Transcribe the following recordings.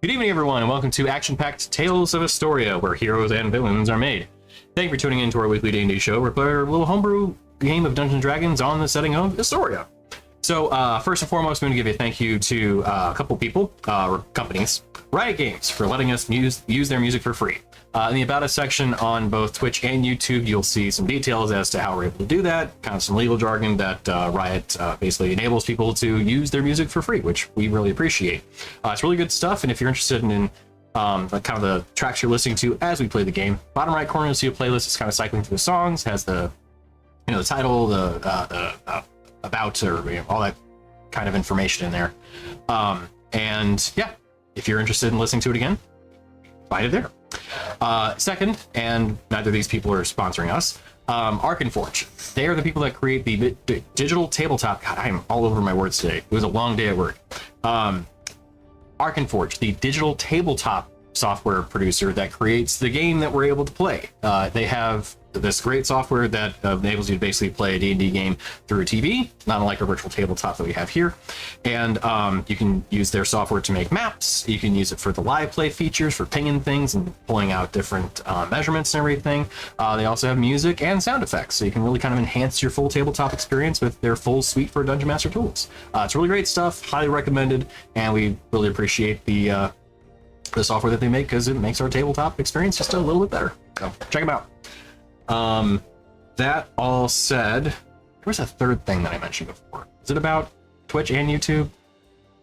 Good evening, everyone, and welcome to Action-Packed Tales of Istoria, where heroes and villains are made. Thank you for tuning in to our weekly D&D show, where we play a little homebrew game of Dungeons & Dragons on the setting of Istoria. So, first and foremost, I'm going to give a thank you to a couple people, or companies, Riot Games, for letting us use their music for free. In the About Us section on both Twitch and YouTube, you'll see some details as to how we're able to do that, kind of some legal jargon that Riot basically enables people to use their music for free, which we really appreciate. It's really good stuff, and if you're interested in kind of the tracks you're listening to as we play the game, bottom right corner you'll see a playlist. It's kind of cycling through the songs, has the the title, the about, or all that kind of information in there. And yeah, if you're interested in listening to it again, find it there. Second, and neither of these people are sponsoring us, Arkenforge. They are the people that create the digital tabletop. God, I am all over my words today. It was a long day at work. Arkenforge, the digital tabletop software producer that creates the game that we're able to play. They have this great software that enables you to basically play a D&D game through a TV, not unlike a virtual tabletop that we have here. And you can use their software to make maps. You can use it for the live play features, for pinging things and pulling out different measurements and everything. They also have music and sound effects, so you can really kind of enhance your full tabletop experience with their full suite for Dungeon Master tools. It's really great stuff, highly recommended, and we really appreciate the software that they make, because it makes our tabletop experience just a little bit better. So check them out. That all said, there was a third thing that I mentioned before. Is it about Twitch and YouTube?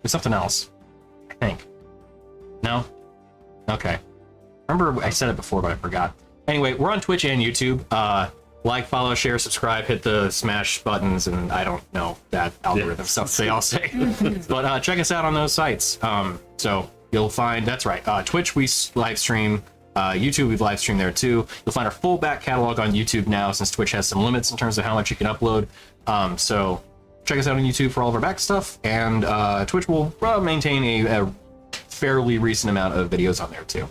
There's something else, I think. No? Okay. Remember I said it before, but I forgot. Anyway, we're on Twitch and YouTube. Like, follow, share, subscribe, hit the smash buttons, and I don't know that algorithm stuff they all say. But check us out on those sites. So you'll find, that's right, Twitch we live stream, YouTube we've live streamed there too. You'll find our full back catalog on YouTube now, since Twitch has some limits in terms of how much you can upload. So check us out on YouTube for all of our back stuff, and Twitch will maintain a fairly recent amount of videos on there too.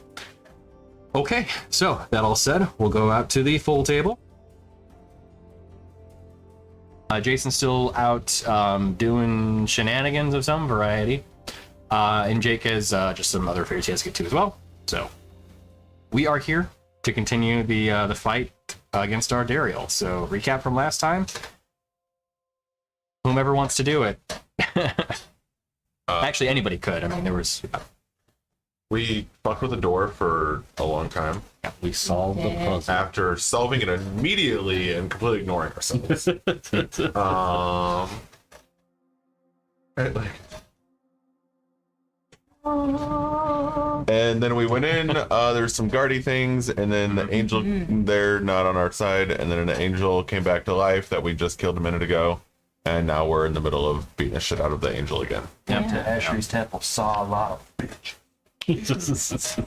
Okay, so that all said, we'll go out to the full table. Jason's still out doing shenanigans of some variety. And Jake has just some other affairs he has to get to as well. So we are here to continue the fight against our Dariel. So recap from last time. Whomever wants to do it. Actually, anybody could. I mean, there was. We fucked with the door for a long time. Yeah, we solved the puzzle. After solving it immediately and completely ignoring ourselves. Right, like. And then we went in, there's some guardy things, and then the angel, they're not on our side, and then an angel came back to life that we just killed a minute ago, and now we're in the middle of beating the shit out of the angel again. Yep, to Ashery's temple, saw a lot of bitch. It's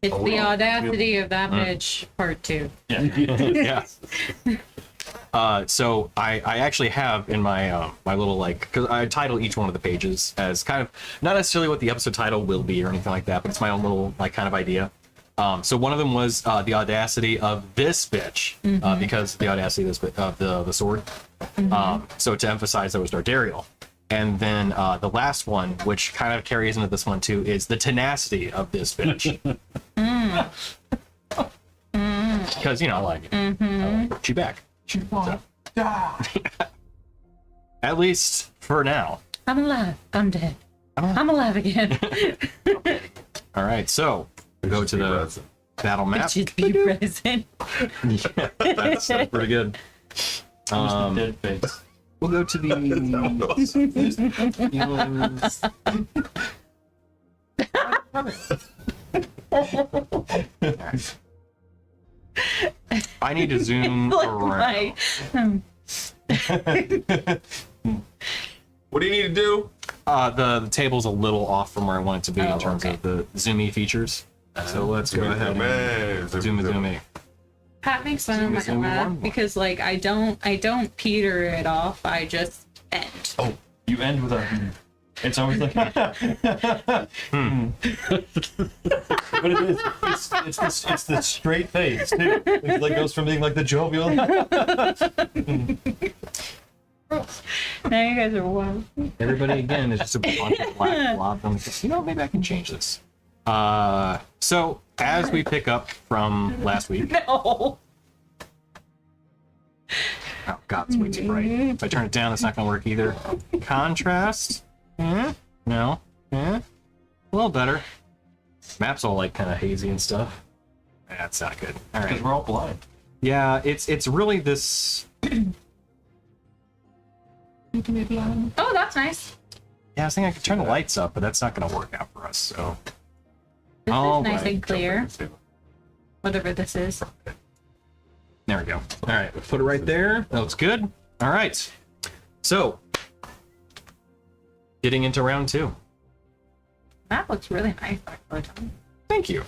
the audacity of that bitch, part 2. Yeah. So I actually have in my my little, like, because I title each one of the pages as kind of not necessarily what the episode title will be or anything like that, but it's my own little, like, kind of idea. So one of them was the audacity of this bitch, because the audacity of this of the sword. So to emphasize that was Dardariel. And then the last one, which kind of carries into this one too, is the tenacity of this bitch. Because, you know, like, she back. So. At least for now. I'm alive. I'm dead. I'm alive again. All right, so we go to the battle map. Just be present. Yeah, that's pretty good. Dead face. We'll go to the. I need to zoom around. What do you need to do? The table's a little off from where I want it to be in terms of the zoomy features. So let's go ahead and zoom. Pat makes fun of my laugh because, like, I don't peter it off. I just end. Oh, you end with a. It's always like. But it is. It's the straight face too. It like goes from being like the jovial. Now you guys are wild. Everybody again is just a bunch of black blob. You know, maybe I can change this. So as we pick up from last week. No. Oh god, it's way too bright. If I turn it down, it's not gonna work either. Contrast? No. A little better. Map's all like kind of hazy and stuff. That's not good. All Because right. we're all blind. Yeah, it's really this. Oh, that's nice. Yeah, I was thinking I could turn the lights up, but that's not gonna work out for us. So. This All is nice right. and clear. Whatever this is. There we go. All right, put it right there. That looks good. All right. So, getting into round 2. That looks really nice, actually. Thank you.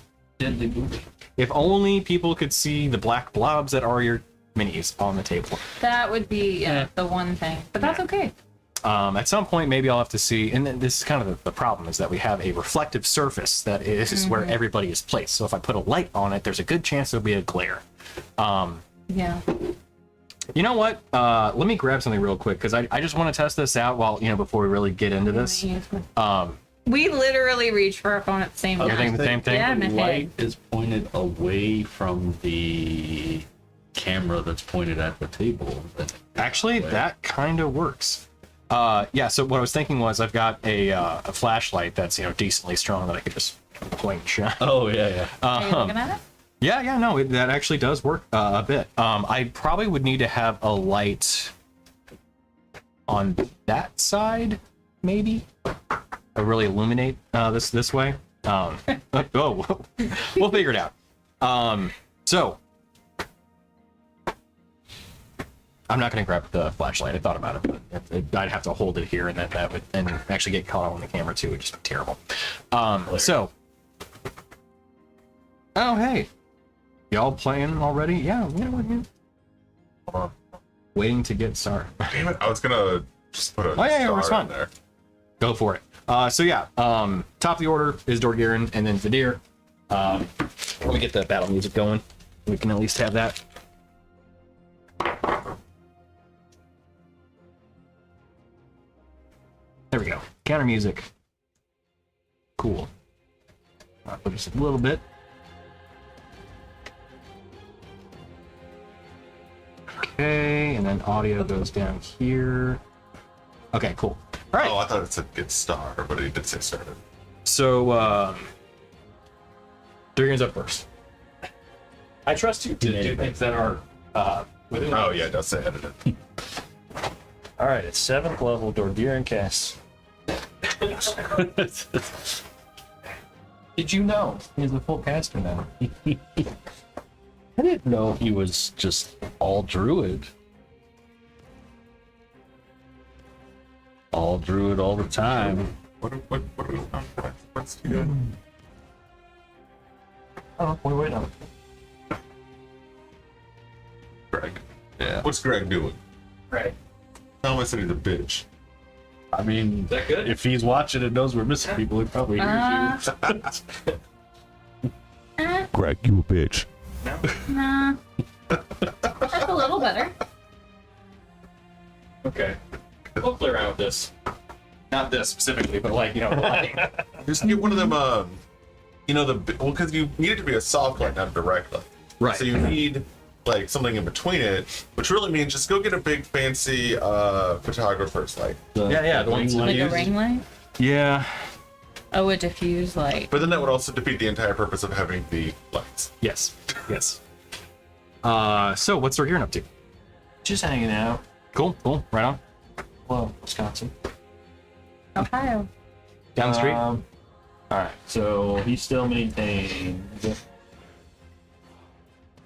If only people could see the black blobs that are your minis on the table. That would be the one thing, but that's okay. At some point, maybe I'll have to see, and this is kind of the problem, is that we have a reflective surface that is where everybody is placed. So if I put a light on it, there's a good chance there'll be a glare. Yeah. You know what? Let me grab something real quick, because I just want to test this out while, before we really get into this. We literally reached for our phone at the same You're time. thinking the same thing? Yeah, The my light head. is pointed away from the camera that's pointed at the table. Actually, that kind of works. Yeah, so what I was thinking was I've got a flashlight that's, decently strong that I could just point and shine. Oh, yeah. Are you looking at it? Yeah, no, that actually does work a bit. I probably would need to have a light on that side, maybe, to really illuminate this way. Oh, we'll figure it out. So I'm not going to grab the flashlight. I thought about it, but I'd have to hold it here, and that would and actually get caught on the camera too. It'd just be terrible. So, oh hey. Y'all playing already? Yeah, Hold on. Waiting to get started. Damn it! I was gonna just put a yeah, we're star fine. in there. Go for it. So yeah, top of the order is Dorgirin and then Vidir. Let me get the battle music going. We can at least have that. There we go. Counter music. Cool. I'll put just a little bit. Okay, and then audio goes down here. Okay, cool. All right. Oh, I thought it said get star, but it did say started. So, Dorgirin's up first. I trust you to do things that are within. Oh yeah, it does say edited. All right, it's 7th level Dorgirin cast. Did you know he's a full caster now? I didn't know he was just all druid. All druid all the time. What's he doing? Oh, what are we waiting on? Greg. Yeah. What's Greg doing? Right. Tell him I said he's a bitch. I mean, that good? if he's watching and knows we're missing people, he probably hears you. Greg, you a bitch. Nah. That's a little better. Okay. We'll play around with this. Not this specifically, but like, Just get one of them, because you need it to be a soft light, not a direct light. Right. So you need like something in between it, which really means just go get a big fancy photographer's light. Yeah, the ones Like a ring light? Yeah. Oh, a diffuse light. But then that would also defeat the entire purpose of having the lights. Yes. So what's Dorgirin up to? Just hanging out. Cool. Right on. Well, Wisconsin. Ohio. Down the street. All right, so he still maintains. I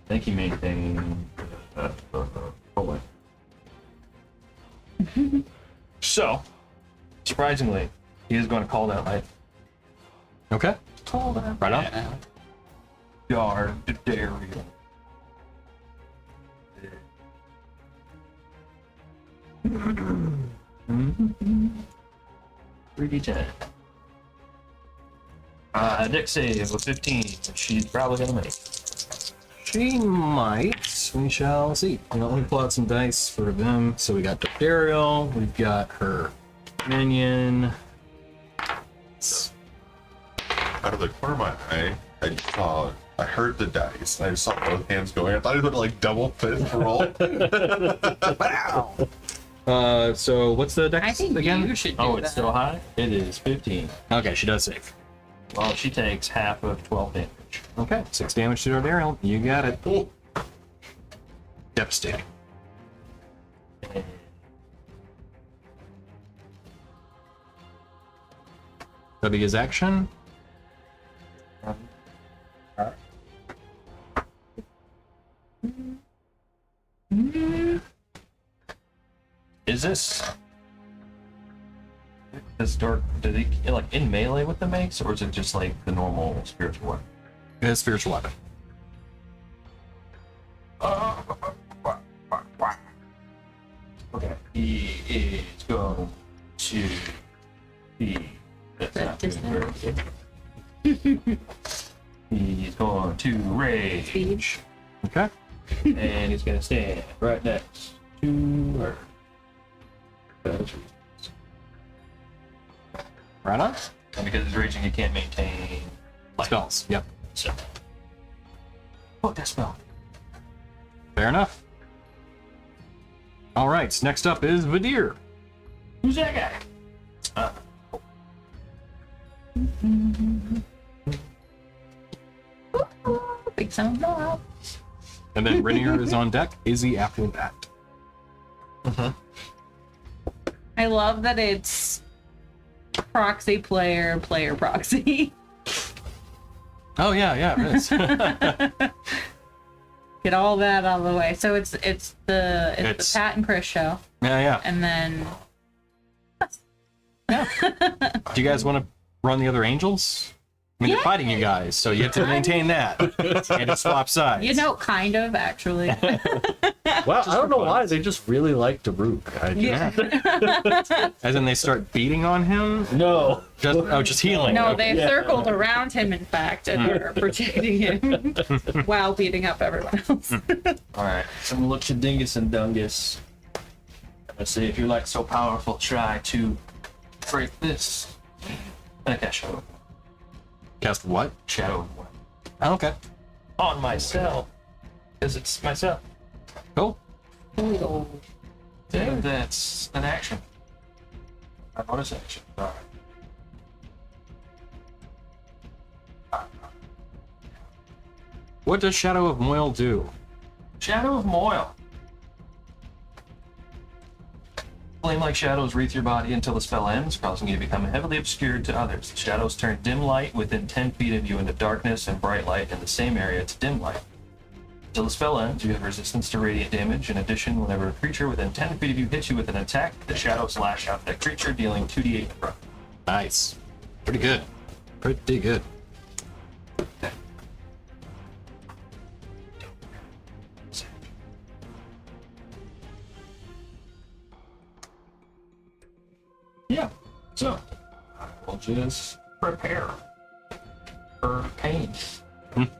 think he maintained. Hold on. So, surprisingly, he is going to call that light. Okay. Call that Right on. Guard Dario. 3d10. Dex save of 15. She's probably gonna make. She might. We shall see. Let me pull out some dice for them. So we got Dario. We've got her minion. out of the corner of my eye, I heard the dice. I just saw both hands going. I thought he would like double fist roll. Wow. So what's the dex I think again? you should do Oh, that. it's still high? It is 15. Okay, she does save. Well, she takes half of 12 damage. Okay, 6 damage to Daryl. You got it. Oh, Devastating. That'll be his action. Is this dark? Did he like in melee with the mace, or is it just like the normal spiritual weapon? His spiritual weapon. Okay, he is going to be. That's That not does doing very good. He's going to rage, Okay. and he's gonna stand right next to her. Right on. And because he's raging, he can't maintain life. Spells. Yep. So, fuck that spell. Fair enough. All right. Next up is Vadir. Who's that guy? Big sound blow. And then Rainier is on deck. Izzy after that. I love that it's proxy player, player proxy. Oh yeah, yeah, it is. Get all that out of the way. So it's the It's- Pat and Chris show, yeah, yeah. and then Do you guys want to run the other angels? I mean, they're fighting you guys, so you have to maintain that. And to swap sides. you know, kind of actually. Well, I don't know why. They just really like Daruk. As in they start beating on him? No. Just healing. No, Okay. they circled around him, in fact, and are protecting him while beating up everyone else. Alright, so I'm gonna look to Dingus and Dungus. I'm gonna say, if you're like so powerful, try to break this. And I cast Shadow. Cast what? Shadow Oh, okay. on myself. Because it's myself. Cool. And that's an action. A bonus action. Alright. What does Shadow of Moil do? Shadow of Moil. Flame-like shadows wreath your body until the spell ends, causing you to become heavily obscured to others. The shadows turn dim light within 10 feet of you into darkness and bright light in the same area to dim light. Until the spell ends, you have resistance to radiant damage. In addition, whenever a creature within 10 feet of you hits you with an attack, the shadows lash out at that creature, dealing 2d8 necrotic. Nice. Pretty good. Pretty good. Yeah, so I will just prepare for pain.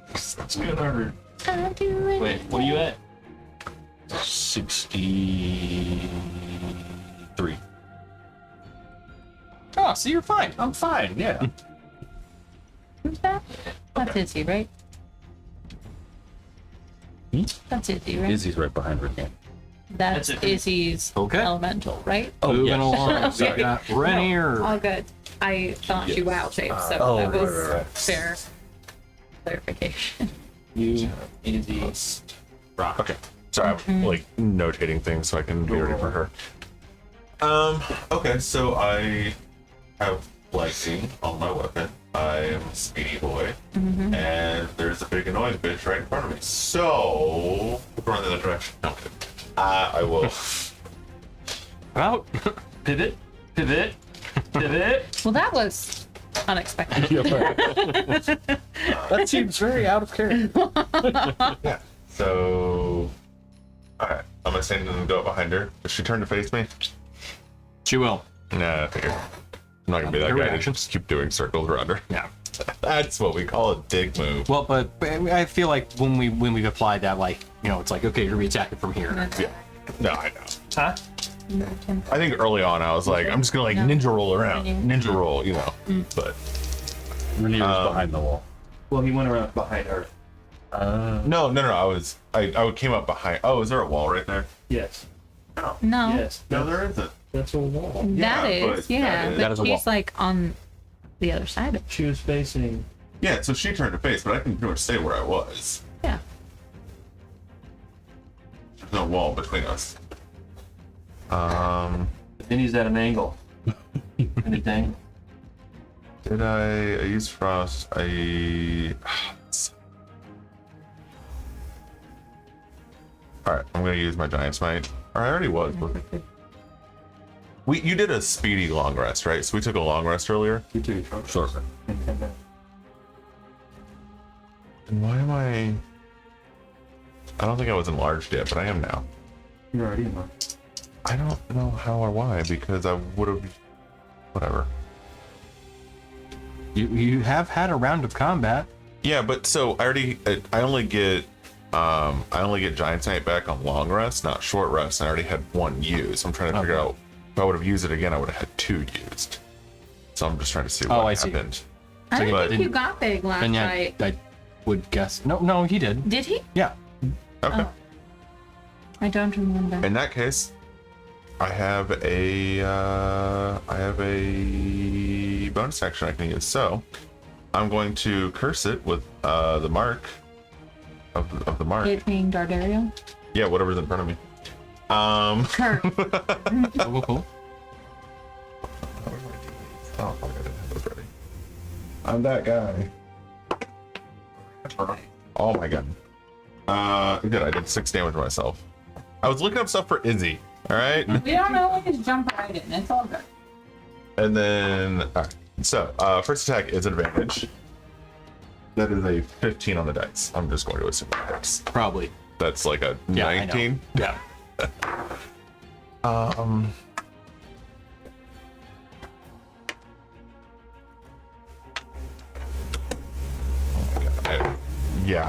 It's gonna hurt. Wait, what are you at? 63. Oh, so you're fine. I'm fine, yeah. Who's that? That's Izzy, right? Hmm? That's Izzy, right? Izzy's right behind her again. That's That's it. Izzy's Okay. elemental, right? Oh, Moving yes. along. So we got Rainier. All good. I thought you wow shaped, so Oh, that was right. fair clarification. You, easy. rock. Okay. Sorry, I'm like notating things so I can be ready for her. Okay, so I have lightning on my weapon. I am a speedy boy. And there's a big annoying bitch right in front of me. So we're going the other direction. No, I'm kidding. I will. Out. Pivot, pivot, pivot. Well, that was unexpected. That seems very out of character. Yeah. So alright. I'm gonna stand and go up behind her. Does she turn to face me? She will. Nah, I figured. I'm not gonna be that Her guy to reaction. just keep doing circles around her. Yeah. That's what we call a dig move. Well, but I feel like when we've applied that, like, you know, it's like, okay, you're gonna be attacking from here. Yeah. No, I know. Huh? I think early on I was like, I'm just gonna like ninja roll around. Ninja roll, you know. But Rhaenyra's behind the wall. Well, he went around behind her. No. I came up behind. Oh, is there a wall right there? Yes. No. Yes. No, there isn't. That's a wall. That Yeah, is, but yeah. that is- But That is a she's wall. like on the other side of it. She was facing. Yeah, so she turned to face, but I can pretty much stay where I was. Yeah. There's no wall between us. Then he's at an angle. Anything? Did I use frost? Alright, I'm gonna use my giant smite. Or I already was. You did a speedy long rest, right? So we took a long rest earlier. You took a short Short. rest. And why am I don't think I was enlarged yet, but I am now. You're already in. I don't know how or why, because I would have whatever. You have had a round of combat. Yeah, but so I only get giant smite back on long rest, not short rest, and I already had one used. I'm trying to figure out if I would have used it again, I would have had two used. So I'm just trying to see what I see. happened. I So don't you- think you got big last Then yeah, night. I would guess. No, he did. Did he? Yeah. Okay. Oh. I don't remember. In that case, I have a bonus action I can use. So I'm going to curse it with the mark of the mark. It being Dardario? Yeah, whatever's in front of me. Kurt. Cool. Oh, fuck, I didn't have those ready. I'm that guy. Oh my god. Good, I did 6 damage to myself. I was looking up stuff for Izzy, alright? We don't always jump right in. It's all good. And then, alright. So, first attack is an advantage. That is a 15 on the dice. I'm just going to assume that hits. Probably. That's like a Yeah, I know. 19. Yeah.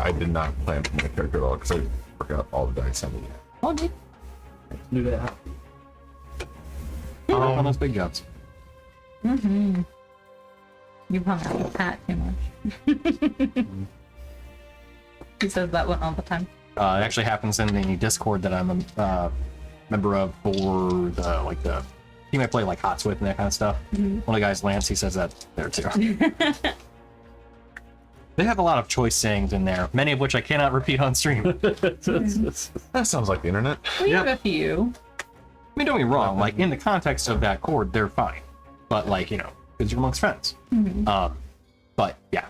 I did not plan for my character at all because I forgot all the dice I need. Oh, dude. Do that. On those big jobs. Mm-hmm. You hung out with Pat too much. He says that one all the time. It actually happens in the Discord that I'm a member of for the team I play like HOTS with and that kind of stuff. One of the guys, Lance, he says that there too. They have a lot of choice sayings in there, many of which I cannot repeat on stream. That sounds like the internet. We have a few. I mean, don't get me wrong, like in the context of that chord, they're fine. But like, because you're amongst friends. But yeah,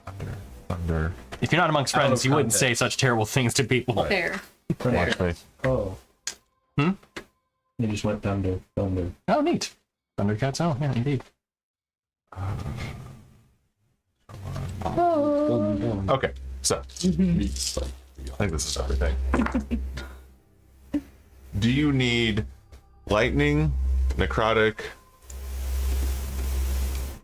Thunder. if you're not amongst friends, you wouldn't context. say such terrible things to people. Fair. Watch me. Oh. You just went thunder. Oh, neat. Thundercats, oh, yeah, indeed. Okay, so I think this is everything. Do you need lightning, necrotic?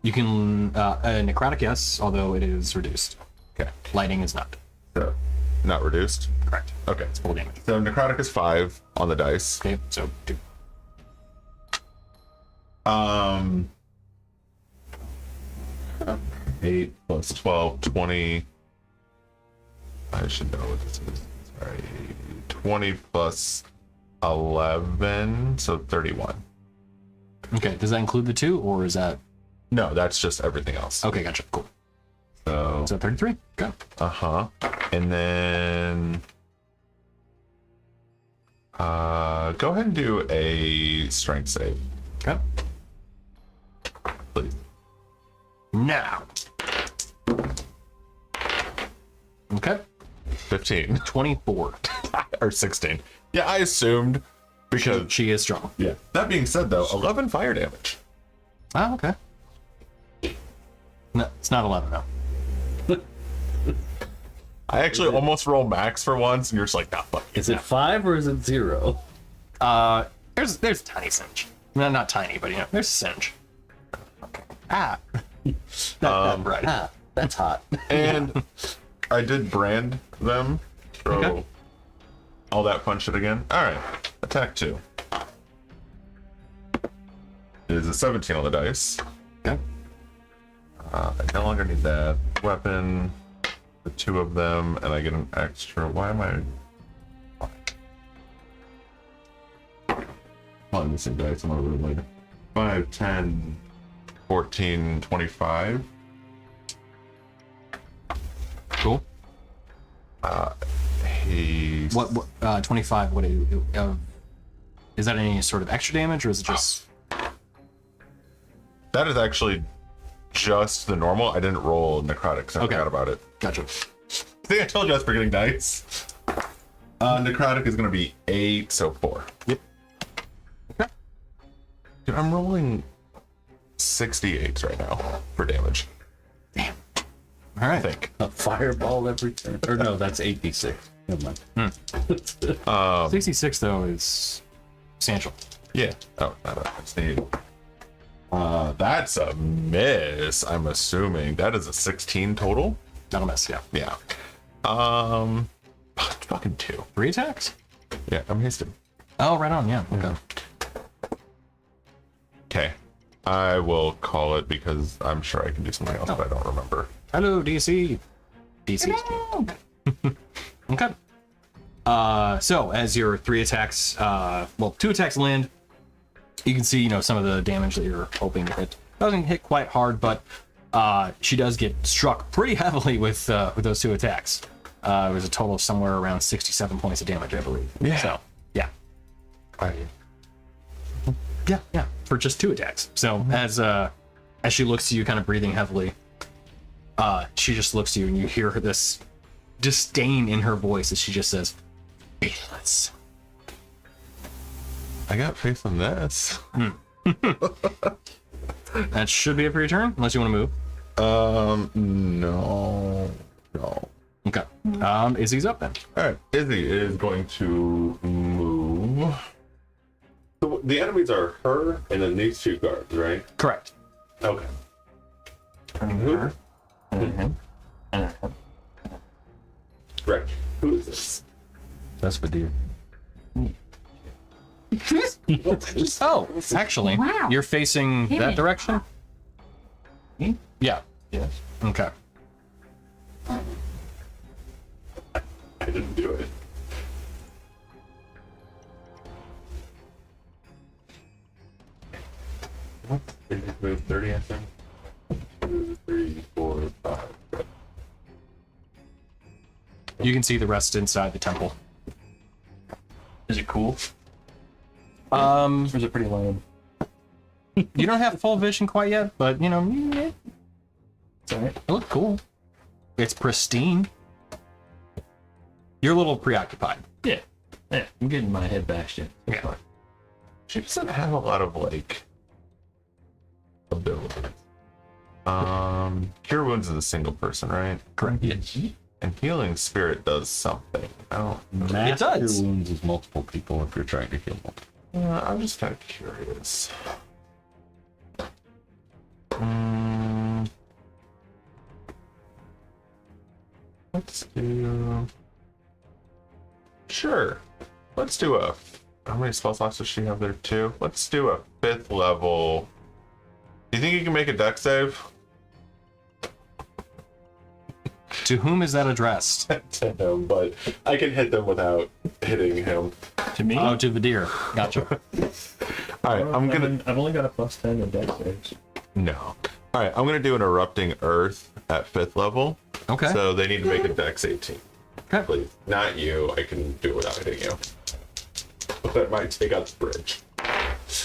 You can, necrotic, yes, although it is reduced. Okay, Lightning is not. so not reduced. Correct. Okay, It's full damage. so necrotic is 5 on the dice. Okay, so 2. 8 plus 12, 20. I should know what this is. Sorry. 20 plus 11, so 31. Okay, does that include the 2, or is that... No, that's just everything else. Okay, gotcha, cool. So, So 33, go. and then go ahead and do a strength save, Okay. please. Now. Okay, 15 24. or 16. Yeah, I assumed because She is strong. yeah. That being said, though, 11 fire damage. Oh, okay. No, it's not 11, though. I actually almost roll max for once, and you're just like, nah, fuck. Is it 5 or is it 0? There's a tiny singe. No, not tiny, but there's a singe. Ah. Not right. Ah, that's hot. And I did brand them. So Okay. all that fun shit again. All right, attack 2. It is a 17 on the dice. Okay. I no longer need that weapon. The 2 of them, and I get an extra. Why am I? Probably the same dice. I'm gonna read later. 5, 10, 14, 25. Cool. He. What 25, what do you, is that any sort of extra damage, or is it just... That is actually just the normal. I didn't roll necrotic, because I Okay. forgot about it. Gotcha. I think I told you I was forgetting dice. Necrotic is going to be 8, so 4. Yep. Okay. Dude, I'm rolling 68 right now for damage. All I right. think. A fireball every turn. Or no, that's 8d6. Never mind. 66, though, is substantial. Yeah. Oh, not a, I just need. That's a miss. I'm assuming that is a 16 total. Not a miss, yeah. Yeah. Fucking 2. 3 attacks? Yeah, I'm hasted. Oh, right on, yeah. Okay. Okay. I will call it because I'm sure I can do something else, but I don't remember. Hello, DC. DC. Okay. So as your 3 attacks, 2 attacks land, you can see, some of the damage that you're hoping to hit. Doesn't hit quite hard, but she does get struck pretty heavily with those 2 attacks. It was a total of somewhere around 67 points of damage, I believe. Yeah. So, yeah. I, Yeah, for just 2 attacks. So as she looks to you, kind of breathing heavily, she just looks to you, and you hear this disdain in her voice as she just says, "Faithless." I got faith in this. That should be it for your turn, unless you want to move. No. Okay. Izzy's up then. All right, Izzy is going to move. So the enemies are her and then these 2 guards, right? Correct. Okay. Her. And him. And him. Right. Who is this? That's what dear. Oh, actually, Wow. you're facing that Hidden. direction? Me? Yeah. Yes. Okay. I didn't do it. What? Did you move 30, I think? 2, 3, 4, 5. You can see the rest inside the temple. Is it cool? Or is it pretty lame? you don't have full vision quite yet, but it It's alright. looked cool. It's pristine. You're a little preoccupied. Yeah. Yeah. I'm getting my head bashed in. It's Yeah. fine. She doesn't have a lot of abilities. Cure wounds is a single person, right? Correct. Yes. And healing spirit does something. I don't. Mass does. cure wounds is multiple people if you're trying to heal multiple. I'm just kind of curious. Let's do. Sure. Let's do a. How many spell slots does she have there too? Let's do a 5th level. Do you think you can make a deck save? To whom is that addressed? To him, but I can hit them without hitting him. To me? Oh, to Vadir. Gotcha. All right, I'm gonna. I've only got a +10 in dex saves. No. All right, I'm gonna do an erupting earth at 5th level. Okay. So they need to make a dex 18. Okay. Please, not you. I can do it without hitting you. But that might take out the bridge.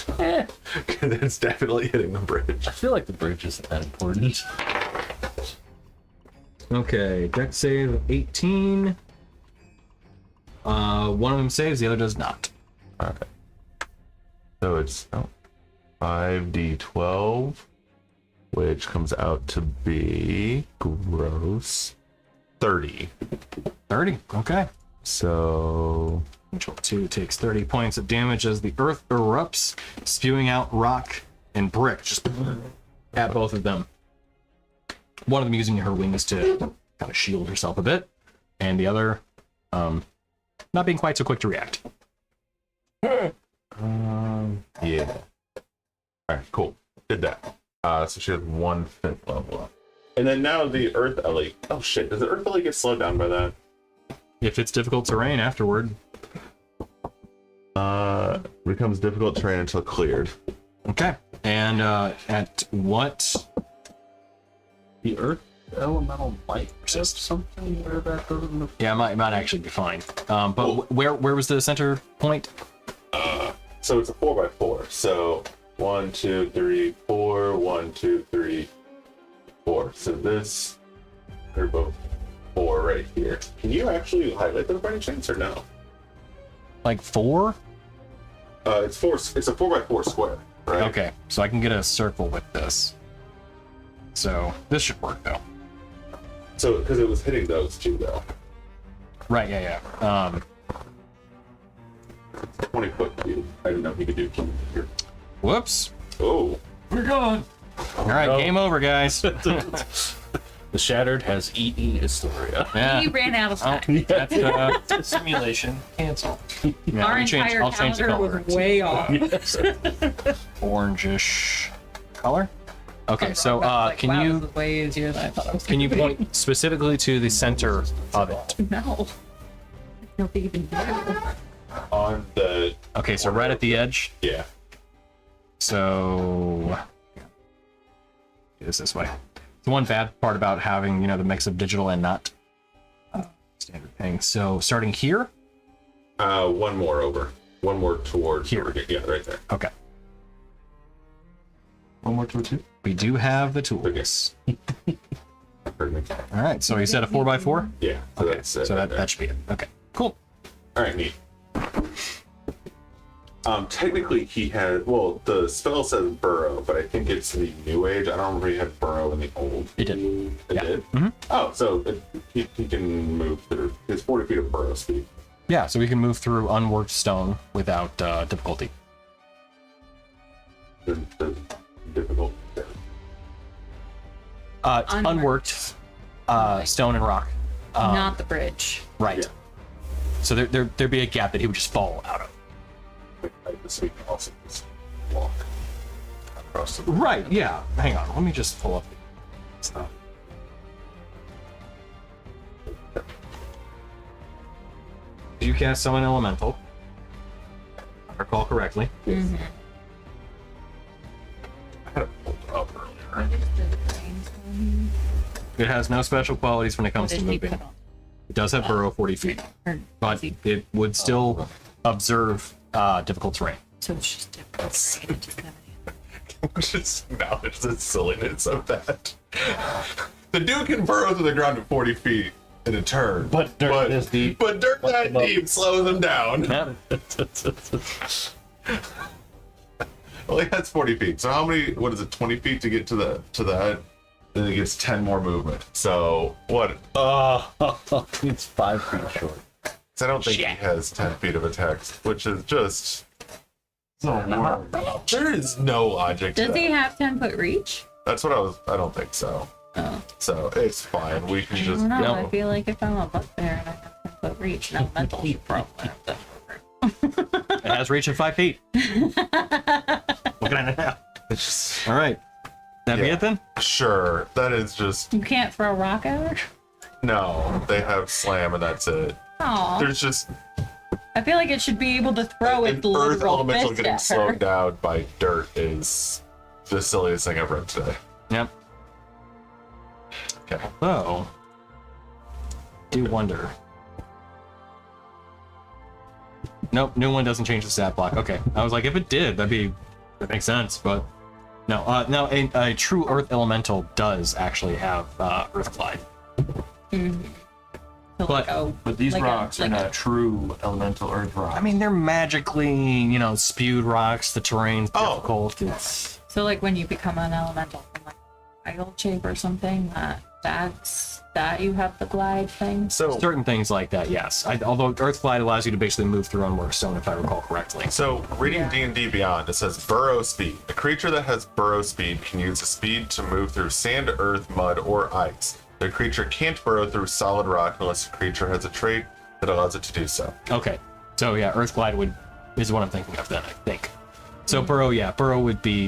Because it's definitely hitting the bridge. I feel like the bridge isn't that important. Okay, dex save 18. One of them saves, the other does not. All right. So it's 5d12, which comes out to be gross 30. 30. Okay. So Control 2 takes 30 points of damage as the earth erupts, spewing out rock and brick just at both of them. One of them using her wings to kind of shield herself a bit, and the other not being quite so quick to react. yeah. All right, cool. Did that. So she has 1 5th level up. And then now the Earth Ellie. Oh shit! Does the Earth Ellie get slowed down by that? If it's difficult terrain afterward. Becomes difficult terrain until cleared. Okay. And at what? The earth elemental might resist something where that doesn't. Yeah, it might actually be fine. But where was the center point? So it's a 4x4. So 1, 2, 3, 4. 1, 2, 3, 4. So this, they're both 4 right here. Can you actually highlight them by any chance or no? Like 4? It's 4. It's a 4x4 square, right? Okay, so I can get a circle with this. So this should work though. So because it was hitting those two though. Right, yeah. 20-foot cube. I didn't know he could do cube here. Whoops. Oh. We're gone. All right, no. game over, guys. The Shattered has eaten Istoria. Yeah. He ran out of Oh, time. that's, Simulation canceled. yeah, Our let me change- entire I'll change the calendar color. was way off. Orangish color. Okay, so Like, can wow, you this is way easier than I thought it was can you gonna be. point specifically to the center of it? No. I don't think even do. On the Okay, so right at the edge. yeah. So do this way. The one bad part about having, the mix of digital and not standard thing. So starting here. One more over. One more towards Here. Yeah, right there. Okay. One more to a two. We do have the tools. Pardon me. All right. So you said a 4x4? Yeah. So Okay. that's it. So right that there. that should be it. Okay. Cool. All right, neat. Technically, he had. Well, the spell says burrow, but I think it's the new age. I don't remember he had burrow in the old. It did. It Yeah. did. Mhm. Oh, so he can move through. His 40 feet of burrow speed. Yeah. So we can move through unworked stone without difficulty. The difficult. It's Unworked. unworked stone and rock. Not the bridge. Right. Yeah. So there'd be a gap that he would just fall out of. This week also just walk across the. Right. Yeah. Hang on. Let me just pull up the stuff. Did you cast Summon Elemental? If I recall correctly. I had it pulled up earlier. It has no special qualities when it comes to moving. It does have burrow 40 feet, but it would still observe difficult terrain. So it's just different. Just acknowledge the silliness of that. The dude can burrow through the ground at 40 feet in a turn. But dirt is deep. But dirt that deep slows him down. Well, he has 40 feet. So how many? What is it? 20 feet to get to that. Then he gets 10 more movement. So what? It's 5 feet short. I don't think he has 10 feet of attacks, which is just. There is no logic. to Does he that. have 10-foot reach? That's what I was. I don't think so. Oh. So it's fine. We can I just. don't know. no. I feel like if I'm up there and I have 10-foot reach, now mental should probably have that. It has reach of 5 feet. Looking at it now. It's just, All right. That be Yeah. it then? sure. That is just. You can't throw a rock at her? No. They have slam and that's it. Aw. There's just. I feel like it should be able to throw its An earth literal elemental fist getting at her. slowed down by dirt is the silliest thing I've read today. Yep. Okay. So, do wonder. Nope, new one doesn't change the stat block. Okay, I was like, if it did, that makes sense. But no, no, a true Earth Elemental does actually have Earth Glide. So But- But these Like a- rocks are like not true elemental earth rocks. I mean, they're magically, spewed rocks. The terrain's Oh. difficult. It's So like when you become an elemental from like idol shape or something, that you have the glide thing. So certain things like that. Yes, although Earth Glide allows you to basically move through unworked stone, if I recall correctly. reading Yeah. D&D Beyond, it says burrow speed. A creature that has burrow speed can use the speed to move through sand, earth, mud, or ice. The creature can't burrow through solid rock unless the creature has a trait that allows it to do so. Okay, so yeah, Earth Glide is what I'm thinking of then. I think. So burrow would be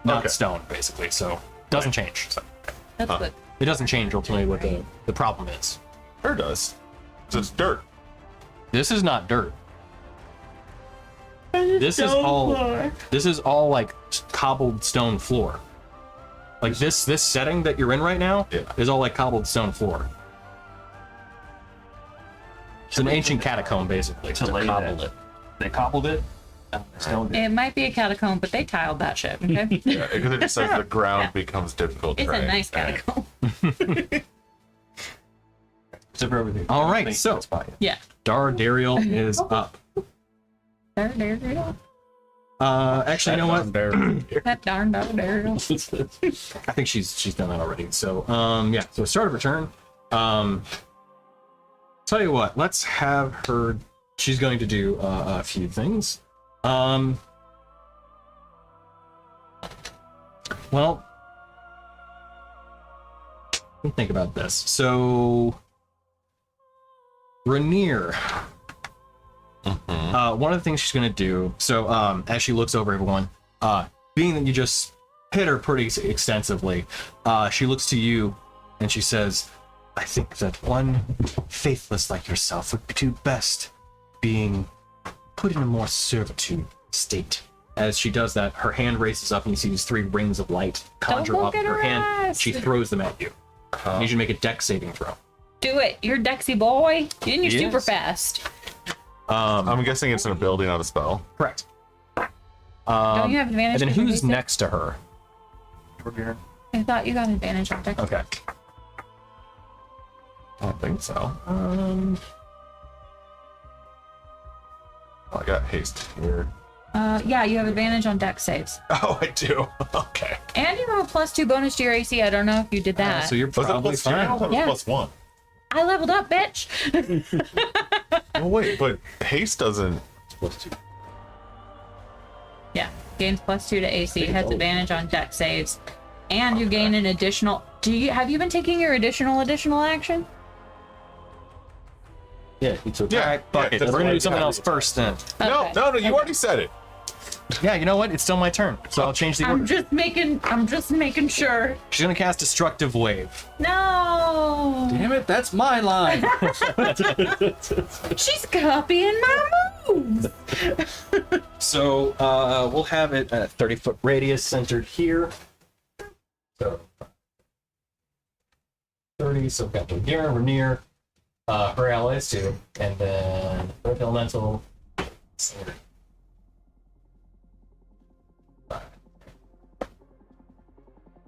not Okay. stone basically. So doesn't change. So That's good. It doesn't change ultimately what the problem is. Sure does. So it's dirt. This is not dirt. This is all like cobbled stone floor. Like this setting that you're in right now is all like cobbled stone floor. It's an ancient catacomb, basically. To lay Cobbled that. it. They cobbled it. Stone did. It might be a catacomb, but they tiled that shit. Okay, Yeah, because it just says the ground becomes difficult. it's a terrain. nice catacomb. Except for everything. All right, Everything so- that's fine. Yeah. Dardariel is up. There. Actually, you know what? That darn Daredevil. I think she's done that already. So yeah. So start of her turn. Tell you what. Let's have her. She's going to do a few things. Well, let me think about this. So, Rainier. One of the things she's going to do, so as she looks over everyone, being that you just hit her pretty extensively, she looks to you and she says, I think that one faithless like yourself would do best being put in a more servitude state. As she does that, her hand races up and you see these 3 rings of light conjure look up at her her hand. ass. She throws them at you. I need you to make a dex saving throw. Do it. You're Dexy boy. And you're Yes. super fast. I'm guessing it's an ability, not a spell. Correct. Don't you have advantage? And then because you're who's basic? next to her? I thought you got advantage on Dex. Okay. I don't think so. I got haste here. Yeah, you have advantage on Dex saves. Oh, I do. Okay. And you have a +2 bonus to your AC. I don't know if you did that. So you're Was it probably plus 2? I fine. thought it Yeah. was +1. I leveled up, bitch. Oh wait, but haste doesn't. Yeah, gains +2 to AC, has advantage on Dex saves, and you gain an additional. Have you been taking your additional action? Yeah, he took Yeah. All right, fuck it. that's We're gonna why do I something got else it. first then. No, Okay. no, you already said it. Yeah, you know what? It's still my turn, so I'll change the I'm order. just making sure. She's gonna cast Destructive Wave. No, Damn it, that's my line. she's copying my moves. So we'll have it at a 30-foot radius centered here. So 30, so we've got Rainier, her allies too, and then Earth Elemental. Centered.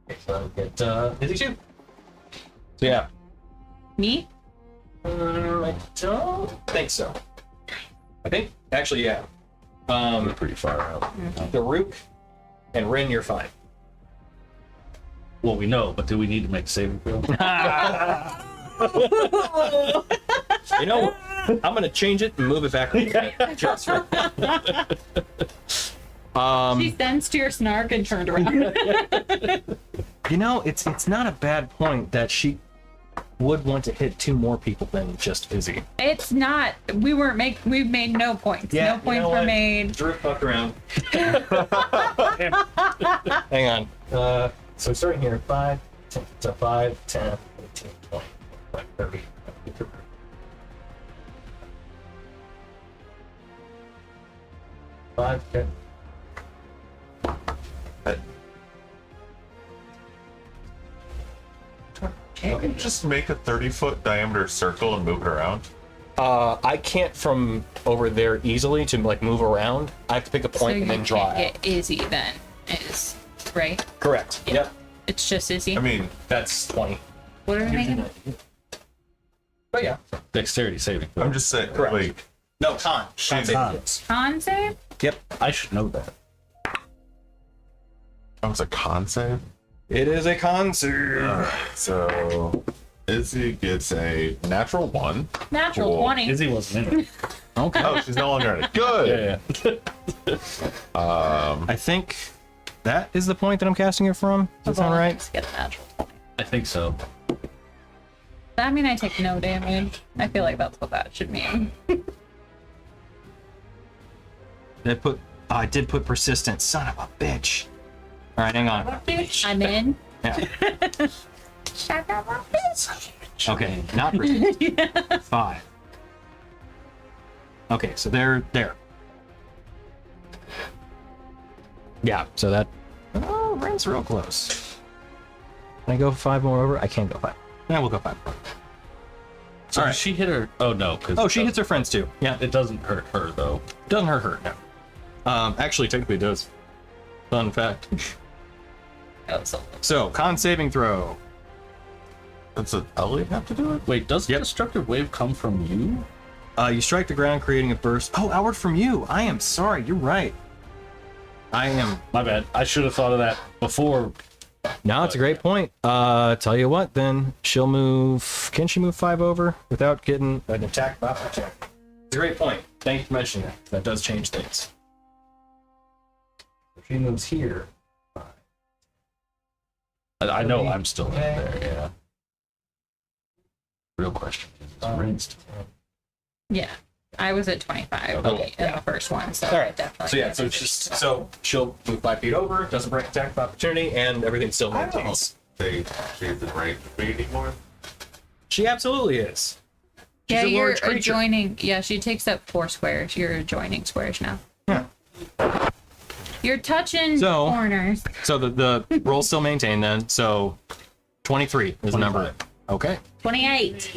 Okay, so that'll get Izzy too. So yeah. Me? I don't think so. I think actually yeah. Pretty far out. Daruk and Rin, you're fine. Well, we know, but do we need to make a saving throw? You know what? I'm gonna change it and move it back a little bit. Just for- She sensed your snark and turned around. you know, it's not a bad point that she would want to hit 2 more people than just Izzy. It's not. We made no points. No points were made. Drew, fuck around. Hang on. So starting here, 5, 10, so 5, 10, 15, 20, 30. 5, okay. Can't you just make a 30-foot diameter circle and move it around? I can't from over there easily to like move around. I have to pick a point and then draw can't out. get Izzy then. Is right? Correct. Yep. It's just Izzy. I mean, That's 20. What are we making? But yeah. Dexterity saving throw. I'm just saying. Correct. Wait, No, con. She's- Con save? Yep. I should know that. that was a con save. It is a con save. So Izzy gets a natural 1. Natural Cool. 20. Izzy wasn't in it. Okay. Oh, she's no longer in it. Good. Yeah. I think that is the point that I'm casting it from. Does that sound right? Let's get a natural 20. I think so. That mean I take no damage? I feel like that's what that should mean. I did put persistent. Son of a bitch. All right, hang on. I'm in. Yeah. Shut up, bitch. Okay, not resist. 5. Okay, so they're there. Yeah, so that. Oh, Ren's real close. Can I go 5 more over? I can't go 5. Yeah, we'll go 5 more. So All does right. she hit her? Oh no, because Oh, she hits her friends too. Yeah, It doesn't hurt her though. doesn't hurt her. No. Actually, technically, it does. Fun fact. Oh, so So, con saving throw. Does Ellie have to do it? Wait, does Yep. destructive wave come from you? You strike the ground, creating a burst. Oh, outward from you. I am sorry. You're right. I am. My bad. I should have thought of that before. No, it's a great point. Tell you what, then she'll move. Can she move 5 over without getting an attack buffer check? It's a great point. Thank you for mentioning that. That does change things. If she moves here. I know I'm still in there. Yeah. Real question is rinsed. yeah, I was at 25 Okay, in the first one, so All right. definitely. So yeah, so it's just she'll move 5 feet over, doesn't break attack of opportunity, and everything still maintains. She's in range of me anymore. She absolutely is. Yeah, She's a you're large creature. adjoining. Yeah, she takes up 4 squares. You're adjoining squares now. Yeah. You're touching So- corners. So the roll's still maintained then. So 23 is the number. Okay. 28.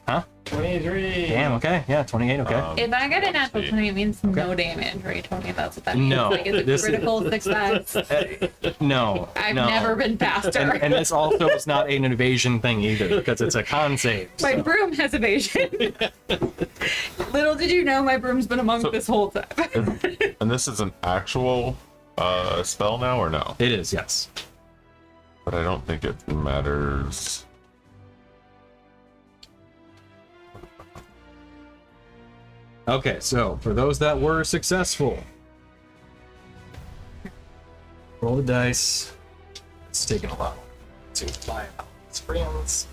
Huh? 23. Damn. Okay. Yeah. 28. Okay. If I get a natural 20, it means no damage, right, Tony? That's what that means. No, Like, it's this- a critical success. No. I've no. never been faster. And this also is not an evasion thing either, because it's a con save. My so- broom has evasion. Little did you know my broom's been a monk this whole time. And this is an actual spell now, or no? It is, yes. But I don't think it matters. Okay, so for those that were successful, roll the dice. It's taking a while to fly out. It's friends.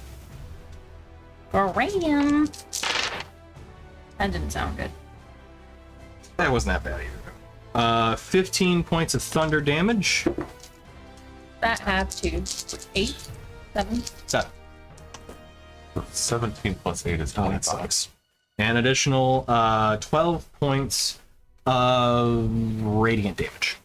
Ram. That didn't sound good. That wasn't that bad either. 15 points of thunder damage. That have to 8, 7. 7. 17 plus 8 is Oh, 25. that sucks. An additional 12 points of radiant damage.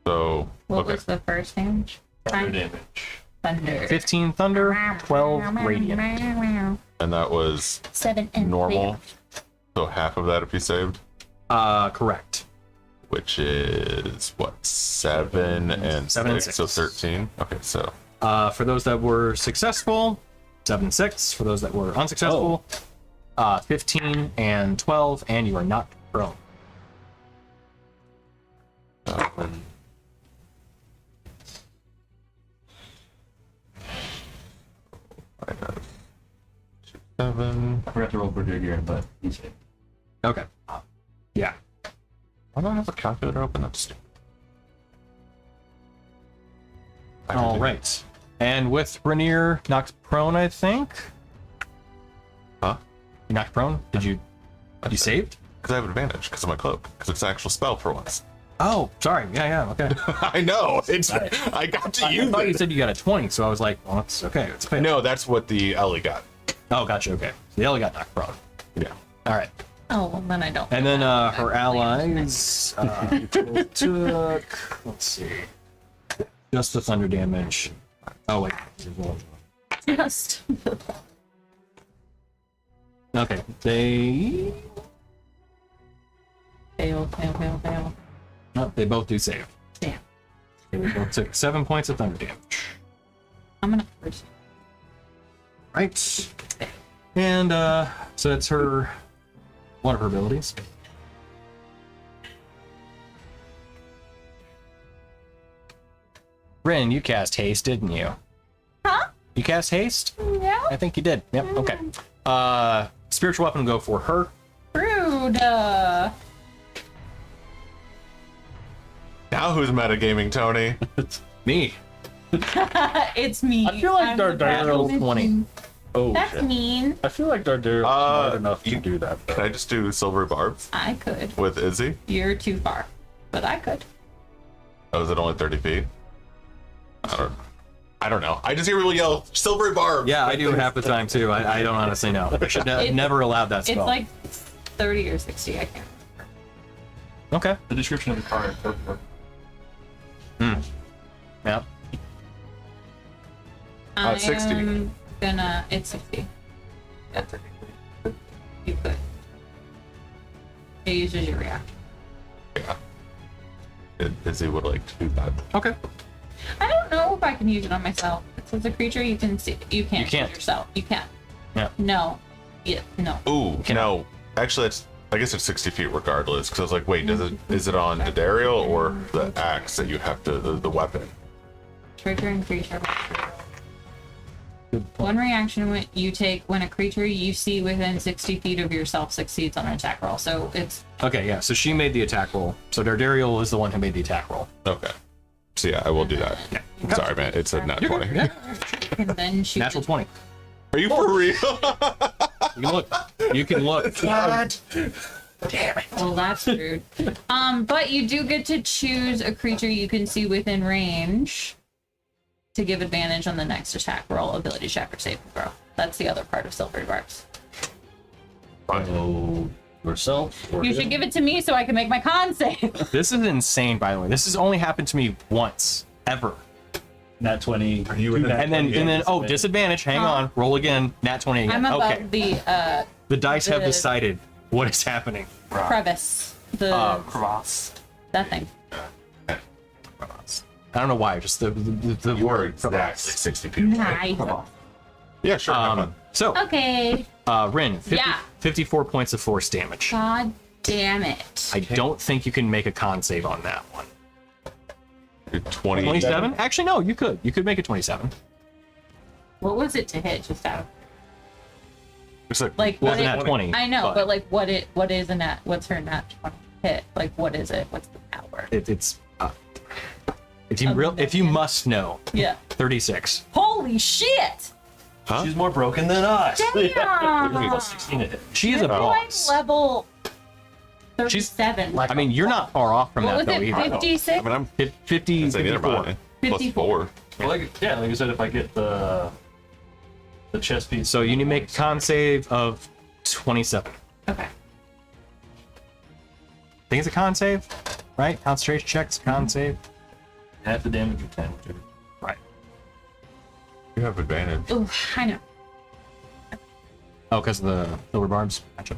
So, What okay. was the first damage? Thunder damage. Thunder. 15 thunder, 12 radiant. And that was 7 and normal. So half of that if you saved, Correct. which is what, 7 and 7 and 6, so 13. Okay, so For those that were successful, 7 and 6. For those that were unsuccessful, 15 and 12, and you are knocked prone. I got 7. I forgot to roll for gear, but he's safe. Okay. Yeah. Why don't I have a calculator open? That's stupid. All right. And with Rainier knocked prone, I think. Huh? You knocked prone? Did you saved? Because I have advantage because of my cloak. Because it's an actual spell for once. Oh, sorry. Yeah, okay. I know. It's. I got to I use thought you it. said you got a 20, so I was like, well, it's okay. It's fair. No, that's what the Ellie got. Oh, gotcha. Okay. The Ellie got knocked prone. Yeah. All right. Oh, well, then I don't. And then her allies took, let's see, just the thunder damage. Oh, wait. Just. Okay, they. Fail. No, they both do save. Damn. They both took 7 points of thunder damage. I'm gonna first. Right. And, so that's her. One of her abilities. Rin, you cast haste, didn't you? Huh? You cast haste? Yeah. I think you did. Yep. Okay. Spiritual weapon will go for her. Rude. Now who's metagaming, Tony? Me. It's me. I feel like Natural 20. Oh That's shit. mean. I feel like Dardaril's smart enough to do that. Can I just do silver barbs I could. with Izzy? You're too far, but I could. Oh, is it only 30 feet? I don't. I don't know. I just hear people yell, silvery barb. Yeah, I do half the time too. I don't honestly know. I should have never allowed that spell. It's like 30 or 60. I can't. Okay. The description of the card. Yeah. It's 60. I'm gonna. It's 60. Yeah. You could. It uses your reaction. Yeah. Izzy would like to do that. Okay. I don't know if I can use it on myself. It says a creature you can see. You can't. You can't. Use yourself. You can't. Yeah. No. Yeah. No. Ooh, no. Actually, I guess it's 60 feet regardless. Because I was like, wait, is it on the Dariel or the axe that you have to the weapon? Triggering creature. One reaction when you take when a creature you see within 60 feet of yourself succeeds on an attack roll. So it's Okay, yeah. So she made the attack roll. So Dardariel is the one who made the attack roll. Okay. So yeah, I will do that. Yeah. Sorry, man. It's a nat 20. Yeah. and then shoot. Natural 20. Are you for real? You can look. You can look. Well, that's rude. But you do get to choose a creature you can see within range to give advantage on the next attack roll, ability check, or saving throw. That's the other part of Silvery Barbs. So yourself. Or You should give it to me so I can make my con save. This is insane, by the way. This has only happened to me once, ever. Nat 20. Are you in that? And then oh, disadvantage. Hang on. Roll again. Nat 20 again. I'm above Okay. The dice have the- decided what is happening. crevice. The Crevasse. that thing. I don't know why. Just the You are word exactly 60 feet away. Nice. Yeah, sure. have fun. So, Okay. Rin, 50, Yeah. 54 points of force damage. God damn it. I don't think you can make a con save on that one. 20. 27? Actually, no, you could. You could make it 27. What was it to hit? Just out. It's like, Like Well, what it's it- nat 20. I know, but like what is a nat? What's her nat 20 hit? Like what is it? What's the power? It's if you must know, Yeah. 36. Holy shit! huh? She's more broken than us. Damn! 16 to hit. She is a I'm boss. level 37. I mean, you're not far off from what that was though it? either. 56? I mean, I'm 50, saying either 54. mine. Plus 54. 4. Well, like I said, if I get the chest piece. So you need to make a con save of 27. Okay. I think it's a con save, right? Concentration checks, con save. half the damage of 10. Right. You have advantage. Ooh, I know. Oh, because of the silver barbs. Gotcha.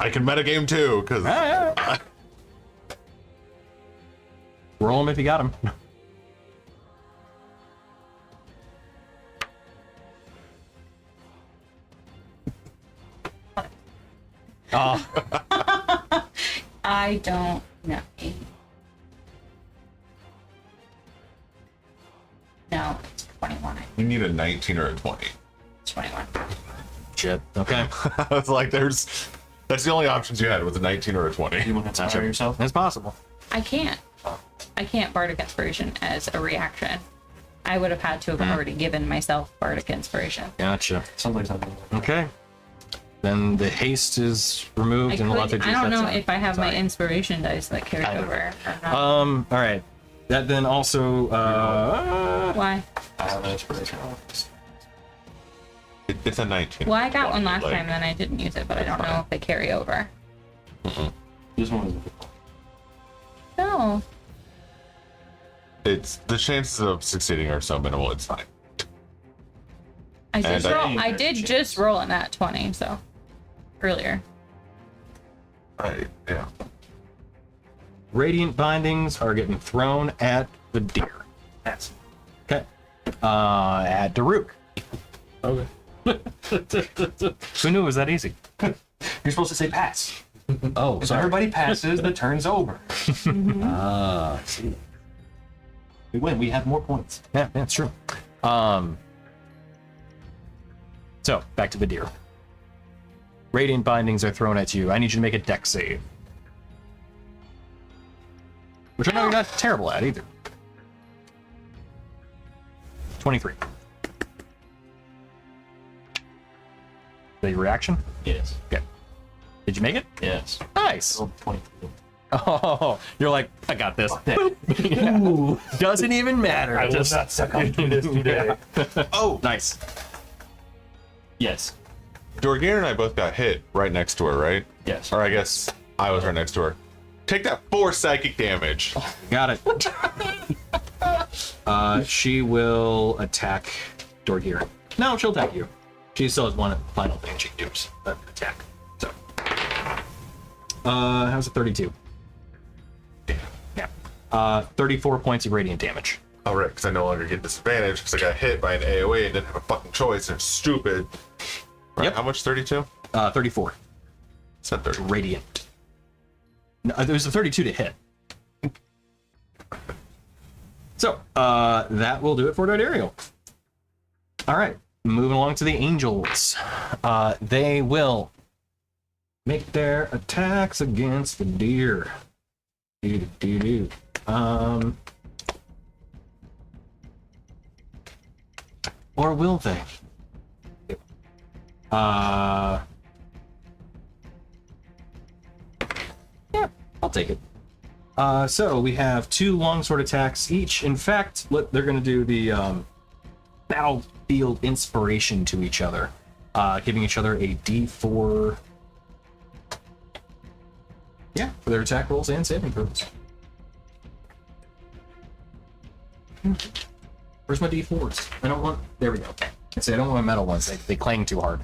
I can metagame too, because Roll them if you got them. Oh, I don't know. No, it's 21. you need a 19 or a 20. It's 21. shit. Okay. I was like, that's the only options you had was a 19 or a 20. You want to inspire yourself? It's possible. I can't Bardic Inspiration as a reaction. I would have had to have already given myself Bardic Inspiration. Gotcha. Sounds like something. Okay. Then the haste is removed and we'll have to I don't know that if I have my Sorry. inspiration dice that carry I know. over or not. All right. That then also Why? I have an inspiration. It's a 19. Well, I got one last Like, time, then I didn't use it, but I don't know if they carry over. This one was. No. It's the chances of succeeding are so minimal. It's fine. I just And I- roll. I did just roll in that 20, so earlier. Yeah. radiant bindings are getting thrown at the deer. Pass. Okay. At Daruk. Okay. Who knew it was that easy? You're supposed to say pass. Oh, If sorry. everybody passes, the turn's over. Ah, see. We win. We have more points. Yeah, that's true. So back to the deer. Radiant bindings are thrown at you. I need you to make a dex save. Which I know you're not terrible at either. 23. Is that your reaction? Yes. Okay. Did you make it? Yes. Nice. Rolled 23. Oh, you're like, I got this. Ooh. Doesn't even matter. I will not succumb to this today. Oh, Nice. Yes. Dorgir and I both got hit right next to her, right? Yes. Or I guess I was right next to her. Take that 4 psychic damage. Got it. She will attack Dorgir. No, she'll attack you. She still has one final thing she can do, but attack. So, how's it 32? Yeah. 34 points of radiant damage. Oh, right, because I no longer get disadvantage because I got hit by an AoE and didn't have a fucking choice. And it's stupid. Right, Yep. How much? 32? 34 It's not 30. radiant. No, there was a 32 to hit. So, that will do it for Dardariel. All right, moving along to the angels. They will make their attacks against the deer. Or will they? Yeah, I'll take it. So we have 2 longsword attacks each. In fact, they're going to do the battlefield inspiration to each other, giving each other a D4. Yeah, for their attack rolls and saving throws. Where's my D4s? I don't want. There we go. I say I don't want my metal ones. They clang too hard.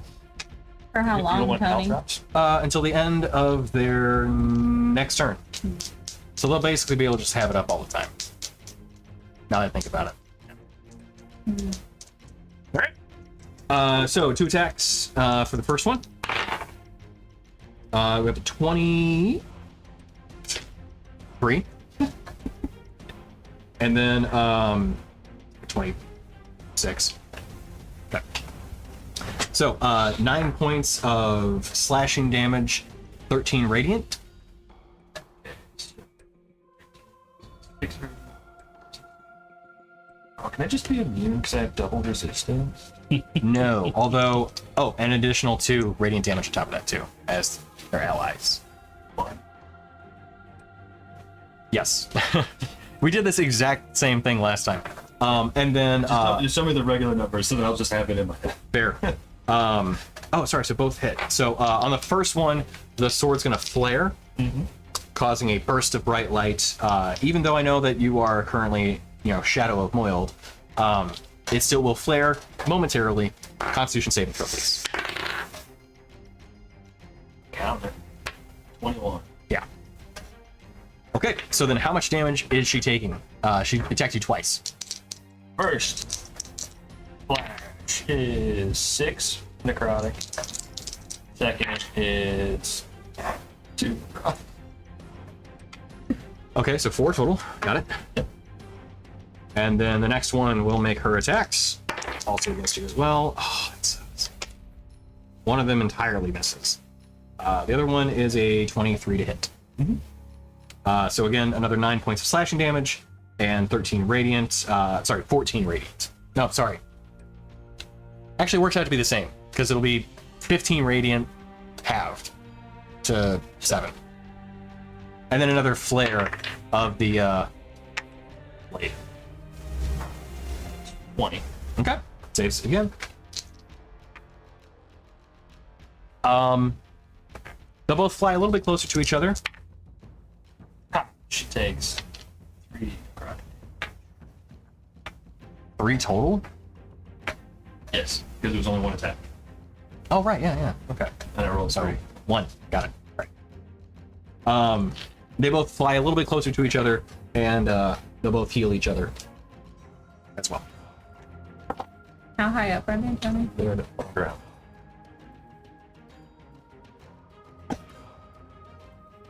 For how You don't long, want health Tony? drops? Until the end of their next turn. So they'll basically be able to just have it up all the time. Now that I think about it. Alright. So 2 attacks for the first one. We have a 23. And then 26. Okay. So 9 points of slashing damage, 13 radiant. Oh, can I just be immune because I have double resistance? No, although, oh, an additional 2 radiant damage on top of that too, as their allies. Fine. Yes. We did this exact same thing last time. And then, Just show me the regular numbers so that I'll just have it in my head. fair. Oh, sorry, so both hit. So on the first one, the sword's gonna flare, causing a burst of bright light. Even though I know that you are currently, Shadow of Moiled, it still will flare momentarily. Constitution saving throw, please. Count it. 21. Yeah. Okay, so then how much damage is she taking? She attacked you twice. First flash is 6 necrotic. Second is 2 necrotic. Okay, so 4 total. Got it. Yep. And then the next one will make her attacks. Also against you as well. Oh, that sucks. One of them entirely misses. The other one is a 23 to hit. So again, another 9 points of slashing damage and 13 radiant. Sorry, 14 radiant. No, sorry. Actually, it works out to be the same because it'll be 15 radiant halved to 7. And then another flare of the blade. 20. Okay. Saves again. They'll both fly a little bit closer to each other. Ha! She takes 3 necrotic. 3 total? Yes, because it was only 1 attack. Oh, right. Yeah. Okay. And I rolled 3. 1. Got it. Right. They both fly a little bit closer to each other, and they'll both heal each other as well. How high up are they, Tony? They're the ground.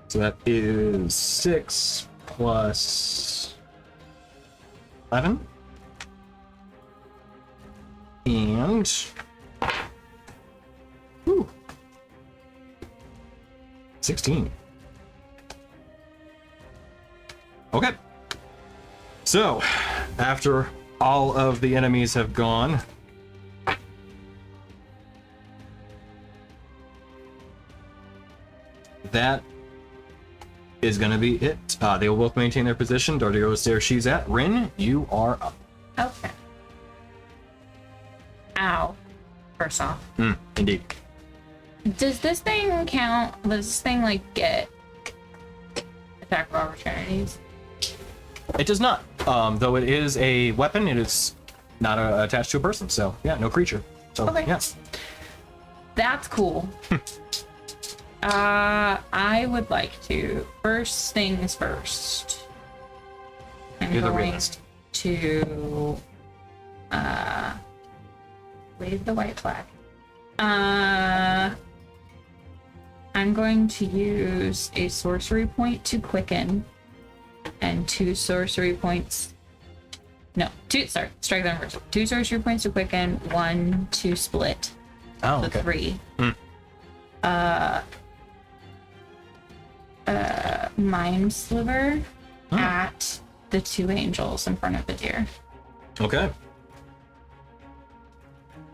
So that is 6 plus 11. And... Whew. 16. Okay. So, after all of the enemies have gone, that is going to be it. They will both maintain their position. Darty goes there she's at. Rin, you are up. Okay. Ow. First off. Indeed. Does this thing count? Does this thing, like, get attack of opportunities? It does not. Though it is a weapon, it is not attached to a person. So, yeah, no creature. So, Okay. yes. That's cool. I would like to, first things first. I'm You're the going realist. to wave the white flag. I'm going to use a sorcery point to quicken and 2 sorcery points. No, strike that first. 2 sorcery points to quicken, 1 to split. Oh, So okay. 3. Mind sliver at the 2 angels in front of the deer. Okay.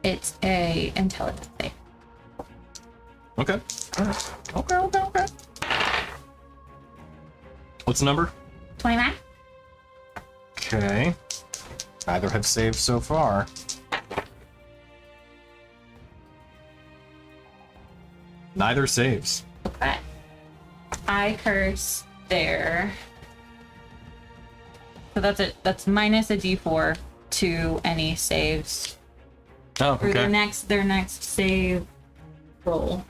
It's a intelligence save. Okay. Okay. What's the number? 29. Okay. Neither have saved so far. Neither saves. Okay. I curse there. So that's minus a d4 to any saves. Oh, For okay. their next save roll.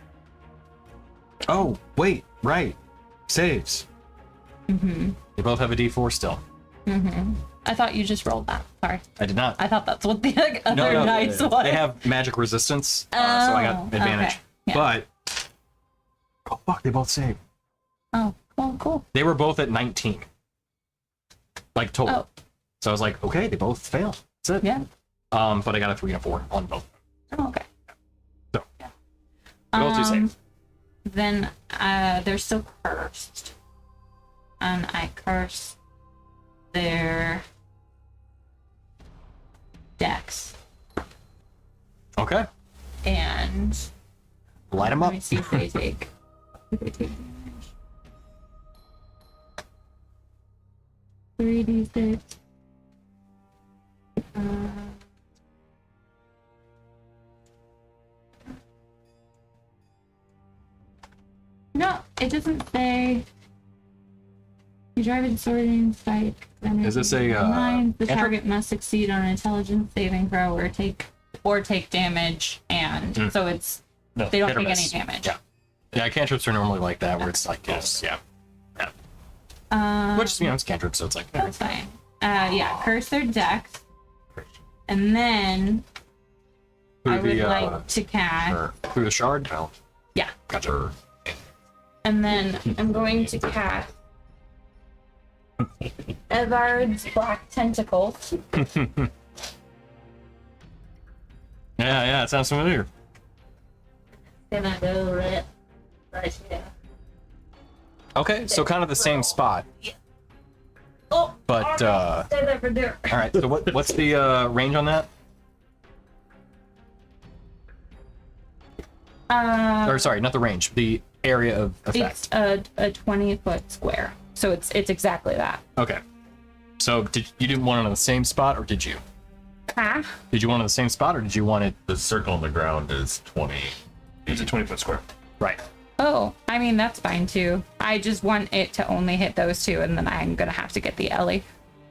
Oh, wait, right. Saves. Mm-hmm. They both have a D4 still. Mm-hmm. I thought you just rolled that. Sorry. I did not. I thought that's what the other No, dice was. they have magic resistance, so I got Oh, advantage. okay. Yeah. But, oh fuck, they both saved. Oh, well, cool. They were both at 19. Like, total. Oh. So I was like, okay, they both fail. That's it. Yeah. But I got a 3 and a 4 on both. Oh, okay. So, they both do save. Then they're still cursed. And I curse their dex. Okay. And Light them let up. me see if they take. If they take damage. 3d6. No, it doesn't say. You drive a sorting spike. Then Is this a, the cantrip? target must succeed on an intelligence saving throw or take damage, and so it's No, they don't hit or take any miss. damage. Yeah. Yeah, cantrips are normally like that, where it's like, yes, yeah. Which, it's cantrip, so it's like, That's fine. Yeah, curse their dex, and then I would like to cast. through the shard? No. Yeah, Gotcha. and then I'm going to cast Evard's Black Tentacles. Yeah, it sounds familiar. Gonna go right here. Okay, so kind of the same spot. Oh, But, stay there for dinner. all right, so what's the range on that? Or sorry, not the range, the area of effect. It's a 20-foot square, so it's exactly that. Okay. So you didn't want it on the same spot, or did you? Ah, Did you want it on the same spot, or did you want it? The circle on the ground is 20. It's a 20-foot square. Right. oh, I mean that's fine too. I just want it to only hit those two, and then I'm gonna have to get the Ellie,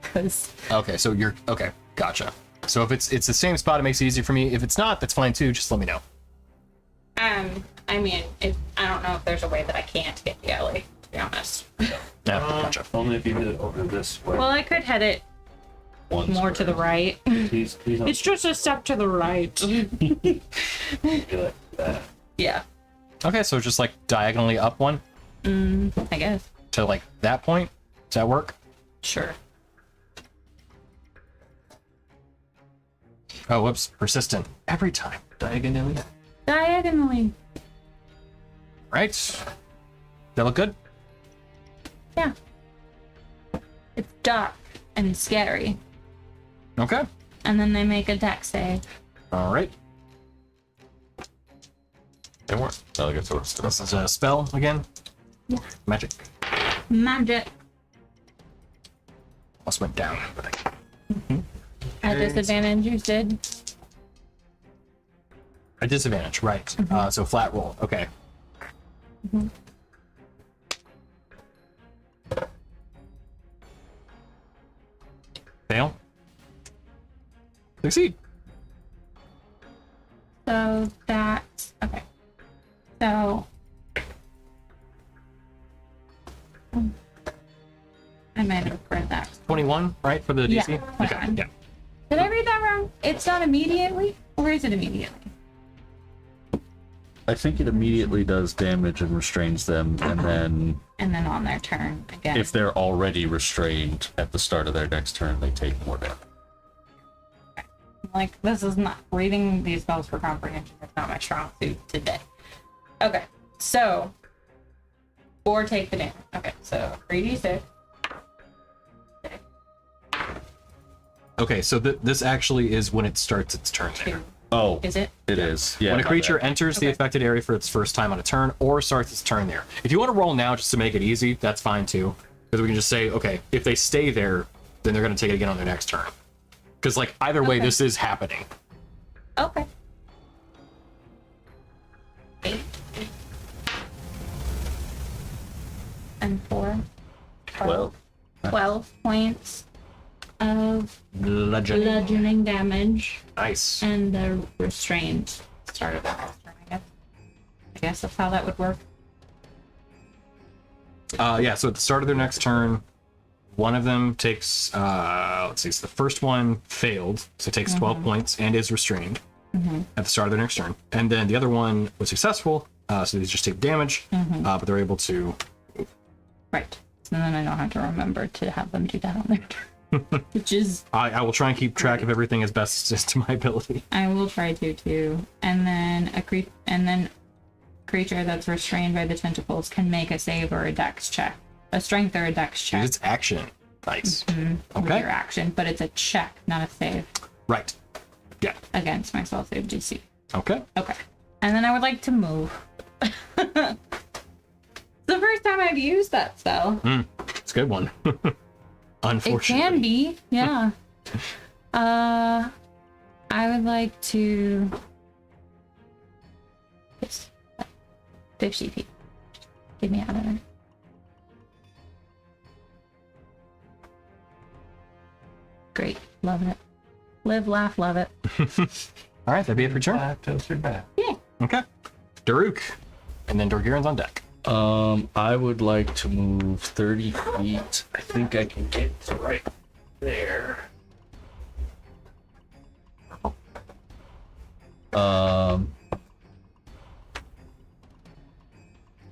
because Okay, so you're okay. Gotcha. So if it's the same spot, it makes it easier for me. If it's not, that's fine too. Just let me know. I mean, I don't know if there's a way that I can't get the Ellie, to be honest. Yeah, gotcha. Only if you did it over this way. Well, I could head it One more to the right. He's on It's just a step to the right. like that. Yeah, Okay, so just like diagonally up one I guess. to like that point. Does that work? Sure. Oh, whoops. Persistent. Every time. Diagonally. Diagonally. Right? That look good? Yeah. It's dark and scary. Okay. And then they make a dex save. All right. They weren't. No, I guess it was This is a spell again. Yeah. Magic. Magic. Almost went down. But At disadvantage, you did. a disadvantage, right? So flat roll. Okay. Fail. Succeed. So that's okay. So I might have read that. 21, right, for the DC? Yeah, Okay, 21. yeah. Did I read that wrong? It's not immediately, or is it immediately? I think it immediately does damage and restrains them, and then And then on their turn again. if they're already restrained at the start of their next turn, they take more damage. Like, this is not reading these spells for comprehension. It's not my strong suit today. Okay, so or take the damage. Okay, so 3d6. Okay, so this actually is when it starts its turn there. Two. Oh, Is it? it is. Yeah. When a my creature bad. enters the Okay. affected area for its first time on a turn or starts its turn there. If you want to roll now just to make it easy, that's fine too. Because we can just say, okay, if they stay there, then they're going to take it again on their next turn. Because, like, either way, Okay. this is happening. Okay. 8. And 4. 12. 12 points of Legend. bludgeoning damage, Nice. and the restraint started the next turn, I guess. I guess that's how that would work. Yeah, so at the start of their next turn, one of them takes, let's see, so the first one failed, so it takes 12 points and is restrained at the start of their next turn. And then the other one was successful, so they just take damage, but they're able to. Right. And then I don't have to remember to have them do that on their turn. Which is, I will try and keep track of everything as best as to my ability. I will try to too. And then creature that's restrained by the tentacles can make a save or a dex check. A strength or a dex check. Use its action. Nice. With Okay. your action, but it's a check, not a save Right. Yeah. against my spell save DC. Okay. Okay. And then I would like to move. It's the first time I've used that spell. It's a good one. It Unfortunately. can be, yeah. I would like to. Yes. 50 feet. Get me out of there. Great. Love it. Live, laugh, love it. All right, that'd be it for turn. Toasted back. Yeah. Okay. Daruk. And then Dorgiran's on deck. I would like to move 30 feet. I think I can get to right there.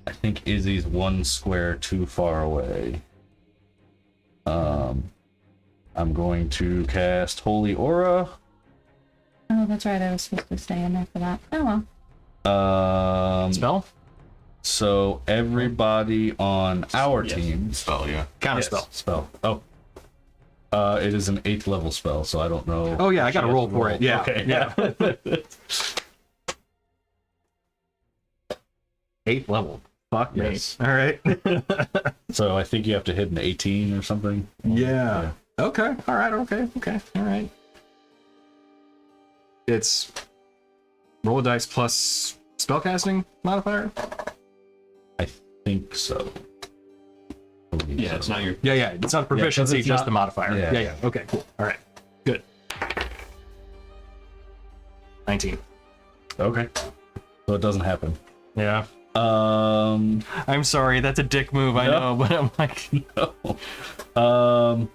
I think Izzy's one square too far away. I'm going to cast Holy Aura. Oh, that's right. I was supposed to stay in there for that. Oh well. Spell? So everybody on our team. Spell, yeah. Counter Yes, spell. spell. It is an 8th level spell, so I don't know. Oh, yeah, I got to She has roll to for it. Yeah. Okay. Yeah. 8th level. Fuck me. Yes. All right. So I think you have to hit an 18 or something. Yeah. Okay. All right. Okay. All right. It's roll a dice plus spellcasting modifier. I think so. Yeah, it's not your. Yeah. It's not a proficiency, it's just not- the modifier. yeah. Yeah. Okay. Cool. All right. Good. 19. Okay. So it doesn't happen. Yeah. Um. I'm sorry. That's a dick move. I know, but I'm like. No.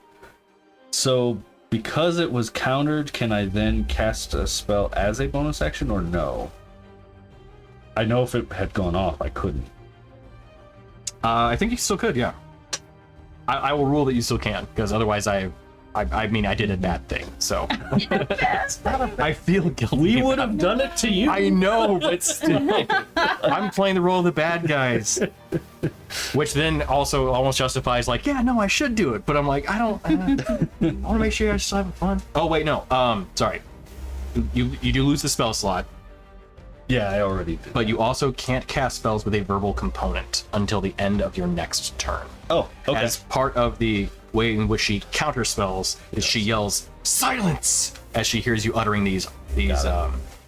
So because it was countered, can I then cast a spell as a bonus action or no? I know if it had gone off, I couldn't. I think you still could. Yeah. I will rule that you still can, because otherwise I mean, I did a bad thing, so I feel guilty. We would about have done it to you. I know, but still, I'm playing the role of the bad guys, which then also almost justifies, like, yeah, no, I should do it, but I'm like, I want to make sure you guys still having fun. Oh wait, no, sorry, you do lose the spell slot. Yeah, I already did. But you also can't cast spells with a verbal component until the end of your next turn. Oh, okay. As part of the way in which she counters spells is she yells "silence" as she hears you uttering these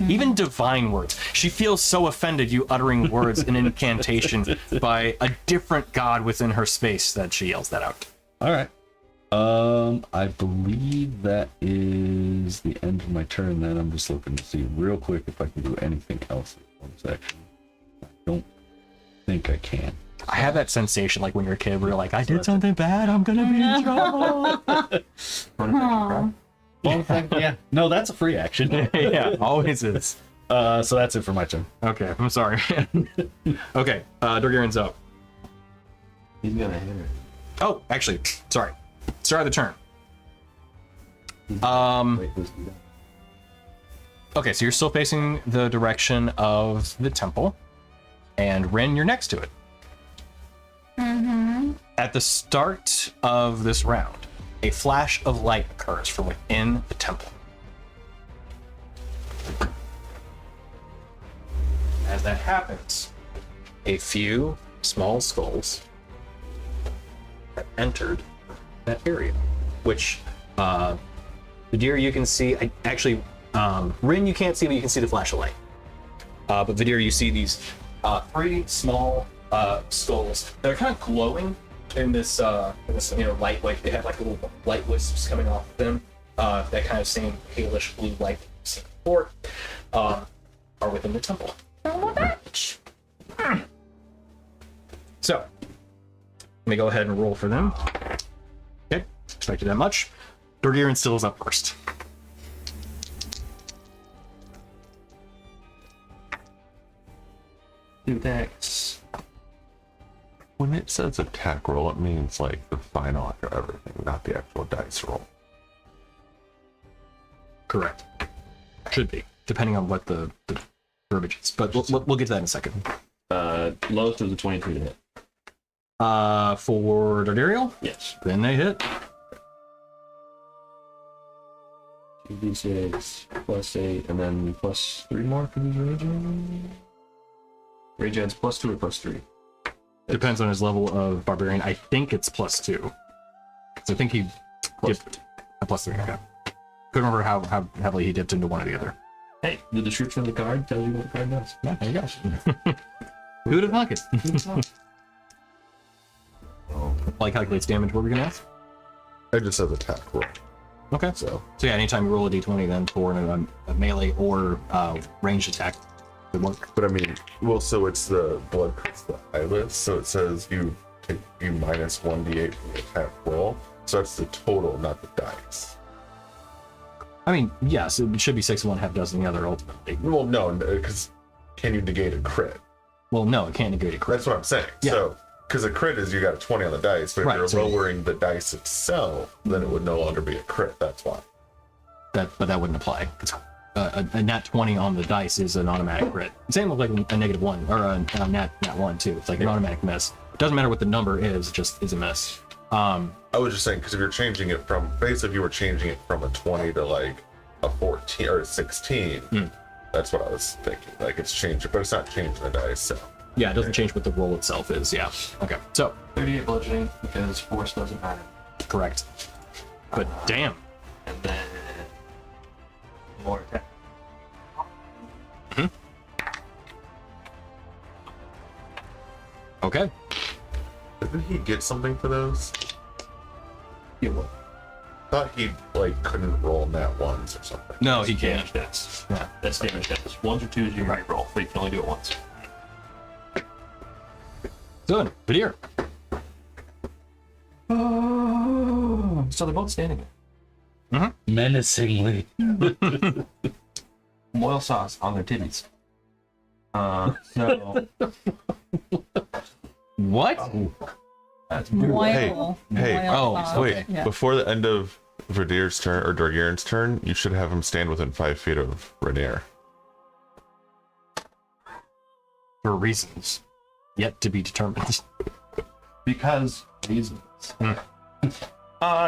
even divine words. She feels so offended you uttering words in incantation by a different god within her space that she yells that out. All right. I believe that is the end of my turn. Then I'm just looking to see real quick if I can do anything else in one section. I don't think I can. I have that sensation like when you're a kid where you're like, I did something bad, I'm gonna be in trouble. Aw. Yeah. No, that's a free action. Yeah, always is. So that's it for my turn. Okay, I'm sorry. Okay, Dorgirin's up. He's gonna hit her. Oh, actually, sorry. Start of the turn. Wait, who's he done? Okay, so you're still facing the direction of the temple, and Rin, you're next to it. At the start of this round, a flash of light occurs from within the temple. As that happens, a few small skulls have entered that area, which the deer you can see. Rin you can't see, but you can see the flash of light. But Vidir, you see these three small skulls that are kind of glowing in this light. Like they have like little light wisps coming off of them. That kind of same palish blue light that you've seen before are within the temple. So let me go ahead and roll for them. Okay, expected that much. Dorgirin still is up first. Two attacks. When it says attack roll, it means like the final after everything, not the actual dice roll. Correct. Should be, depending on what the verbiage is. But we'll get to that in a second. Lowest was a 23 to hit. For Dardariel, Yes. then they hit. 2d6 plus 8, and then plus 3 more for these regen. Regen's plus 2 or plus 3? Depends on his level of barbarian. I think it's +2. So I think he dipped a +3. Okay. Couldn't remember how heavily he dipped into one or the other. Hey, the description of the card tells you what the card does. Yeah, there you go. Who would have thunk it? Like calculates damage. What were we gonna ask? It just says attack roll. Okay. So So yeah, anytime you roll a d20, then for a melee or ranged attack, would work. but I mean, well, so it's the blood crystal eyelets, so it says you minus 1d8 from the attack roll. So that's the total, not the dice. I mean, yes, it should be 6 of one, half dozen the other ultimately. Well, no, because can you negate a crit? Well, no, it can't negate a crit. That's what I'm saying. Yeah. So, because a crit is you got a 20 on the dice, but if Right, you're so- lowering the dice itself, then it would no longer be a crit. That's why. But that wouldn't apply. It's, a nat 20 on the dice is an automatic crit. Same with like a -1 or a nat 1 too. It's like an automatic miss. Doesn't matter what the number is, it just is a miss. I was just saying, because if you're changing it from, basically if you were changing it from a 20 to like a 14 or a 16, that's what I was thinking. Like it's changing, but it's not changing the dice, so. Yeah, it doesn't change what the roll itself is. Yeah. Okay. So 38 bludgeoning, because force doesn't matter. correct. But damn. And then more attack. Okay. Didn't he get something for those? Yeah, what? Thought he like couldn't roll nat ones or something. No, he can't. Damage dice. Yeah. That's damage dice. 1s or 2s you can roll, but you can only do it once. Good. Vidir. So they're both standing there. Menacingly. Moil sauce on their titties. So What? that's Moil. hey, oh, sauce. Wait, Okay. Yeah. before the end of Verdir's turn or Dorgirin's turn, you should have him stand within 5 feet of Rainier. For reasons yet to be determined. because reasons.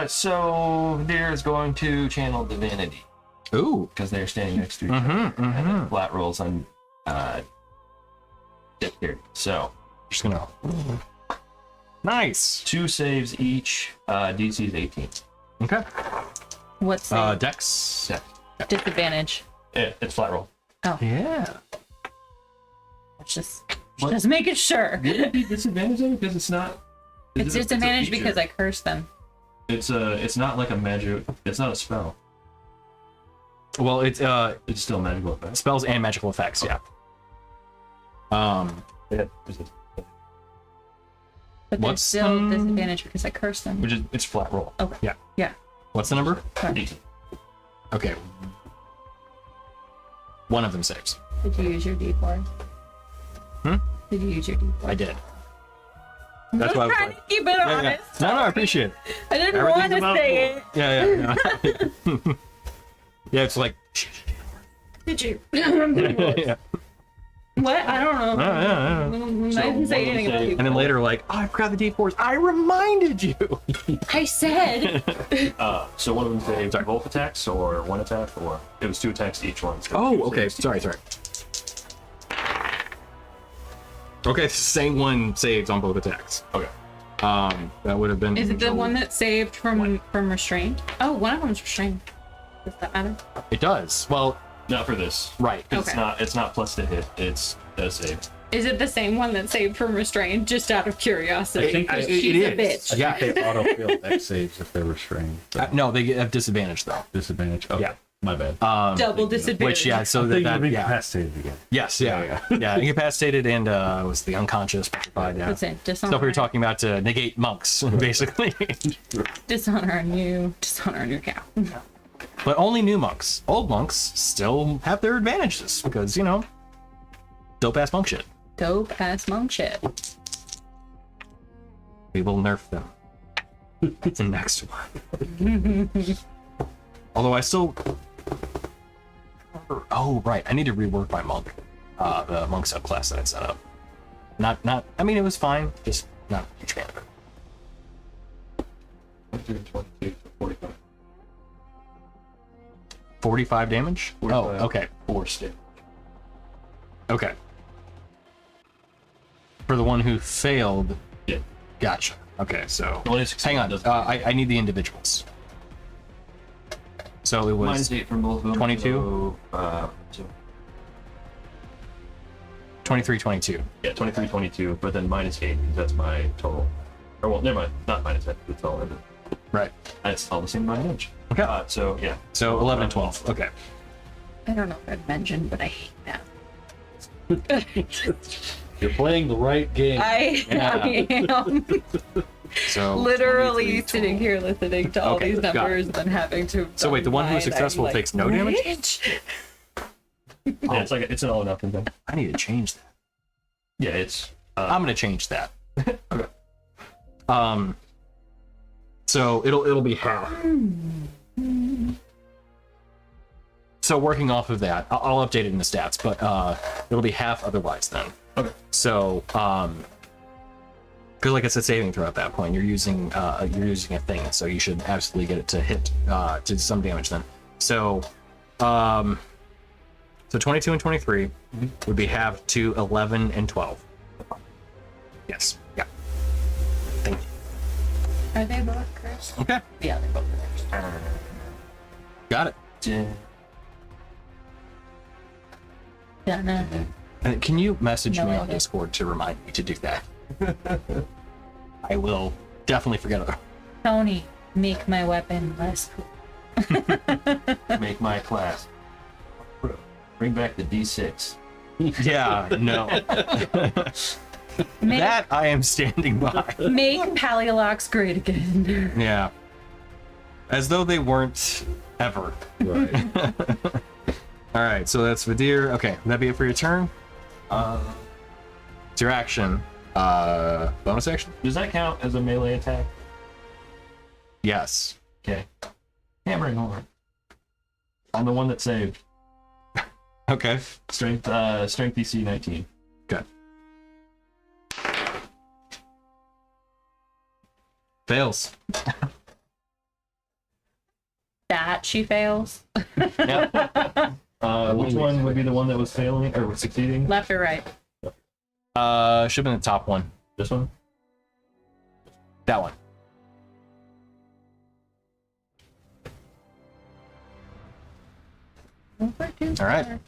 So Deer is going to channel divinity Ooh. because they're standing next to each other. And then flat rolls on Death period. So Just gonna. Nice. 2 saves each. DC is 18. Okay. What's the Dex. Yeah. disadvantage? It's flat roll. Oh, Yeah. just What? just making sure. Would it be disadvantage though? Because it's not. It's a disadvantage feature. because I cursed them. It's not like a magic. It's not a spell. Well, it's It's still magical effect. spells and magical effects. Yeah. Yeah. But What's, there's still um, disadvantage because I cursed them. Which is it's flat roll. Okay. Yeah. Yeah. What's the number? Sorry. 18. Okay. One of them saves. Did you use your D4? Hmm? Did you use your D4? I did. I'm That's just why I was trying like- to keep it Yeah, yeah. honest. No, I appreciate it. I didn't want to about say it. Yeah, yeah. No. Yeah, it's like. Did you? Yeah. What? I don't know. Yeah, yeah. I didn't say anything about you. And then later, like, oh, I forgot the D4s. I reminded you. I said. So one of them saved both attacks or one attack, or it was 2 attacks each one. So Oh, 2 okay. saves. Sorry. Okay, same one saves on both attacks. Okay. That would have been. Is it the one that saved from restraint? Oh, one of them's restrained. Does that matter? It does. Well, Not for this. right. 'Cause Okay. It's not plus to hit. It's a save. Is it the same one that saved from restraint? Just out of curiosity. I think Because it she's a is. bitch. Yeah. They auto-fail dex saves if they're restrained. So No, they have disadvantage though. disadvantage. Okay. Yeah. My bad. Double disadvantage. Which so I'm that, thinking that of yeah. incapacitated again. Yes, yeah. Incapacitated and was the unconscious petrified. Yeah. That's it. Dishonor. Stuff we were talking about to negate monks, basically. Dishonor a new cow. But only new monks. Old monks still have their advantages because, dope ass monk shit. Dope ass monk shit. We will nerf them. It's the next one. Although I still. Oh, right. I need to rework my monk. The monk subclass that I set up. Not. I mean, it was fine. Just not a huge fan of it. 22, 45. 45 damage? 45. Oh, okay. 4 stick. Okay. For the one who failed. Yeah. Gotcha. Okay, so. The one who succeeded Hang on. doesn't- I need the individuals. So it was Minus 8 from both of them. 22? So 23, 22. yeah, 23, 22, but then minus 8. That's my total. Or well, never mind. Not minus 8. It's all. Right. It's all the same amount of damage. Okay. So yeah. So 11 and 12. Okay. I don't know if I'd mentioned, but I hate that. You're playing the right game. I am So literally 23 sitting total. here listening to all Okay, these got it. numbers and then having to. So wait, the one who is successful takes no damage? Yeah, it's an all or nothing thing. I need to change that. Yeah, it's. I'm gonna change that. Okay. So it'll be half. So working off of that, I'll update it in the stats, but it'll be half otherwise then. Okay. So because like I said, saving throw at that point, you're using a thing, so you should absolutely get it to hit to some damage then. So so 22 and 23 would be half to 11 and 12. Yes. Yeah. Thank you. Are they both cursed? Okay. Yeah, they're both cursed. Got it. Donna. Can you message No me on idea. Discord to remind me to do that? I will definitely forget it. Tony, make my weapon less cool. Make my class. Bring back the D6. Yeah, no. Make, That I am standing by. make Paleolox great again. Yeah. As though they weren't ever. Right. All right, so that's Vadir. Okay, would that be it for your turn? It's your action. Bonus action? Does that count as a melee attack? Yes. Okay. Hammering horn. I'm the one that saved. Okay. Strength DC 19. Good. Fails. That she fails. Yeah. Which one would be the one that was failing or was succeeding? Left or right? Should have been the top one. This one? That one. All right.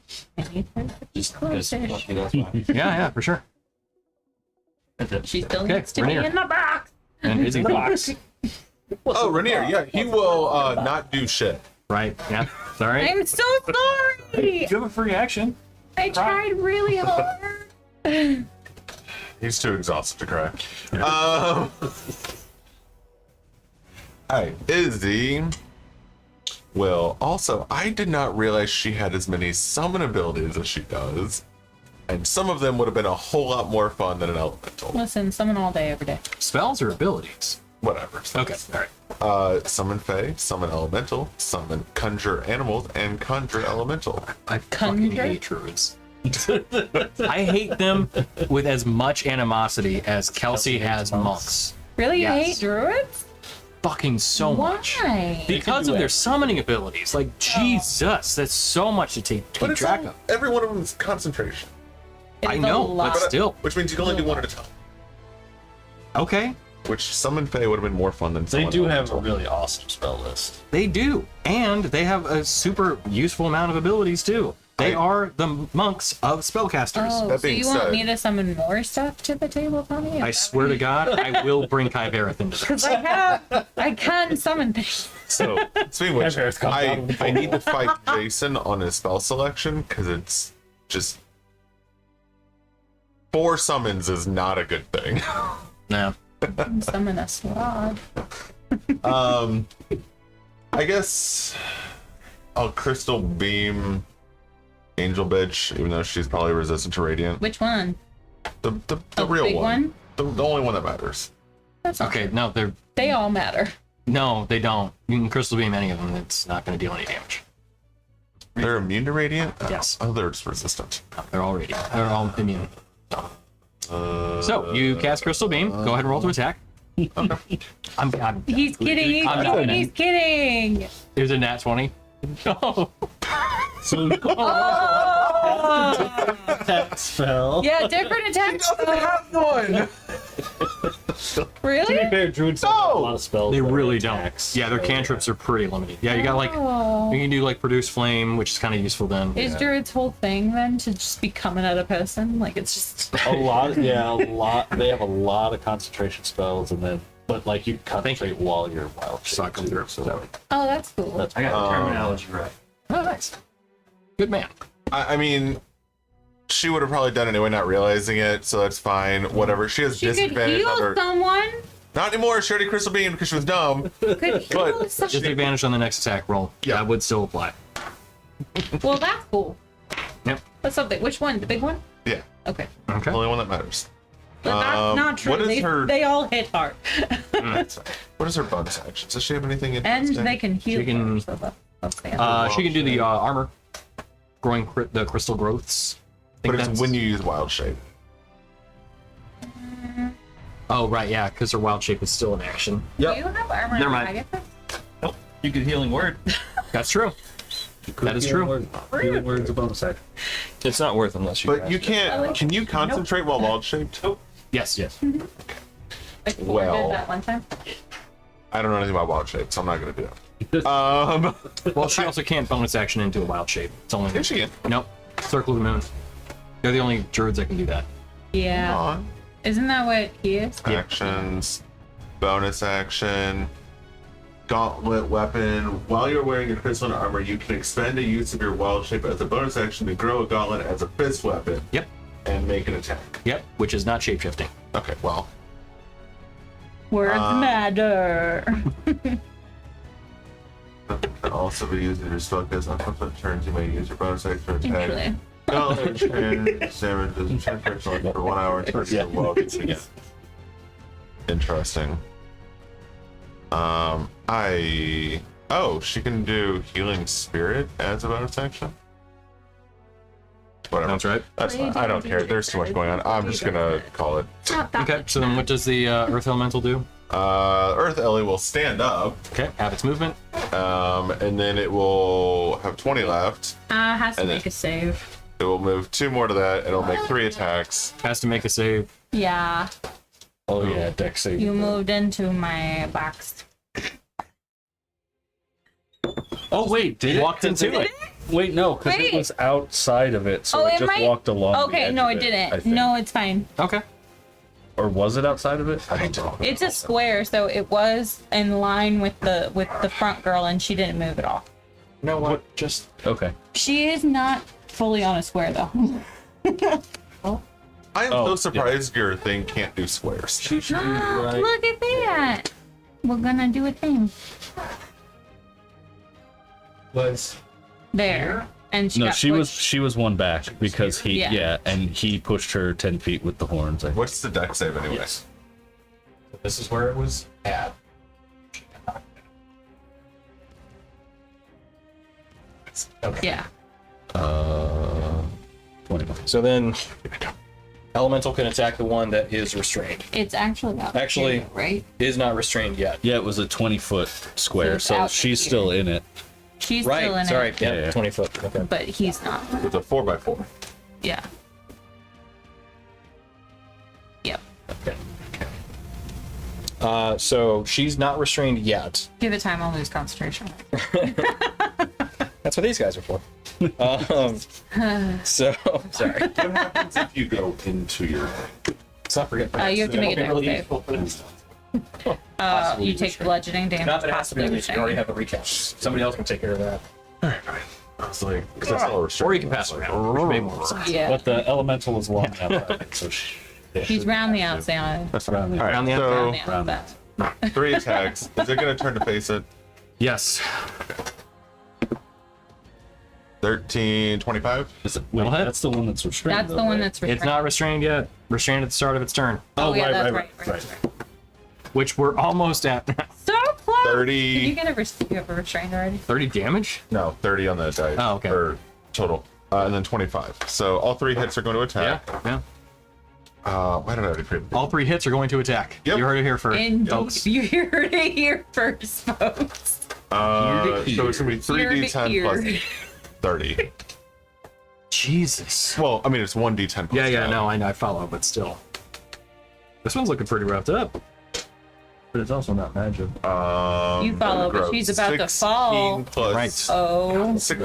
Just because that's fine. Yeah, for sure. That's it. She still Okay, needs to Rainier. be in the box. And is he the box? Oh, Rainier, yeah, he will not do shit. Right. Yeah. Sorry. I'm so sorry. You have a free action. I tried really hard. He's too exhausted to cry. Hi, Izzy. Well, also, I did not realize she had as many summon abilities as she does. And some of them would have been a whole lot more fun than an elemental. Listen, summon all day, every day. Spells or abilities? Whatever. Okay. All right. Summon Fae, summon elemental, summon conjure animals, and conjure elemental. I fucking Conjure? hate druids. I hate them with as much animosity as Kelsey has monks. Really? You Yes. hate druids? Fucking so much. Why? Because of their summoning abilities. Like, Jesus, that's so much to keep But it's track all, of. every one of them is concentration. It I is a know, lot. but still. Which means you can only do one at a time. Okay, Which summon Fae would have been more fun than They summon do have a elemental. really awesome spell list. they do. And they have a super useful amount of abilities, too. They are the monks of spellcasters. Oh, That so being you want said- me to summon more stuff to the table for me? I swear to God, I will bring Kyvareth into this. Because I can summon things. So, speaking of which, Kyvareth comes out of the I need to fight Jason on his spell selection because it's just 4 summons is not a good thing. No. Summon a slog. I guess I'll crystal beam Angel Bitch, even though she's probably resistant to radiant. Which one? The Oh, real big one. The only one that matters. That's not Okay, true. no, they're They all matter. no, they don't. You can crystal beam any of them. It's not going to deal any damage. They're immune to radiant? Yes. Oh, they're just resistant. They're all radiant. They're all immune. So you cast crystal beam. Go ahead and roll to attack. I'm He's kidding. I'm not He's kidding. There's a nat 20. No. So that spell. Yeah, different attacks. One! To be Really? fair, druids don't have a lot of spells. They that are really attacks. don't. Yeah, their cantrips are pretty limited. Yeah, you got like Oh. you can do like produce flame, which is kind of useful then. Is Druid's whole thing then to just be coming at a person? Like it's just. A lot, yeah, a lot. They have a lot of concentration spells, and then, but like you can concentrate while you're wild shape Suck 'em too, through. so Oh, that's cool. that's I got the terminology right. Oh, nice. Good man. I mean, she would have probably done it anyway, not realizing it, so that's fine. Whatever. She has She could disadvantage on heal her. someone. Not anymore. She already crystal beamed because she was dumb. Could heal But- someone. Disadvantage on the next attack roll. Yeah. That would still apply. Well, that's cool. Yep. That's something. Which one? The big one? Yeah, Okay. Okay. the only one that matters. But that's not true. what is They, her- they all hit hard. What is her bonus action? Does she have anything And interesting? they can heal. She can- her, so that's the answer. She can do the armor, growing the crystal growths. I think But it's that's- when you use wild shape. Oh right, yeah, because her wild shape is still in action. Do you have armor? Never mind. I get that? You could healing word. That's true. That is true. Healing word's a bonus action. It's not worth unless you. But you can't. Can you concentrate while wild shaped? Yes. Yes. Like, Well. I did that one time. I don't know anything about wild shape, so I'm not gonna do it. Well, she also can't bonus action into a wild shape. It's only. Yes, she can. Nope. Circle of the moon. They're the only druids that can do that. Yeah. On. Isn't that what he is? Yeah. Actions, bonus action, gauntlet weapon. While you're wearing your crystal armor, you can expend a use of your wild shape as a bonus action to grow a gauntlet as a fist weapon Yep. and make an attack. Yep. Which is not shapeshifting. Okay, well, Words matter. can also be used in your spellcast. On subsequent turns, you may use your bonus action to attack. Actually. Gauntlet and damage doesn't check personally for 1 hour. Turns Yeah. well. Interesting. She can do healing spirit as a bonus action. Whatever. That's right. That's fine. I don't care. There's too much going on. I'm just gonna call it. Not that Okay. much So then, matter. what does the earth elemental do? Earth Ellie will stand up, Okay, have its movement. and then it will have 20 left. Has to And make then- a save. It will move 2 more to that, and it'll make 3 attacks. Has to make a save. Yeah, Oh yeah, deck save. you moved into my box. Oh wait, did Walked into it. Wait, no, because it Wait. was outside of it, so Oh, it it just might- walked along. the Okay, edge no, of it I didn't. think. No, it's fine. Okay. Or was it outside of it? I don't know. It's a square, so it was in line with the front girl, and she didn't move at all. You know what? Just Okay. She is not fully on a square though. I am Oh, so surprised your thing can't do squares. She should be right. Look at that. We're gonna do a thing Was there, and she No, got she was one back because he Yeah. and he pushed her 10 feet with the horns. I think. What's the deck save anyway? yes. This is where it was at. Okay. Yeah. 21. so then, elemental can attack the one that is restrained. It's actually out Actually- here, right? Is not restrained yet. Yeah, it was a 20-foot square, it's so out she's here. still in it. She's Right. still in Sorry. it, Yeah. Yeah. 20 foot. Okay. but he's not. It's a 4x4. Yeah. Yep. So she's not restrained yet. Give it time. I'll lose concentration. That's what these guys are for. So sorry. What happens if you go into your... Stop forgetting. You have to make a deck Really save. useful for this. You take bludgeoning damage. Not that it has to be possibly released. You already restrained. have a recap. Somebody else can take care of that. I was like, because that's all Or you can pass around. Which made more sense. Yeah. But the elemental is long outside, so He's round the outside. That's fine. All Around the right, Round so the outside. 3 attacks. Is it going to turn to face it? Yes. 13, 25? is it, That'll hit. that's the one that's restrained. That's though, the one right? that's restrained. It's not restrained yet. Restrained at the start of its turn, Oh, yeah, that's right. right. which we're almost at. So close. 30. Did you get you have a restrained already? 30 damage? No, 30 on the die. Oh, okay. Or total. And then 25. So all 3 hits are going to Yeah. attack. Yeah. Why did I already create All 3 hits are going to attack. Yep. You heard it here first, And folks. you heard it here first, folks. So it's going to be Ear to 3d10 plus ear. 30. Jesus. Well, I mean, it's 1d10 plus Yeah, yeah, 10. no, I follow, but still. This one's looking pretty roughed up. But it's also not magic. You follow, but gross. she's about to 16 fall. Plus Right. Oh. 6,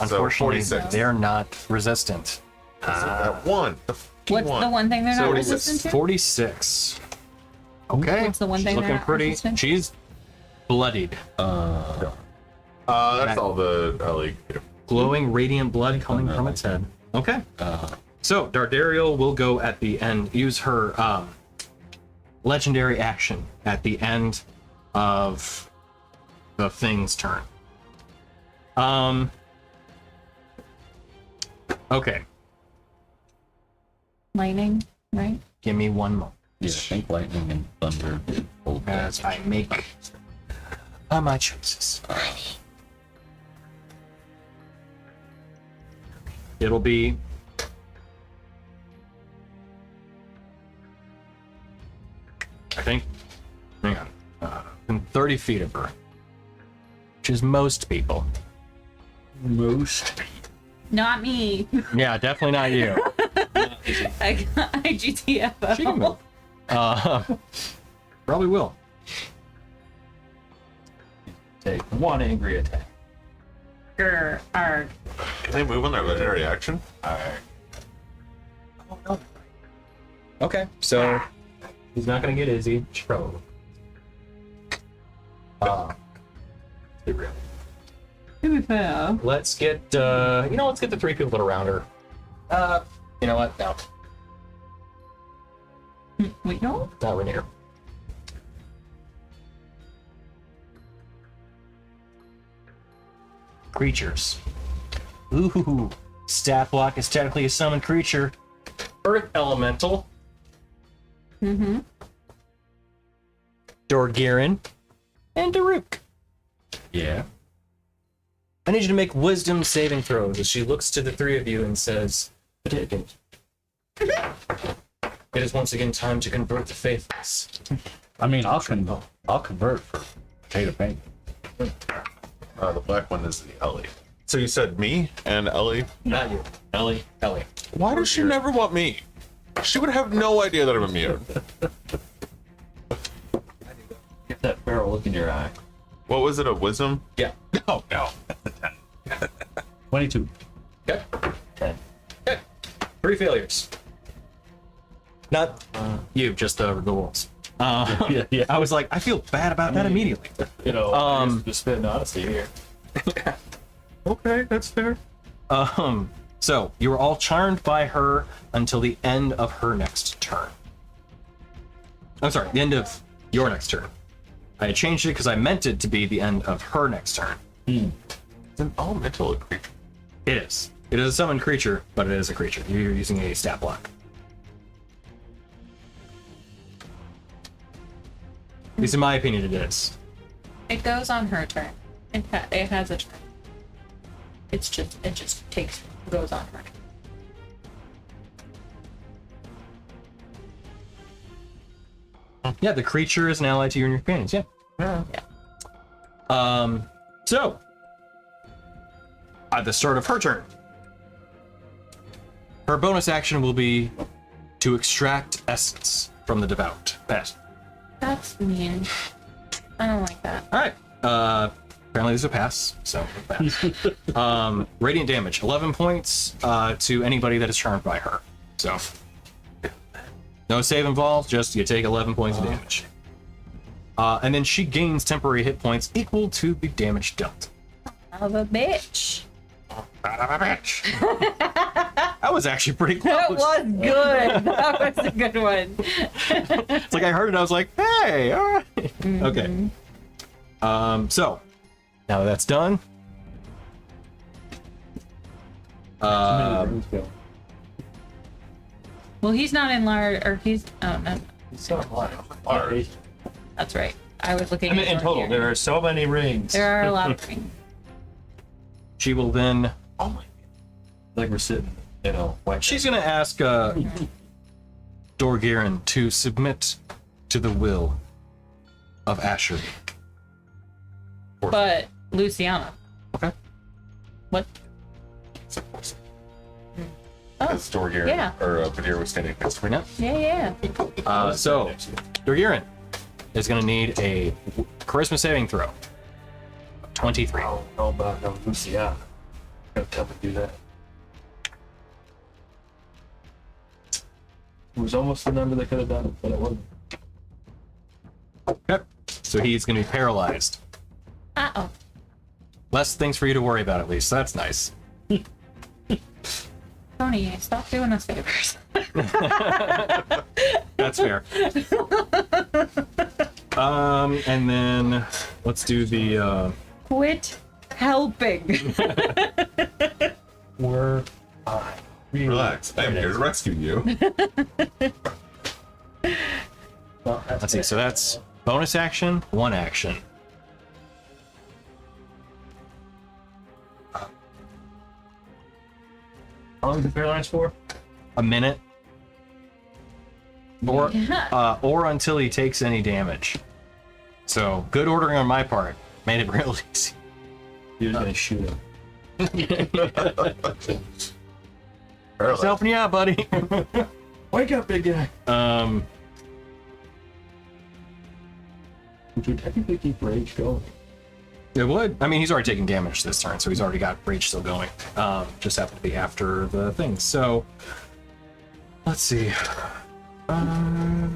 Unfortunately, 46. they're not resistant. that one. The What's the one thing they're not 46. resistant to? 46. Okay. What's the one She's thing they're looking not pretty. resistant? She's bloodied. that's all the Ellie. Glowing radiant blood coming from its head. Okay. So Dardariel will go at the end, use her legendary action at the end of the thing's turn. Okay. Lightning, right? Give me one moment. Yeah, I think lightning and thunder. Hold As I make my choices. It'll be I think hang on. Within 30 feet of her. Which is most people. most. Not me. Yeah, definitely not you. I got IGTFO. She can move. Probably will. Take one angry attack. Grr, arg. Can they move on their legendary action? Okay, so he's not gonna get Izzy. Probably. Be real. To be fair. Let's get let's get the 3 people that are around her. You know what? No, Wait, no? not Rainier. Creatures. Ooh, stat block is technically a summoned creature. Earth elemental. Mm-hmm. Dorgirin. And Daruk. Yeah. I need you to make wisdom saving throws as she looks to the 3 of you and says, It is once again time to convert the faithless. I mean, I'll convert for potato paint. The black one is the Ellie. So you said me and Ellie? Not you. Ellie. Why does she never want me? She would have no idea that I'm immune. Get that feral look in your eye. What was it, a wisdom? Yeah. Oh, no. 22. Okay. 10. Okay. 3 failures. Not you, just the wolves. Yeah. I was like, I feel bad about that immediately. You know, just spitting honesty here. Okay, that's fair. So you were all charmed by her until the end of her next turn. I'm sorry, the end of your next turn. I had changed it because I meant it to be the end of her next turn. It's an elemental creature. It is. It is a summoned creature, but it is a creature. You're using a stat block. At least in my opinion, it is. It goes on her turn. It has a turn. It just goes on her. Yeah, the creature is an ally to you and your companions. Yeah. So at the start of her turn, her bonus action will be to extract essence from the devout. Pass. That's mean. I don't like that. All right. Apparently there's a pass, so pass. Radiant damage, 11 points to anybody that is charmed by her. So no save involved, just you take 11 points of damage. And then she gains temporary hit points equal to the damage dealt. Of a bitch. That was actually pretty close. That was good. That was a good one. It's like I heard it, I was like, hey, all right. Okay. So now that that's done, Well, he's not in large, or he's. Oh no, It's not lying. that's right. I was looking. I mean, at in total, there are so many rings. There are a lot of rings. she will then. Oh my. Like we're sitting, white. She's gonna ask Dorgirin to submit to the will of Asher. But Luciana. Okay. What? That's door here. yeah. Or Vadir was standing next to me. Right now. Yeah. So Dorgirin is gonna need a charisma saving throw. 23. I don't know about no Luciana. Gotta tell me to do that. It was almost the number that could have done it, but it wasn't. Okay. So he's gonna be paralyzed. Oh. Less things for you to worry about, at least. So that's nice. Tony, stop doing us favors. That's fair. And then let's do the. Quit helping. We're Relax. I am here to rescue you. Let's see. So that's bonus action, one action. How long is the paralyzed for? A minute. Or until he takes any damage. So good ordering on my part. Made it real easy. You're just gonna shoot him. Just helping you out, buddy. Wake up, big guy. Which would technically keep rage going. It would. I mean, he's already taken damage this turn, so he's already got rage still going. Just happened to be after the thing. So let's see. Can't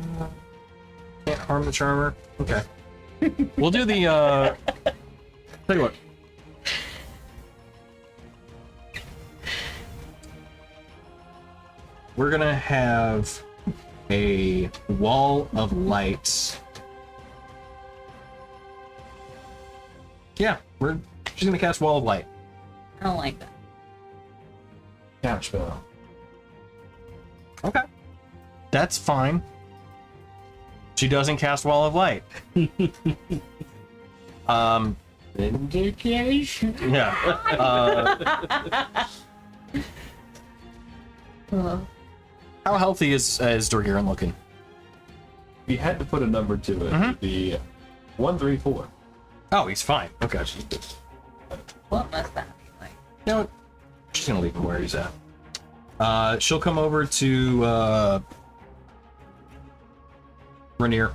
harm the charmer. Okay. We'll do the. Tell you what. We're gonna have a wall of light. Yeah, she's gonna cast Wall of Light. I don't like that. Counter spell. Okay. That's fine. She doesn't cast Wall of Light. Vindication. Yeah. How healthy is Dorgirin looking? If you had to put a number to it, it'd be 134. Oh, he's fine. Okay. What must that be like? You know what? She's gonna leave him where he's at. She'll come over to Rainier.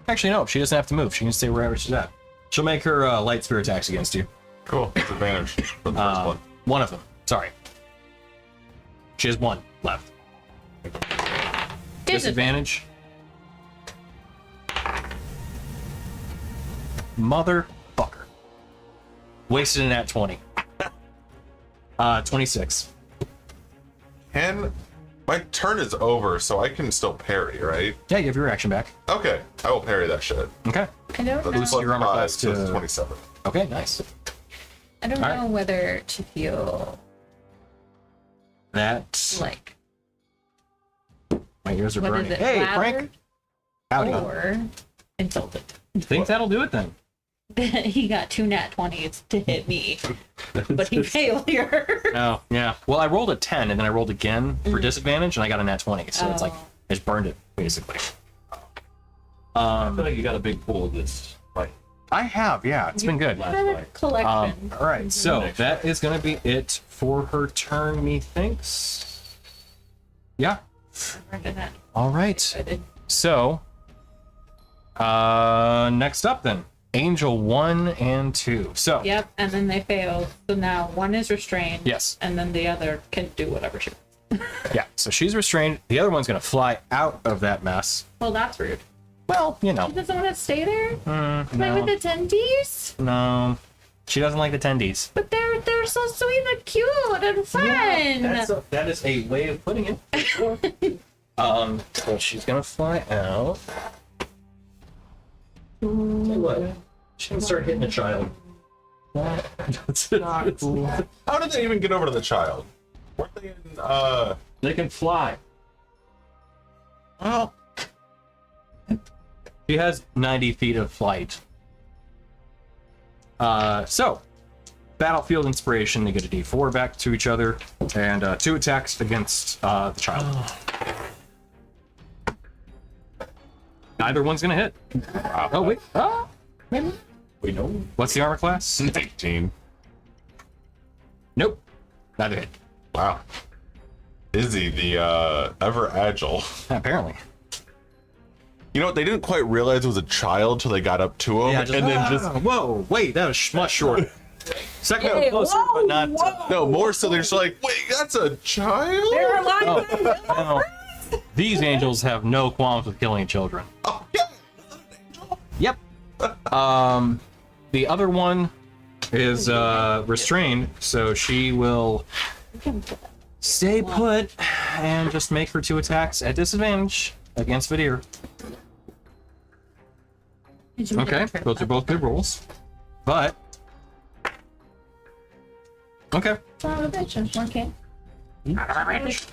Actually, no, she doesn't have to move. She can stay wherever she's at. She'll make her light spear attacks against you. Cool. Disadvantage for the first one. One of them. Sorry. She has one left. Disadvantage. Motherfucker. Wasted an at 20. 26. My turn is over, so I can still parry, right? Yeah, you have your action back. Okay, I will parry that shit. Okay. I don't That's know. Boost your armor 5, class so it's to 27. Okay, nice. I don't Alright. know whether to feel That's like my ears are what burning. is it? Hey, flattered Frank. Howdy. or insulted. Think that'll do it then. He got 2 nat 20s to hit me, but he failed here. Oh, yeah. Well, I rolled a 10 and then I rolled again for disadvantage and I got a nat 20. So it's like, Oh. I just burned it, basically. I feel like you got a big pool of this fight. I have, yeah. It's been good. What a collection. All right, so that is going to be it for her turn, methinks. Yeah. All right. So, next up then, Angel 1 and 2. So, Yep, and then they failed. So now one is restrained. Yes. And then the other can do whatever she wants. yeah, so she's restrained. The other one's going to fly out of that mess. Well, that's rude. Well, you know. She doesn't want to stay there? Play No, with the tendies? no. She doesn't like the tendies. But they're so sweet and cute and fun. That is a way of putting it. So she's going to fly out. Say what? She can start hitting a child. That's not cool. How did they even get over to the child? Weren't they in, They can fly. well, She has 90 feet of flight. So, battlefield inspiration, they get a d4 back to each other, and 2 attacks against the child. Neither one's gonna hit. Oh, wait. Maybe. We know. What's the armor class? 18. Nope. Neither hit. Wow. Izzy, the ever agile. Apparently. You know what? They didn't quite realize it was a child till they got up to him, and then just whoa, wait, that was much shorter. Second one closer, but not. no more. So they're just like, wait, that's a child. No. These angels have no qualms with killing children. Oh, yeah. Yep. The other one is restrained, so she will stay put and just make her 2 attacks at disadvantage against Vidir. Okay, those are both good rolls. But okay. One can.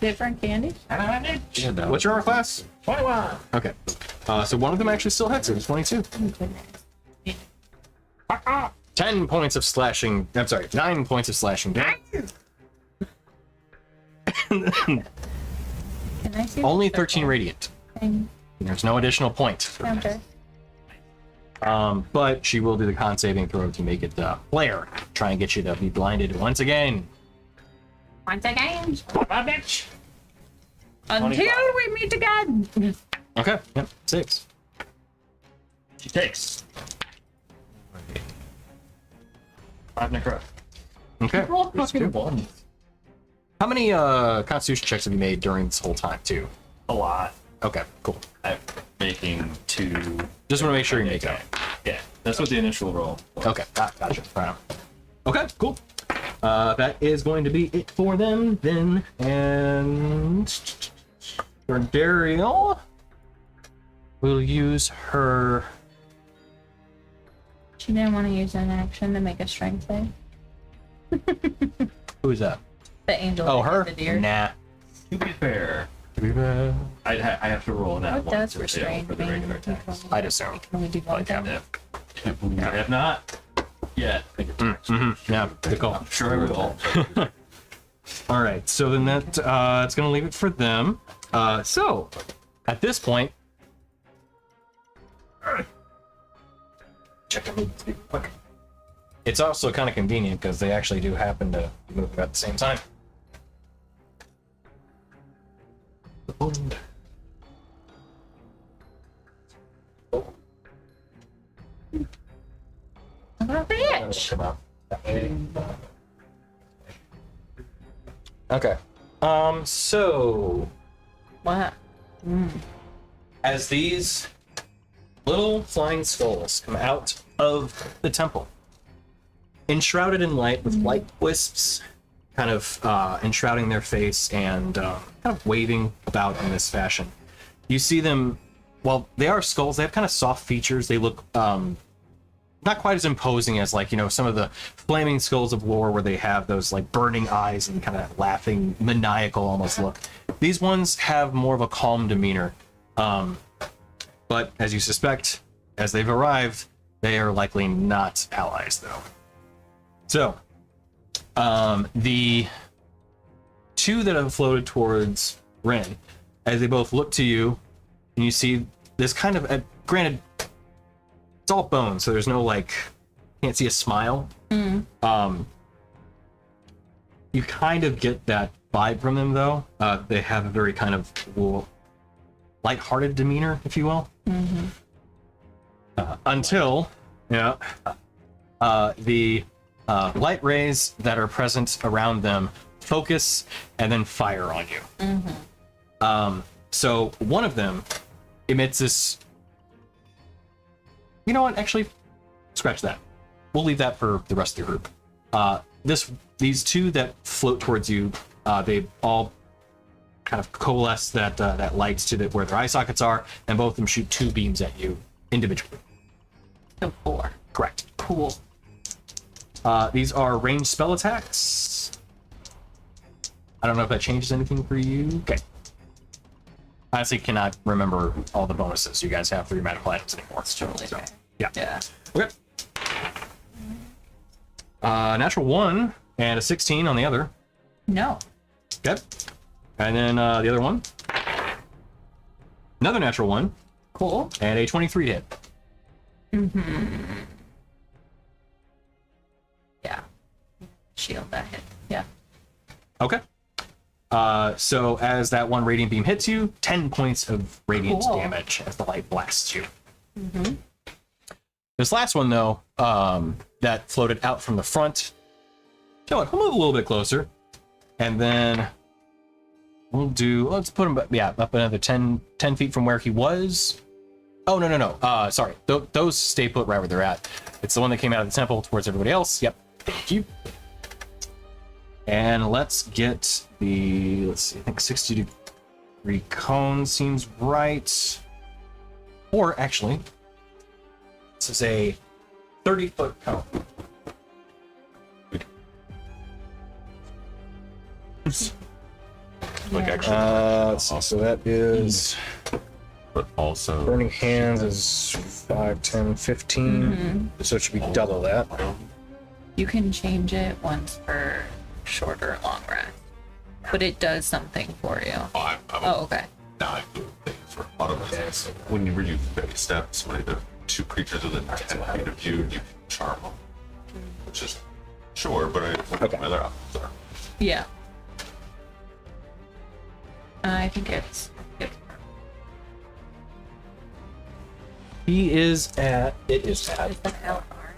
Different candies. What's your armor class? 21. Okay. So one of them actually still hits. It was 22. 10 points of slashing. I'm sorry, 9 points of slashing damage. Can I see Only 13 radiant. thing? There's no additional point. Counter. But she will do the con saving throw to make it flare. Try and get you to be blinded once again. Once again. Bitch. Until we meet again. Okay. Yep. Saves. She takes 5 necro. Okay. Roll fucking 1. How many Constitution checks have you made during this whole time too? A lot. Okay. Cool. I'm making 2. Just want to make sure you make it. Yeah, that's what the initial roll was. Okay, gotcha. Right. Okay, cool. That is going to be it for them then. And Dariel will use her. She didn't want to use an action to make a strength save. Who's that? The angel. Oh, that her? hit the deer. Nah. To be fair, I have to roll that What one does to fail restrain for the mean? regular attacks. I'd assume. Can we do one thing? I have not yet. Yeah, good call. I'm sure I will. All right, so then that it's going to leave it for them. So at this point, Check them quick. It's also kind of convenient because they actually do happen to move at the same time. Look at the bitch. Come on. Okay. So What? as these little flying skulls come out of the temple, enshrouded in light with light wisps kind of enshrouding their face and kind of waving about in this fashion, you see them, while they are skulls, they have kind of soft features. They look not quite as imposing as, like, you know, some of the flaming skulls of lore where they have those like burning eyes and kind of laughing, maniacal almost look. These ones have more of a calm demeanor. But as you suspect, as they've arrived, they are likely not allies, though. So, the two that have floated towards Rin, as they both look to you, and you see this kind of, granted, it's all bone, so there's no, like, can't see a smile. You kind of get that vibe from them, though. They have a very kind of lighthearted demeanor, if you will. Until, the light rays that are present around them focus and then fire on you. So one of them emits this. You know what? Actually, scratch that. We'll leave that for the rest of your group. These two that float towards you, they all kind of coalesce that light to where their eye sockets are, and both of them shoot 2 beams at you individually. So 4. Correct. Cool. These are ranged spell attacks. I don't know if that changes anything for you. Okay. I honestly cannot remember all the bonuses you guys have for your magical items anymore. It's totally fair. Yeah. Yeah. Okay. Natural 1 and a 16 on the other. No. Okay. And then the other one. Another natural 1. Cool. And a 23 to hit. Yeah. Shield that hit. Yeah. Okay. So as that one radiant beam hits you, 10 points of radiant Cool. damage as the light blasts you. This last one, though, that floated out from the front. Tell you what, we'll move a little bit closer, and then let's put him, up another 10 feet from where he was. Oh, no. Sorry. Those stay put right where they're at. It's the one that came out of the temple towards everybody else. Yep. Thank you. And let's get I think 60-degree cone seems right. Or actually, this is a 30-foot cone. Like actually, Let's see. So that is but also Burning Hands is 5, 10, 15. So it should be double that. You can change it once for short or long rest. But it does something for you. I'm Oh, okay. not doing things for auto attacks. When you reduce 30 steps, when the 2 creatures within 10 feet of you, you can charm them. Which is sure, but Okay. my other options are. Yeah. I think it's It is at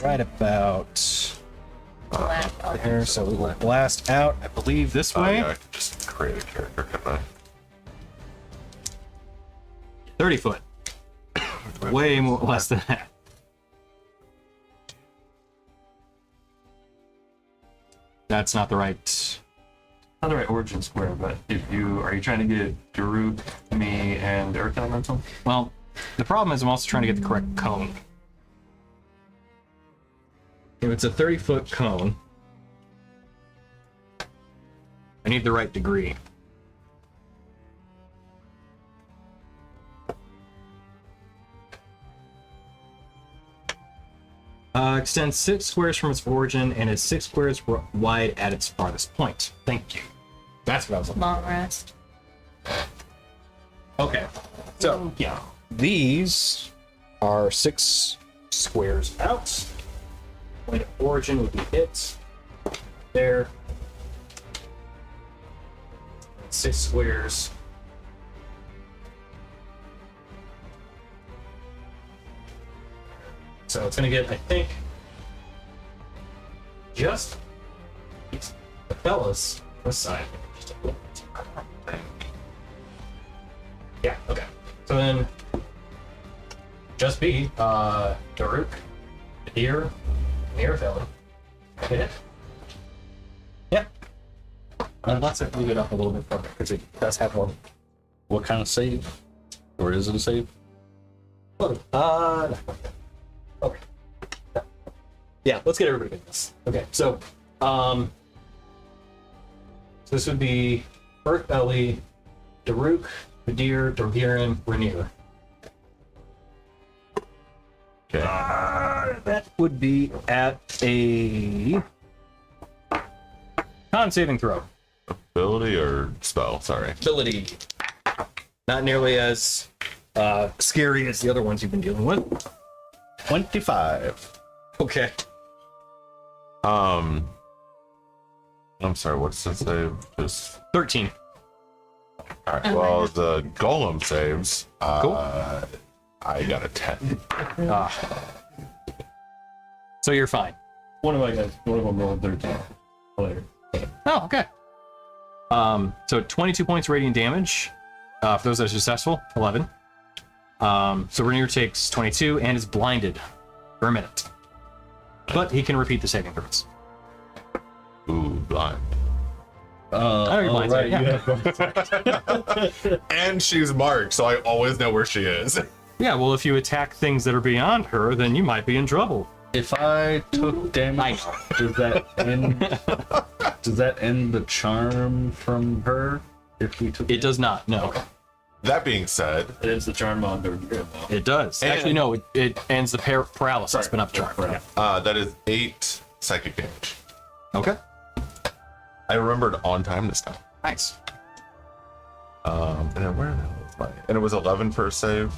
right about there, so we will blast out, I believe, this way. Yeah, I could just create a character, couldn't I? 30 foot. Way more less than that. That's not the right. Not the right origin square, but are you trying to get Daruk, me, and Earth Elemental? Well, the problem is I'm also trying to get the correct cone. If it's a 30-foot cone, I need the right degree. Extends 6 squares from its origin and is 6 squares wide at its farthest point. Thank you. That's what I was looking for. long rest. Okay. So, yeah. These are 6 squares out. Point of origin would be hit. There. 6 squares. So it's gonna get, I think, just the fellas this side. Yeah, okay. So then just be Daruk, Nadir, Mirafella. Hit. Yeah. Let's move it up a little bit further because it does have one. What kind of save? Or is it a save? Okay. Yeah, let's get everybody in this. Okay, so this would be Earth Ellie, Daruk, Nadir, Dorgiran, Rainier. Okay. That would be at a con saving throw. Ability or spell? Sorry. Ability. Not nearly as scary as the other ones you've been dealing with. 25. Okay. I'm sorry. What's the save? Just 13. all right. Well, the golem saves. Cool. I got a 10. So you're fine. One of them rolled 13. Later. Oh, okay. So 22 points radiant damage. For those that are successful, 11. So Rainier takes 22 and is blinded for a minute. But he can repeat the saving throws. Ooh, blind. I know you're blind, right, yeah. And she's marked, so I always know where she is. Yeah, well, if you attack things that are beyond her, then you might be in trouble. If I took damage, does that end the charm from her? If we took It does not, no. That being said, It is the charm on the It does. And- Actually, no, it ends the paralysis, but not the charm. Yeah. that is 8 psychic damage. Okay. I remembered on time this time. Nice. And then where the hell is my? And it was 11 for a save.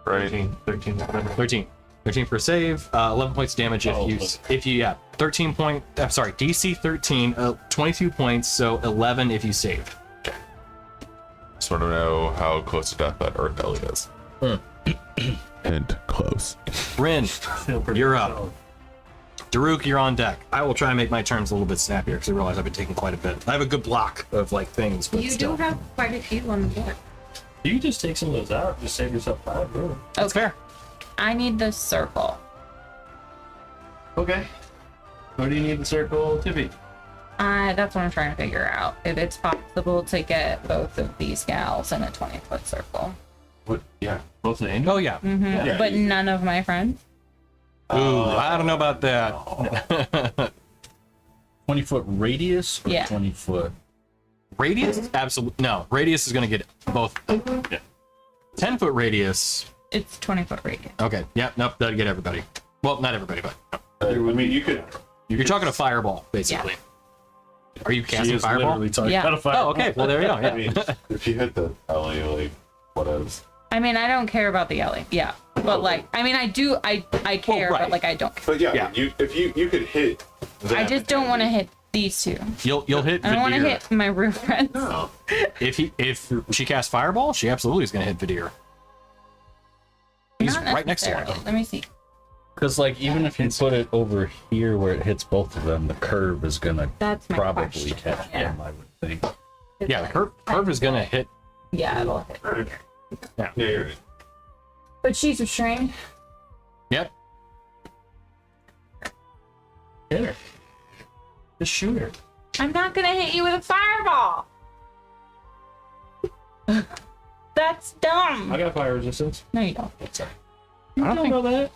Right. 13, whatever. 13. 13 for a save, 11 points of damage if you, yeah, 13 point, I'm sorry, DC 13, 22 points, so 11 if you save. Just want to know how close to death that Earth Ellie is. And close. Rin, you're up. Daruk, you're on deck. I will try and make my turns a little bit snappier because I realize I've been taking quite a bit. I have a good block of like things, but You still. do have quite a few on the board. You can just take some of those out and just save yourself 5, really. That's fair. I need the circle. Okay. What do you need the circle to be? That's what I'm trying to figure out. If it's possible to get both of these gals in a 20-foot circle. What? Yeah. Both the angels? Oh yeah. Yeah, But none of my friends. Ooh, I don't know about that. 20-foot radius or Yeah. 20-foot? Radius? Absolutely no. Radius is going to get both. Yeah. 10-foot radius. It's 20-foot radius. Okay. Yeah. Nope. That'd get everybody. Well, not everybody, but I mean, you could. you're talking a fireball, basically. Are you She casting is fireball? literally talking Yeah. about a fireball. Oh, okay. Well, there you go. I Yeah. mean, if you hit the Ellie, like, what else? I mean, I don't care about the yelling. Yeah. But like, I mean, I do, I care, right. but like, I don't care. But yeah, Yeah. if you could hit. I just don't want to hit these two. You'll hit I don't want to Vidir. hit my real friends. No. If she casts fireball, she absolutely is going to hit Vidir. He's Not right next to necessarily. one. Let me see. Because, like, even if you put it over here where it hits both of them, the curve is going to That's my probably question. catch Yeah. them, I would think. Yeah, the curve is going to hit. Yeah, it'll hit. Yeah, you're right. But she's restrained. Yep. Hit her. Just shoot her. I'm not gonna hit you with a fireball. That's dumb. I got fire resistance. No, you don't. You I don't know that.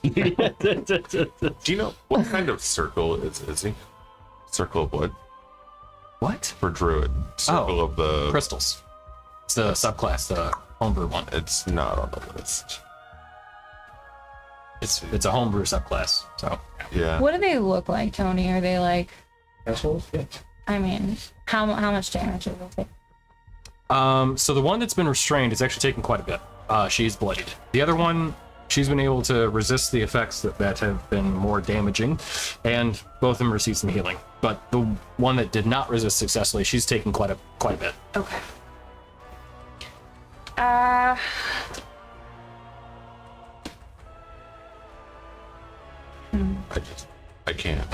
Do you know what kind of circle is he? Circle of what? What? For druid. Circle of the. Crystals. It's the subclass, the homebrew one. It's not on the list. It's a homebrew subclass. So Yeah. What do they look like, Tony? Are they like? Assholes? Yeah. I mean, how much damage is it? so the one that's been restrained is actually taking quite a bit. She's bloodied. The other one she's been able to resist the effects that have been more damaging, and both of them receive some healing. But the one that did not resist successfully, she's taken quite a bit. Okay. I can't.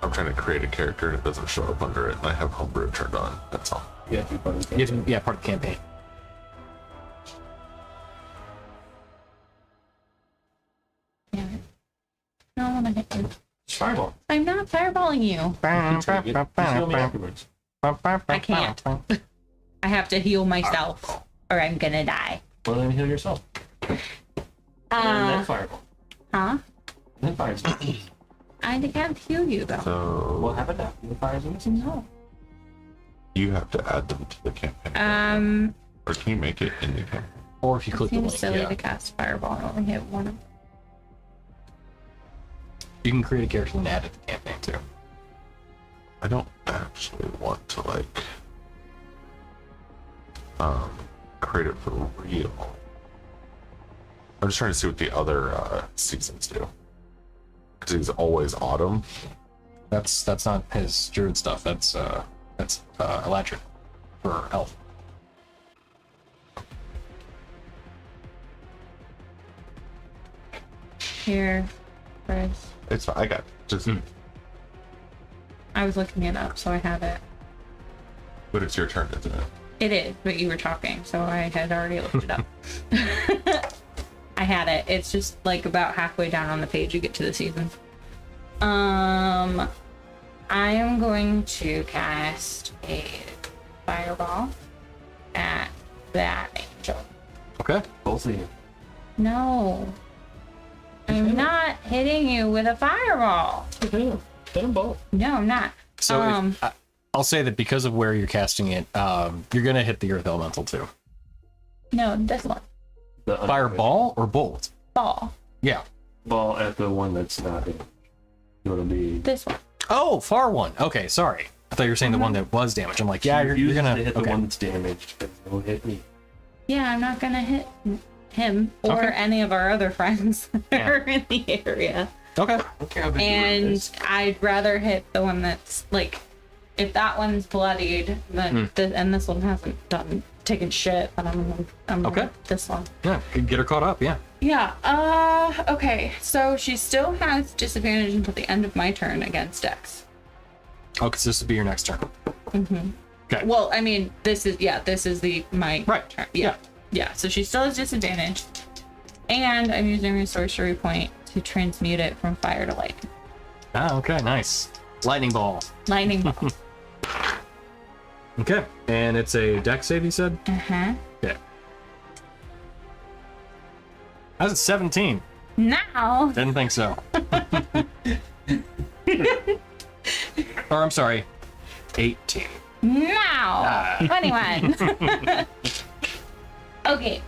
I'm trying to create a character that doesn't show up under it, and I have homebrew turned on. That's all. Yeah, do part of the You have to, yeah, part of the campaign. Damn it. No, I want to hit you. Fireball. I'm not fireballing you. Heal me afterwards. I can't. I have to heal myself, or I'm gonna die. Well, then heal yourself. And then fireball. Huh? And then fire. I can't heal you though. So What happened now? The fire's missing? No. you have to add them to the campaign. Or can you make it in the campaign? Or if you click the Seems link, silly yeah. to cast fireball and only hit one of them. You can create a character and add it to the campaign too. I don't actually want to like create it for real. I'm just trying to see what the other seasons do. Because he's always autumn. That's not his druid stuff. That's Eladrin for elf. Here, Chris. It's fine. I got it. Just I was looking it up, so I have it. but it's your turn, isn't it? It is, but you were talking, so I had already looked it up. I had it. It's just like about halfway down on the page you get to the season. I am going to cast a fireball at that angel. Okay. Both of you. No. I'm not hitting you with a fireball. Hit them both. No, I'm not. So I'll say that because of where you're casting it, you're gonna hit the earth elemental too. No, this one. The Fireball or bolt? Ball. Yeah. ball at the one that's not in. So it'll be. This one. Oh, far one. Okay, sorry. I thought you were saying the one that was damaged. I'm like, yeah, you're Use gonna to hit okay. the one that's damaged, but don't hit me. Yeah, I'm not gonna hit him or Okay. any of our other friends that Yeah. are in the area. Okay. Okay, how big you want And this? I'd rather hit the one that's like, if that one's bloodied, then and this one hasn't taken shit, then I'm Okay. gonna this one. Yeah, could get her caught up. Yeah. Yeah. Okay. So she still has disadvantage until the end of my turn against Dex. Oh, because this would be your next turn. Okay. Well, I mean, this is my Right. turn. Yeah. Yeah. So she still has disadvantage, and I'm using a sorcery point to transmute it from fire to lightning. Ah, okay, nice. Lightning ball. Lightning ball. Okay, and it's a dex save, you said? Uh-huh. Yeah. How's it 17? Now. Didn't think so. Or I'm sorry, 18. Now. 21. Okay.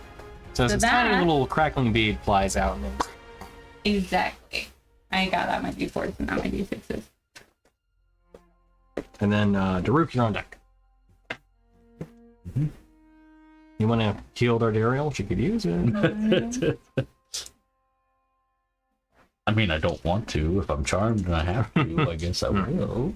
So So this tiny that- little crackling bead flies out and then Exactly. I got that my d4s and not my d6s. And then, Daruk, you're on deck. You want to heal Dardariel? She could use it. I mean, I don't want to. If I'm charmed and I have to, I guess I will.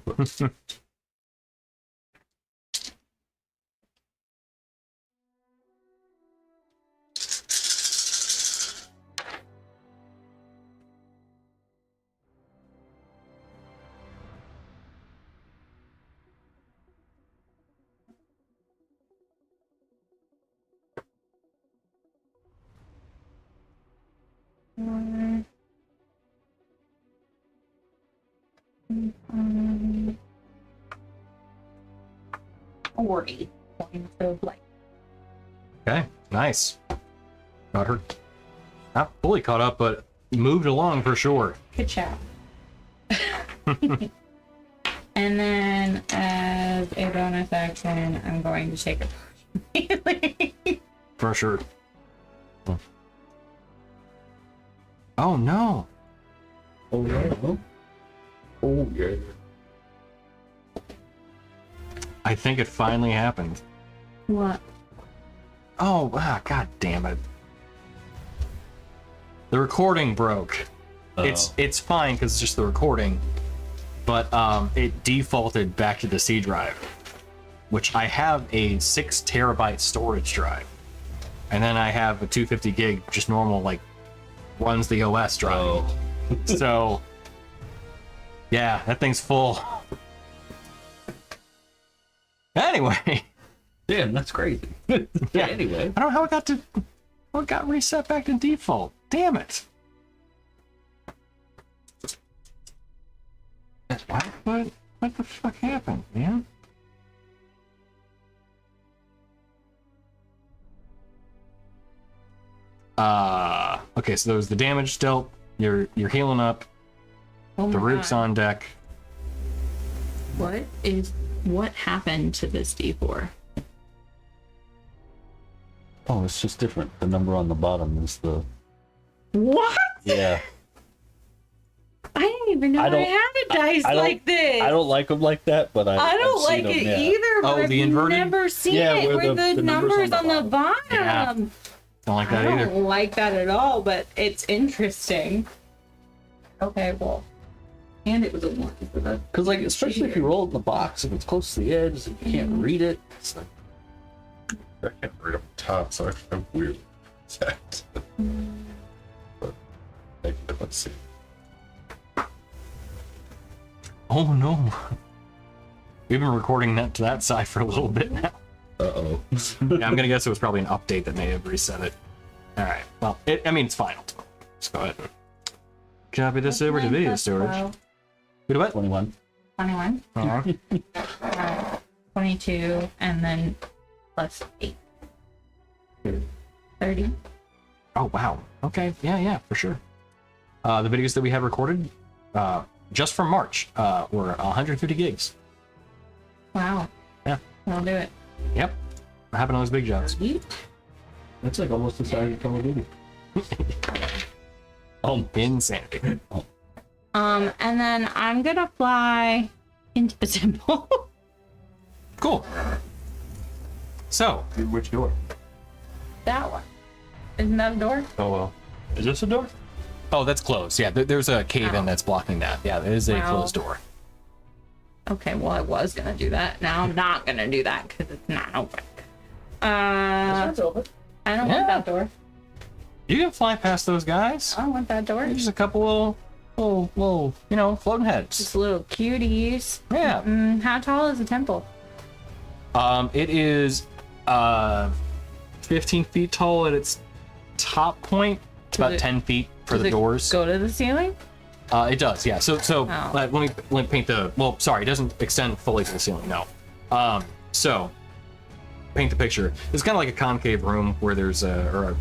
Forty points of light. Okay, nice. Got her. Not fully caught up, but moved along for sure. Good job. And then, as a bonus action, I'm going to take a For sure. Oh no. Oh, yeah. Oh, yeah. I think it finally happened. What? Oh, god damn it. The recording broke. It's fine because it's just the recording, but it defaulted back to the C drive, which I have a 6 terabyte storage drive, and then I have a 250 gig, just normal, like, runs the OS drive. Oh. So, yeah, that thing's full. Anyway. Damn, that's crazy. Yeah. Anyway. I don't know how it got reset back to default. Damn it. What the fuck happened, man? Okay, so there was the damage dealt. You're healing up. Oh The my roof's God. on deck. What happened to this D4? Oh, it's just different. The number on the bottom is the. What? Yeah. I didn't even know I I, don't- had a dice I don't- like this. I don't like them like that, but I don't I've like seen it them, yeah. either, but Oh, I've the inverted? never seen Yeah, it where where the the numbers numbers on the bottom. Yeah. Don't like I that either. don't like that at all, but it's interesting. Okay, well. And it was a 1. So that's Because, like, especially if you roll it in the box, if it's close to the edge and you can't read it, it's like. I can't read up top, so I have weird effect. But, let's see. Oh no. We've been recording that to that side for a little bit now. Uh-oh. Yeah, I'm gonna guess it was probably an update that may have reset it. Alright, well, it's fine. Let's go ahead and copy this over to video storage. Wait, what? 21. 21. Uh-huh. 22, and then plus 8. 30. Oh, wow. Okay, yeah, for sure. The videos that we have recorded, just from March, were 150 gigs. Wow. Yeah. I'll do it. Yep. What happened on those big jobs? That's like almost the size of Call of Duty. Insanity. And then I'm gonna fly into the temple. Cool. So, Which door? That one. Isn't that a door? oh well. Is this a door? Oh, that's closed. Yeah, there's a cave-in that's blocking that. Yeah, it is a Wow. closed door. Okay, well, I was gonna do that. Now I'm not gonna do that because it's not open. I don't want Yeah. that door. You can fly past those guys. I don't want that door. There's just a couple little, floating heads. Just little cuties. Yeah. How tall is the temple? It is 15 feet tall at its top point. It's about it- 10 feet for Does the it doors. Go to the ceiling? It does, yeah. So Oh. let me paint the. Well, sorry, it doesn't extend fully to the ceiling. No. So paint the picture. It's kind of like a concave room where there's the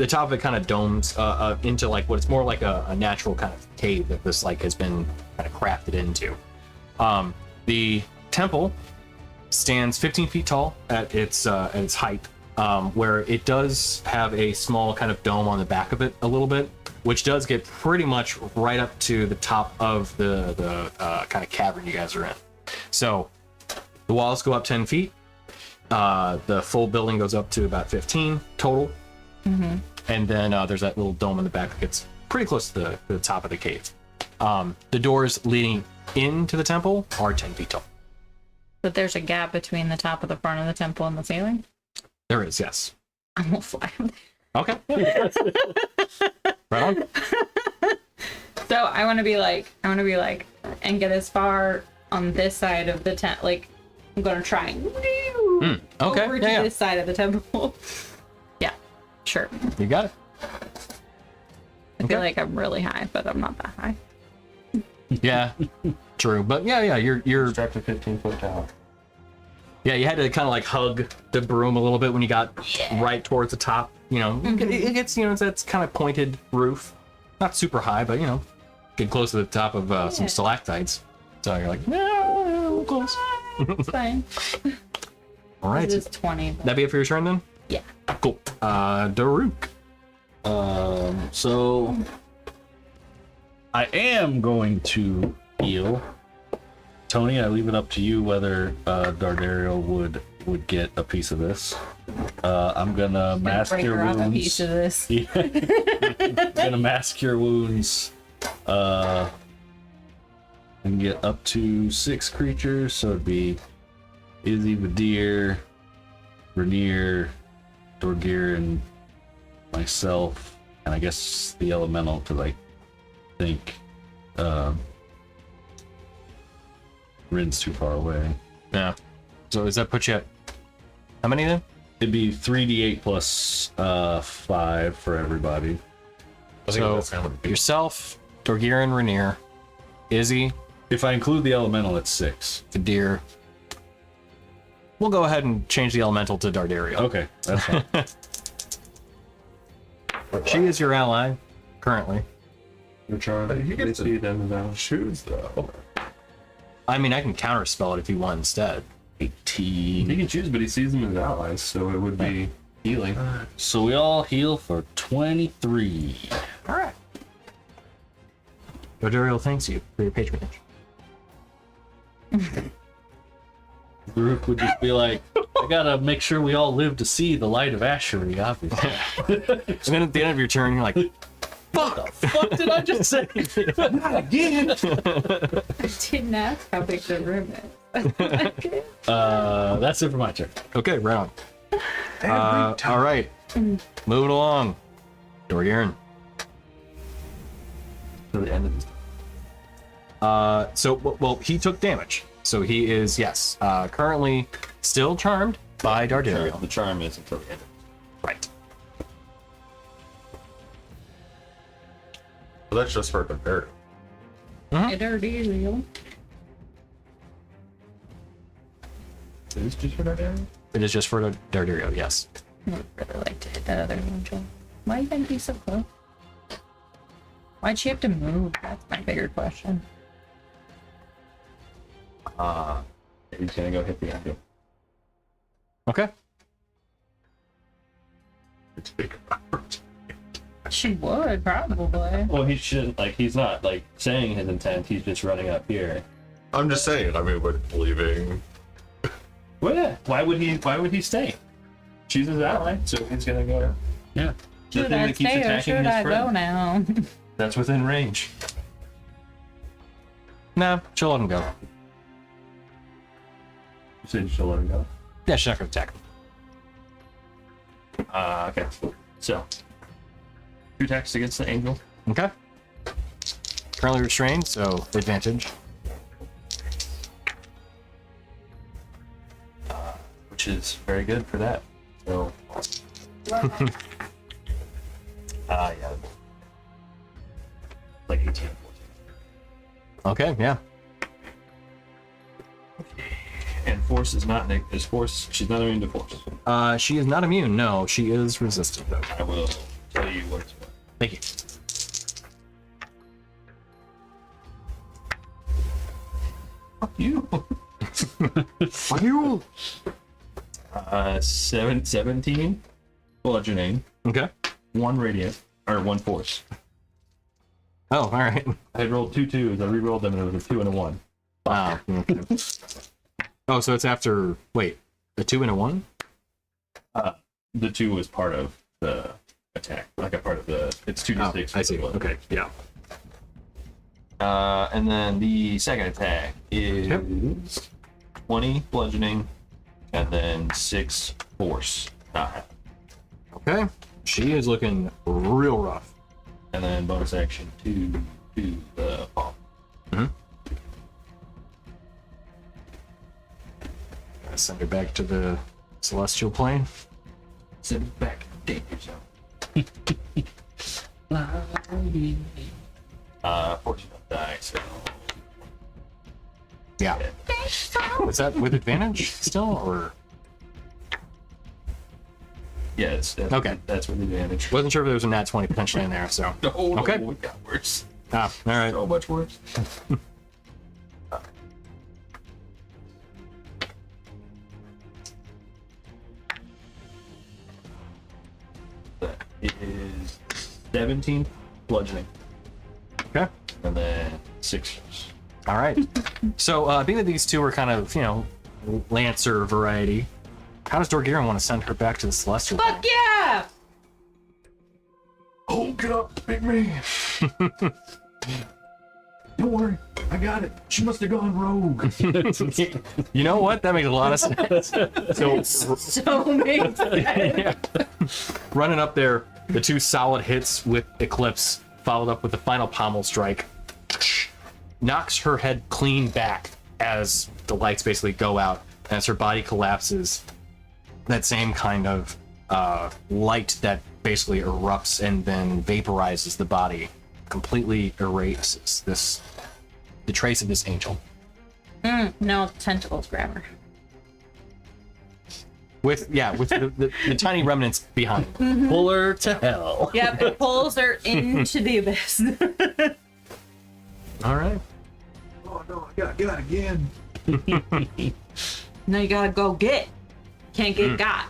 top of it kind of domes into like what it's more like a natural kind of cave that this like has been kind of crafted into. The temple stands 15 feet tall at its height, where it does have a small kind of dome on the back of it a little bit, which does get pretty much right up to the top of the kind of cavern you guys are in. So the walls go up 10 feet. The full building goes up to about 15 total. And then there's that little dome in the back that gets pretty close to the top of the cave. The doors leading into the temple are 10 feet tall. But there's a gap between the top of the front of the temple and the ceiling? There is, yes. I'm gonna fly. Okay. Right on. So I want to be like, and get as far on this side of the tent. Like, I'm gonna try and Okay. over to Yeah. this side of the temple. Yeah, sure. You got it. I feel like I'm really high, but I'm not that high. Yeah. True. But yeah, you're Strapped to 15-foot tower. yeah, you had to kind of like hug the broom a little bit when you got right towards the top. It gets, it's kind of pointed roof. Not super high, but get close to the top of some stalactites. So you're like, no, close. It's fine. All right. It is 20. But That be it for your turn then? yeah. Cool. Daruk. So I am going to heal Tony, I leave it up to you whether Dardario would get a piece of this. I'm gonna mask break your her off wounds. a piece of this. I'm gonna mask your wounds. And get up to 6 creatures, so it'd be Izzy, Vadir, Rainier, Dorgir, and myself, and I guess the elemental, because I think Rin's too far away. Yeah. So does that put you at how many then? It'd be 3d8 plus 5 for everybody. So yourself, Dorgir, Rainier, Izzy, If I include the elemental, it's 6. Vadir. We'll go ahead and change the elemental to Dardario. Okay, that's fine. She is your ally currently. You're trying But you get to see them now. choose though. I mean, I can counterspell it if you want instead. 18. He can choose, but he sees them as allies, so it would be healing. So we all heal for 23. All right. Dardario thanks you for your patronage. Baruch would just be like, I gotta make sure we all live to see the light of Ashery, obviously. And then at the end of your turn, you're like, What the fuck did I just say? Not again! I didn't ask how big the room is. That's it for my turn. okay, right on. All right. Moving along. Dorgir. To the end of this. Well, he took damage. So he is, yes, currently still charmed by Dardario. The charm is until the end. Right. So that's just for comparative. It already real. Is just for that area? It is just for Dardario, yes. I would really like to hit that other angel. Why you gotta be so close? Why'd she have to move? That's my bigger question. He's gonna go hit the angel. Okay. It's big. She would, probably. Well, he shouldn't, like, he's not, like, saying his intent, he's just running up here. I'm just saying. I mean, we're leaving. Well, yeah. Why would he stay? She's his ally, so he's gonna go. Yeah. The Should thing I that keeps stay or attacking should his I go friend. now? That's within range. Nah, she'll let him go. You said she'll let him go. Yeah, she's not going to attack him. Okay. So, 2 attacks against the angel. Okay. Currently restrained, so advantage. Which is very good for that. So, yeah. Like 18 or 14. Okay, yeah. And force is not is force. She's not immune to force. She is not immune. No, she is resistant, though. I will tell you what it's for. Thank you. Fuck you. Fuck you! 17 bludgeoning, Okay. 1 radiant, or 1 force. Oh, all right. I had rolled 2 2s. I re-rolled them and it was a 2 and a 1. Wow. Okay. Oh, so it's after, wait, a 2 and a 1? The 2 was part of the attack, like a part of the. It's 2d6. I see. Okay, yeah. And then the second attack is 20 bludgeoning, and then 6 force. Okay. She is looking real rough. And then bonus action 2 to the palm. Gotta send her back to the celestial plane. Send it back. Danger zone. Fortune don't die, so. Yeah. Was that with advantage still, or? Yeah, that's Okay. That's with advantage. Wasn't sure if there was a nat 20 potentially in there, so. No, Okay. it got worse. Ah, all right. So much worse. That is 17 bludgeoning, Okay. and then 6 force. All right. So, being that these two are kind of, Lancer variety, how does Dorgiran want to send her back to the Celestial? Fuck yeah! Oh, get up, big man. Don't worry, I got it. She must have gone rogue. You know what? That makes a lot of sense. So, So makes sense. yeah. Running up there, the two solid hits with Eclipse, followed up with the final pommel strike, knocks her head clean back as the lights basically go out, and as her body collapses, that same kind of light that basically erupts and then vaporizes the body completely erases the trace of this angel. No, tentacles grab her. With the tiny remnants behind. Pull her to hell. Yep, it pulls her into the abyss. All right. Oh no, I gotta get out again. No, you gotta go get. Can't get got.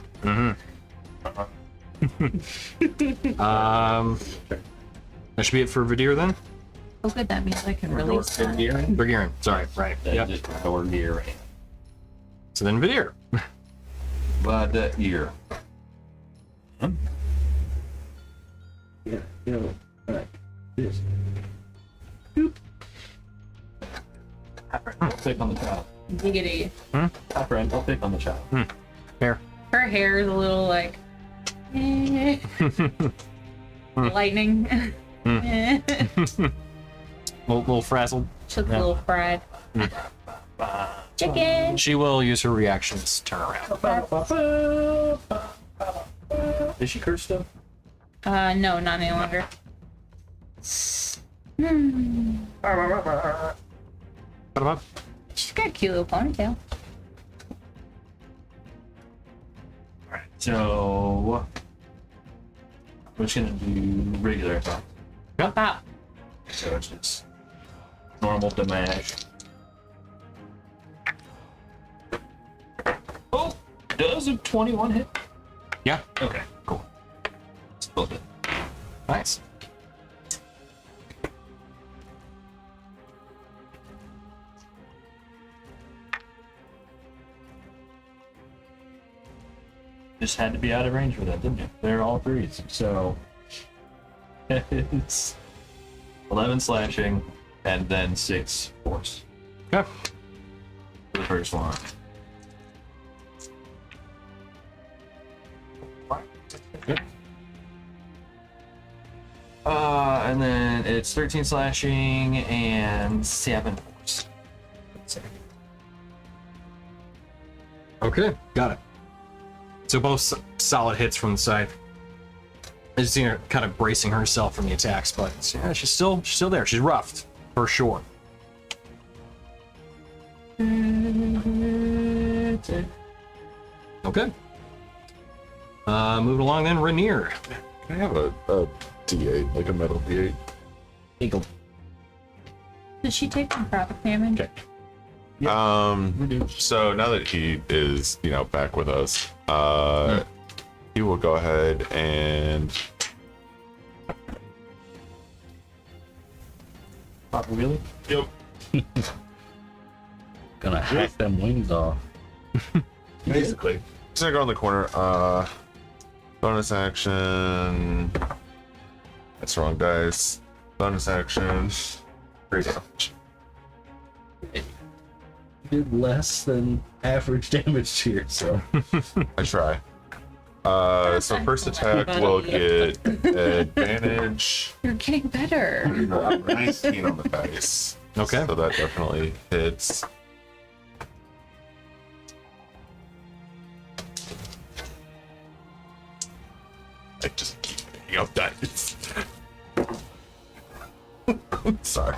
That should be it for Vidir then. Oh, good. That means I can release that. Dorgiran, sorry, right. Then Yep. just Dorgiran. So then Vidir. By the ear. I'll pick on the child. Giggity. Hi, friend. I'll pick on the child. Fair. Her hair is a little like. Lightning. Little frazzled. She's a little fried. Chicken. She will use her reactions to turn around. Is she cursed still? No, not any longer. What? She's got a cute little ponytail. Alright, so we're just gonna do regular attack. Pop. So it's just normal damage. Oh, does a 21 hit? Yeah. Okay, cool. Still good. Nice. Just had to be out of range for that, didn't you? They're all threes. So it's 11 slashing and then 6 force Okay. for the first one. And then it's 13 slashing and 7 force. Okay, got it. So both solid hits from the side. I just see her kind of bracing herself from the attacks, but yeah, she's still there. She's roughed for sure. Okay. Moving along then, Rainier. Can I have a D8, like a metal D8? Eagle. Does she take necrotic damage? Okay. So now that he is, back with us, he will go ahead and Pop really? Yep. Gonna hack them wings off. Basically. Just gonna go in the corner. Bonus action. That's the wrong dice. Bonus action. 3 damage. Did less than average damage to you, so. I try. So first attack will get advantage. You're getting better. 19 on the dice. Okay. So that definitely hits. I just keep picking up dice. Sorry.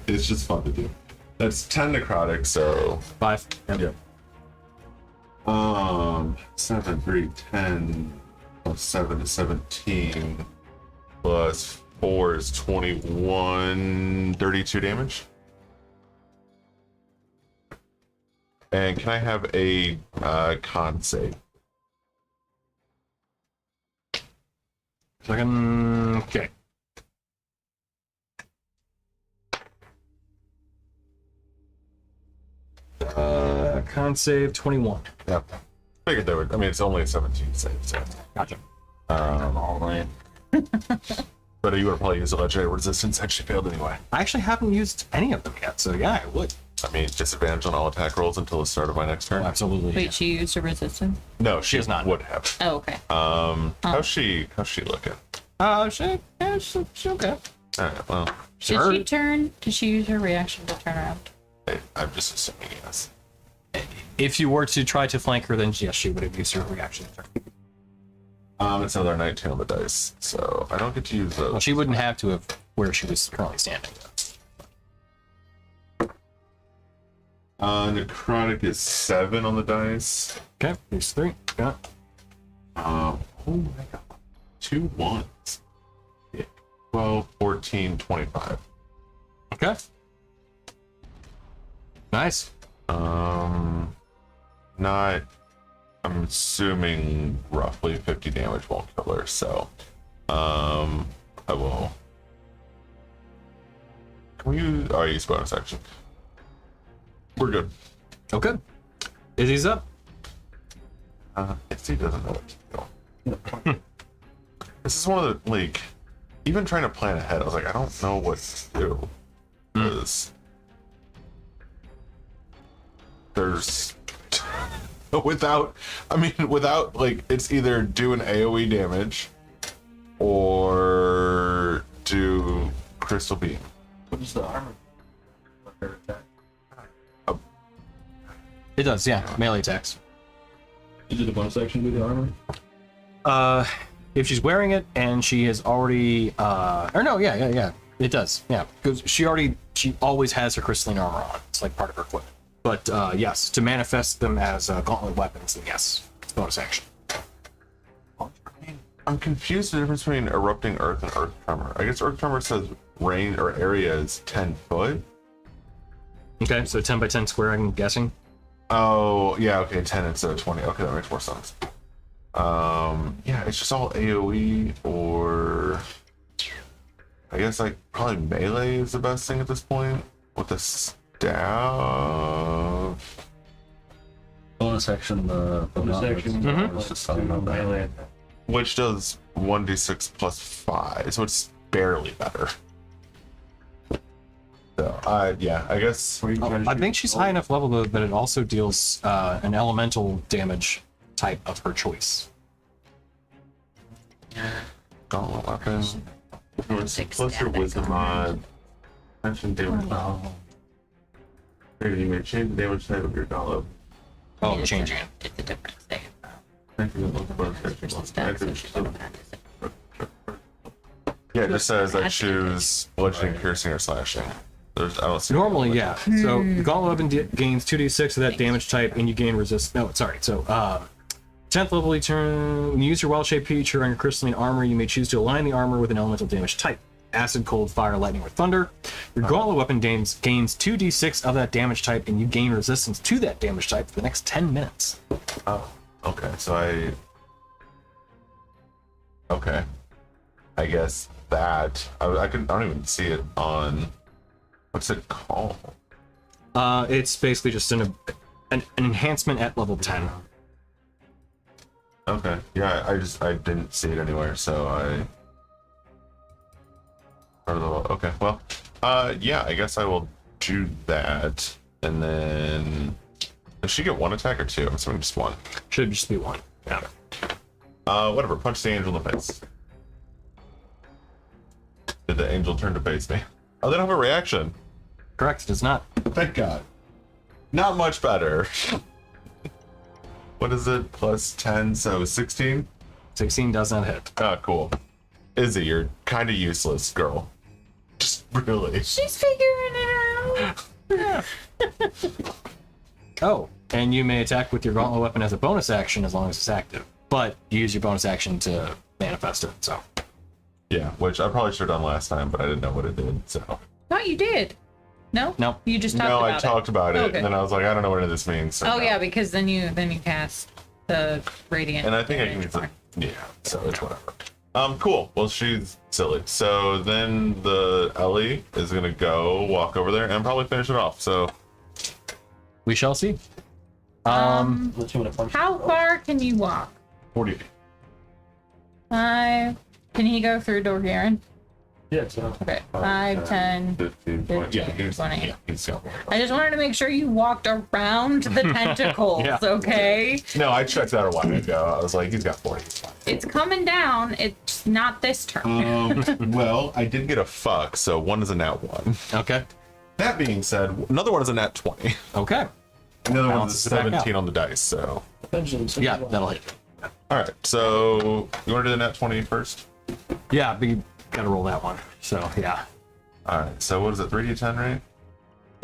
It's just fun to do. That's 10 necrotic, so 5. yep. 7, 3, 10 plus 7 is 17 plus 4 is 21, 32 damage. And can I have a con save? Second. Okay. Con save 21. Yeah. Figured they would. I mean, it's only a 17 save, so. Gotcha. All in. But you would have probably used a legendary resistance had she failed anyway. I actually haven't used any of them yet, so yeah, I would. I mean, disadvantage on all attack rolls until the start of my next turn. Absolutely. Wait, she used a resistance? No, she does not. would have. Oh, okay. How's she looking? She okay. All right, well, Did she use her reaction to turn around? I'm just assuming yes. If you were to try to flank her, then yes, she would have used her reaction. It's another 19 on the dice, so I don't get to use those. Well, she wouldn't have to have where she was currently standing. Necrotic is 7 on the dice. Okay, here's 3. Yeah. Oh my god. 2 ones. Yeah. 12, 14, 25. Okay. Nice. Not. I'm assuming roughly 50 damage won't kill her, so. I will. Can we use. Oh, I use bonus action. We're good. Okay. Izzy's up. If he doesn't know what to do. This is one of the, like, even trying to plan ahead, I was like, I don't know what to do. Because there's without, like, it's either do an AoE damage or do crystal beam. What is the armor? It does, yeah. Melee attacks. Is it a bonus action with the armor? If she's wearing it and she has already, or no, yeah. It does, yeah. Because she always has her crystalline armor on. It's like part of her equipment. But yes, to manifest them as gauntlet weapons, then yes, it's bonus action. I'm confused the difference between erupting earth and earth tremor. I guess earth tremor says range or area is 10 foot. Okay, so 10 by 10 square, I'm guessing. Oh, yeah, okay, 10 instead of 20. Okay, that makes more sense. Yeah, it's just all AoE or I guess like probably melee is the best thing at this point with the staff. Bonus action, the Bonus action. was just talking about that. Melee. Which does 1d6 plus 5, so it's barely better. So, yeah, I guess. I think she's high enough level though that it also deals an elemental damage type of her choice. Gauntlet weapon. Plus your wisdom mod. Mention damage. You may change the damage type of your gauntlet. Oh, changing it. It's a different save. Thank you. Yeah, it just says I choose bludgeoning, piercing, or slashing. I don't see. Normally, yeah. So the gauntlet weapon gains 2d6 of that damage type, and you gain resist. No, sorry. So 10th level, you turn. When you use your well-shaped feature on your crystalline armor, you may choose to align the armor with an elemental damage type: acid, cold, fire, lightning, or thunder. Your gauntlet weapon gains 2d6 of that damage type, and you gain resistance to that damage type for the next 10 minutes. Oh, okay. So okay. I guess that I don't even see it on. What's it called? It's basically just an enhancement at level 10. Okay. Yeah, I didn't see it anywhere, so okay. Well, yeah, I guess I will do that, and then does she get one attack or two? I'm assuming just one. Should just be one. Yeah. Whatever. Punch the angel in the face. Did the angel turn to face me? Oh, they don't have a reaction. Correct. It does not. Thank God. Not much better. What is it? Plus 10, so 16? 16 does not hit. Ah, cool. Izzy, you're kind of useless, girl. Just really. She's figuring it out. Oh, and you may attack with your gauntlet weapon as a bonus action as long as it's active. But you use your bonus action to manifest it, so. Yeah, which I probably should have done last time, but I didn't know what it did, so. No, you did. No? No. You just talked No, about I talked about it, Okay. and then I was like, I don't know what any of this means. So Oh no. yeah, because then you cast the radiant. And I think I can damage use it. more. Yeah, so it's whatever. Cool. Well, she's silly. So then the Ellie is gonna go walk over there and probably finish it off. So We shall see. Unless you want to punch. How far can you walk? 40. 5. Can he go through Dorgaren? Yeah, so. Okay. 5, 10, 15, 15, 20. 20. He's got I just wanted to make sure you walked around the tentacles, Yeah. okay? No, I checked that a while ago. I was like, he's got 40. He's fine. It's coming down. It's not this turn. Well, I did get a fuck, so one is a nat 1. Okay. That being said, another one is a nat 20. Okay. Another one Balances is it a back out. 17 on the dice, so. Yeah, that'll hit. All right, so you want to do the nat 20 first? Yeah, but you gotta roll that one. So yeah. All right, so what is it, 3d10, right?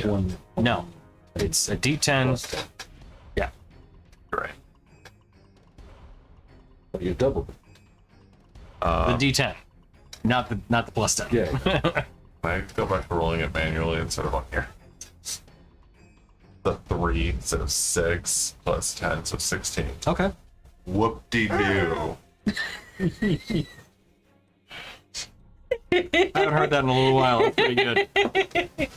One. No, it's a D10. Yeah. Right. You doubled it. The D10, not the plus 10. Yeah. I go back to rolling it manually instead of on here. The 3 instead of 6 plus 10, so 16. Okay. Whoop-de-doo. I haven't heard that in a little while. That's pretty good.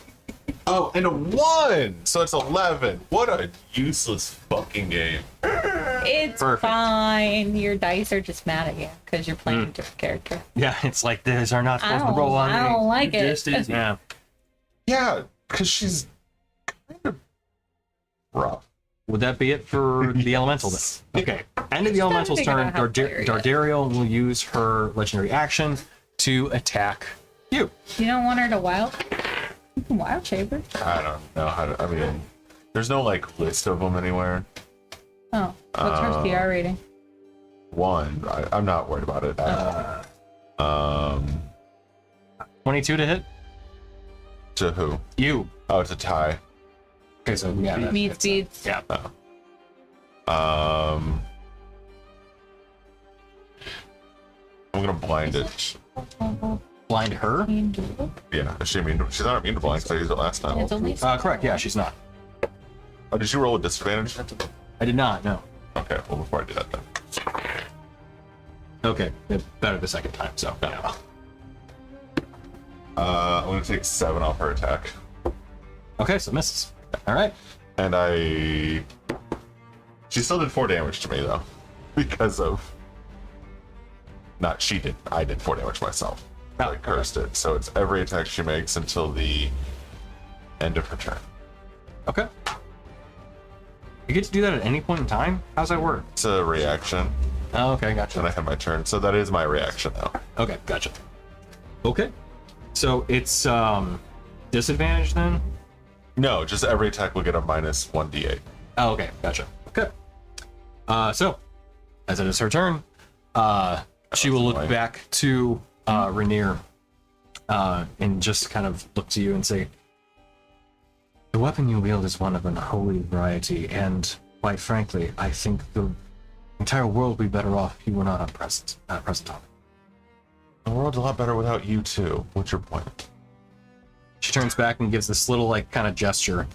Oh, and a 1! So it's 11. What a useless fucking game. It's Perfect. fine. Your dice are just mad at you because you're playing a different character. Yeah, it's like these are not supposed to roll on I don't me. like it. Just is. Yeah. Yeah, because she's kind of rough. Would that be it for the elemental then? Okay. End of the elemental's figured turn. out how to play her yet. Dardariel will use her legendary action to attack you. You don't want her to wild? You can wild shape her. I don't know how to, I mean, there's no like list of them anywhere. Oh, what's her CR rating? 1, I'm not worried about it. 22 to hit. To who? You. Oh, it's a tie. Okay, so yeah. that Meat hits. speeds. Yeah. I'm gonna blind it. Blind her? Yeah, is she immune? She's not immune to blind because I used it last time. It's only Correct. Yeah, she's not. Oh, did you roll with disadvantage? I did not. No. Okay, well before I do that then. Okay. Better the second time. So. Yeah. I'm gonna take 7 off her attack, Okay, so misses. All right. and she still did 4 damage to me though, because of. Not she did. I did 4 damage myself. Oh, I cursed it, so it's every attack she makes until the end of her turn. Okay. You get to do that at any point in time? How's that work? It's a reaction, Oh, okay, and I gotcha. have my turn, so that is my reaction though. Okay, gotcha. Okay. So it's disadvantage then? No, just every attack will get a minus 1d8. Oh, okay, gotcha. Okay. So as it is her turn, she will look annoying. back to Rainier and just kind of look to you and say, "The weapon you wield is one of unholy variety, and quite frankly, I think the entire world would be better off if you were not present on it." The world's a lot better without you too. What's your point? She turns back and gives this little, like, kind of gesture.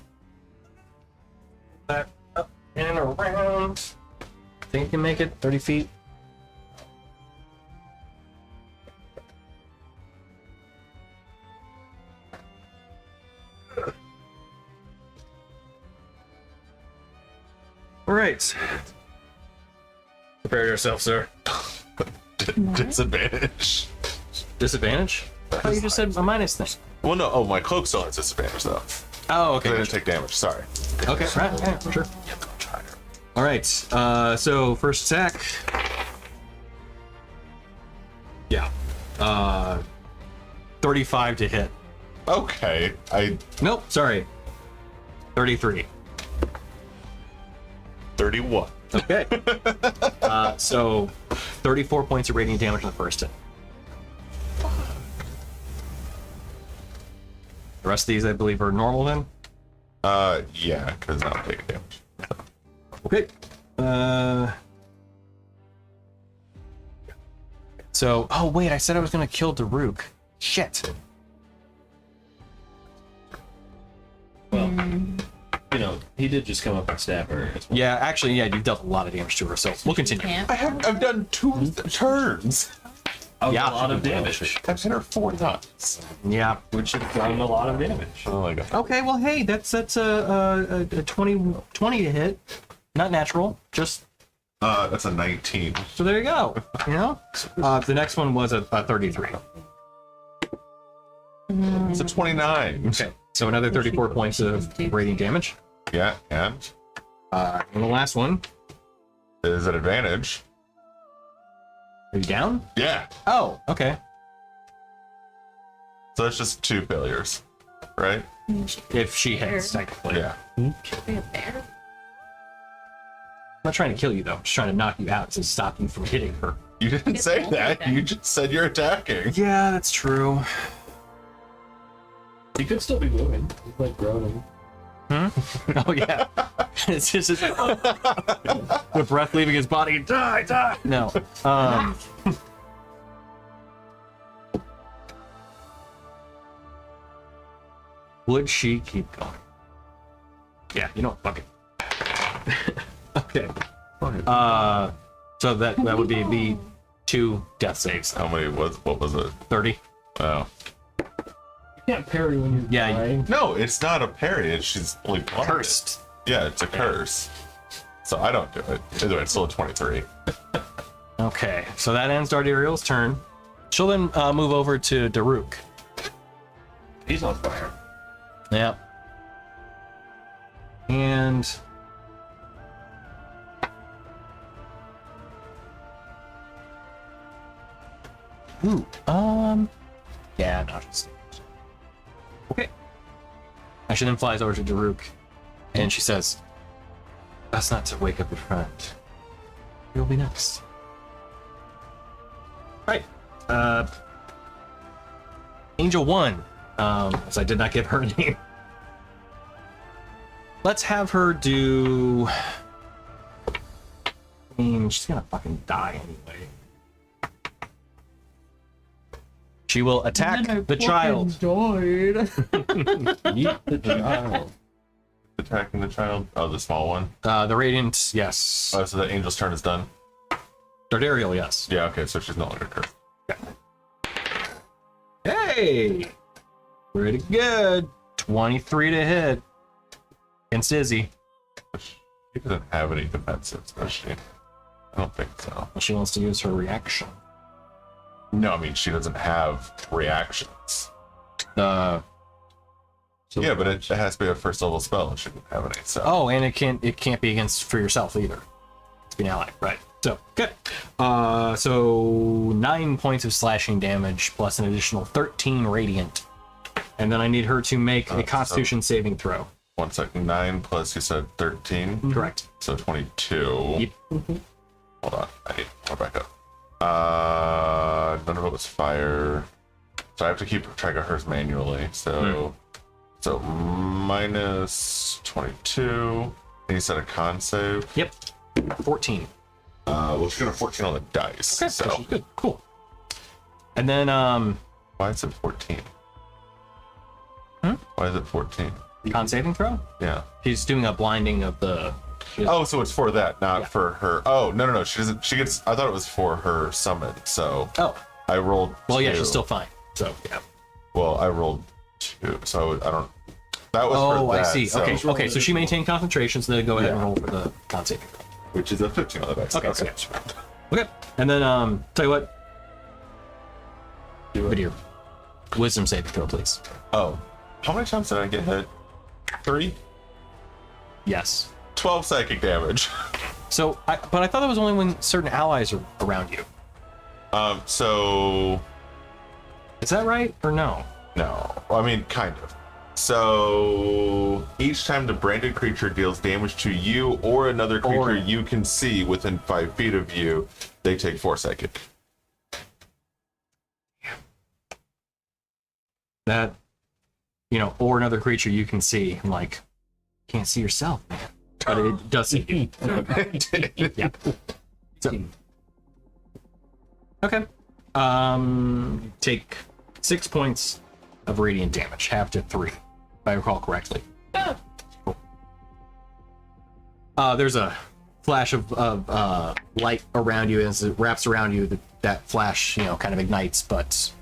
Back up and around. Think you can make it 30 feet. All right. Prepare yourself, sir. Disadvantage. Disadvantage? Oh, you just said a minus thing. Well, no. Oh, my cloak still has disadvantage though. Oh, I okay. didn't take damage. Sorry. Okay, right, yeah, for sure. All right, so first attack. Yeah. 35 to hit. Okay. Nope, sorry. 33. 31. Okay. So 34 points of radiant damage on the first hit. The rest of these, I believe, are normal then. Yeah, because I'm taking damage. Okay. So, oh wait, I said I was gonna kill Daruk. Shit. Well, you know, he did just come up and stab her. As well. Yeah, actually, yeah, you've dealt a lot of damage to her, so we'll continue. Can't. I've done 2 turns. Yeah. A lot of damage. I've hit her 4 times. Yeah. Which have done a lot of damage. Oh my god. Okay, well, hey, that's a 20 to hit. not natural, just That's a 19. so there you go. You know, the next one was a 33. It's a 29. Okay, so another 34 points of radiant damage. Yeah, and And the last one, is an advantage. are you down? Yeah. Oh, okay. So it's just 2 failures, right? If she hits, technically. Yeah. Should be a bear. I'm not trying to kill you though. I'm just trying to knock you out to stop you from hitting her. You didn't It's say only that. then. You just said you're attacking. Yeah, that's true. He could still be moving. He's like groaning. Oh yeah. It's just the breath leaving his body. Die, die. No. Would she keep going? Yeah, you know what? Fuck it. Okay. So that would be the 2 death saves. How many what was it? 30. Oh. You can't parry when you're Yeah, dying. No, it's not a parry. It's she's like Cursed. Yeah, it's a curse. So I don't do it. Either way, it's still a 23. Okay, so that ends Dardariel's turn. She'll then move over to Daruk. He's on fire. Yep. And ooh, yeah, no, just okay. And she then flies over to Daruk, and she says, "That's not to wake up your friend. You'll be next." Right. Angel 1. As I did not give her a name. Let's have her do. I mean, she's gonna fucking die anyway. She will attack the child. Eat the child. Attacking the child. Oh, the small one. The radiant, yes. Oh, so the angel's turn is done. Dardariel, yes. Yeah, okay, so she's no longer cursed. Hey, pretty good. 23 to hit. Against Izzy. She doesn't have any defensives, does she? I don't think so. She wants to use her reaction. No, I mean she doesn't have reactions. The Yeah, but it has to be a first level spell and she doesn't have any. So and it can't be against for yourself either. It's be an ally, right? So good. So 9 points of slashing damage plus an additional 13 radiant, and then I need her to make a Constitution saving throw. 1 second. 9 plus you said 13. Correct. So 22. Yep. Hold on. I need more back up. None of it was fire. So I have to keep track of hers manually. So so minus 22. And you said a con save. Yep. 14. Well, she's got a 14 on the dice. Okay, So she's good. Cool. And then why is it 14? Why is it 14? con saving throw. Yeah. She's doing a blinding of the. Oh, so it's for that, not Yeah. for her. Oh, no. She doesn't. She gets. I thought it was for her summon. So Oh, I rolled. well, yeah, 2. she's still fine. So yeah. Well, I rolled 2, so I don't. That was Oh, for that. I see. So, Okay. So she maintained concentration, so then go ahead and roll for the con saving throw. which is a 15 on the dice. Okay. Okay. And then tell you what. Do your wisdom saving throw, please. Oh, how many times did I get hit? 3. Yes. 12 psychic damage. So, but I thought that was only when certain allies are around you. So Is that right or no? no. I mean, kind of. So each time the branded creature deals damage to you or another creature you can see within 5 feet of you, they take 4 psychic. That, or another creature you can see. I'm like, can't see yourself, man. But it does see you. Yeah. So, okay. Take 6 points of radiant damage, half to 3, if I recall correctly. Cool. There's a flash of light around you, and as it wraps around you, that flash, kind of ignites, but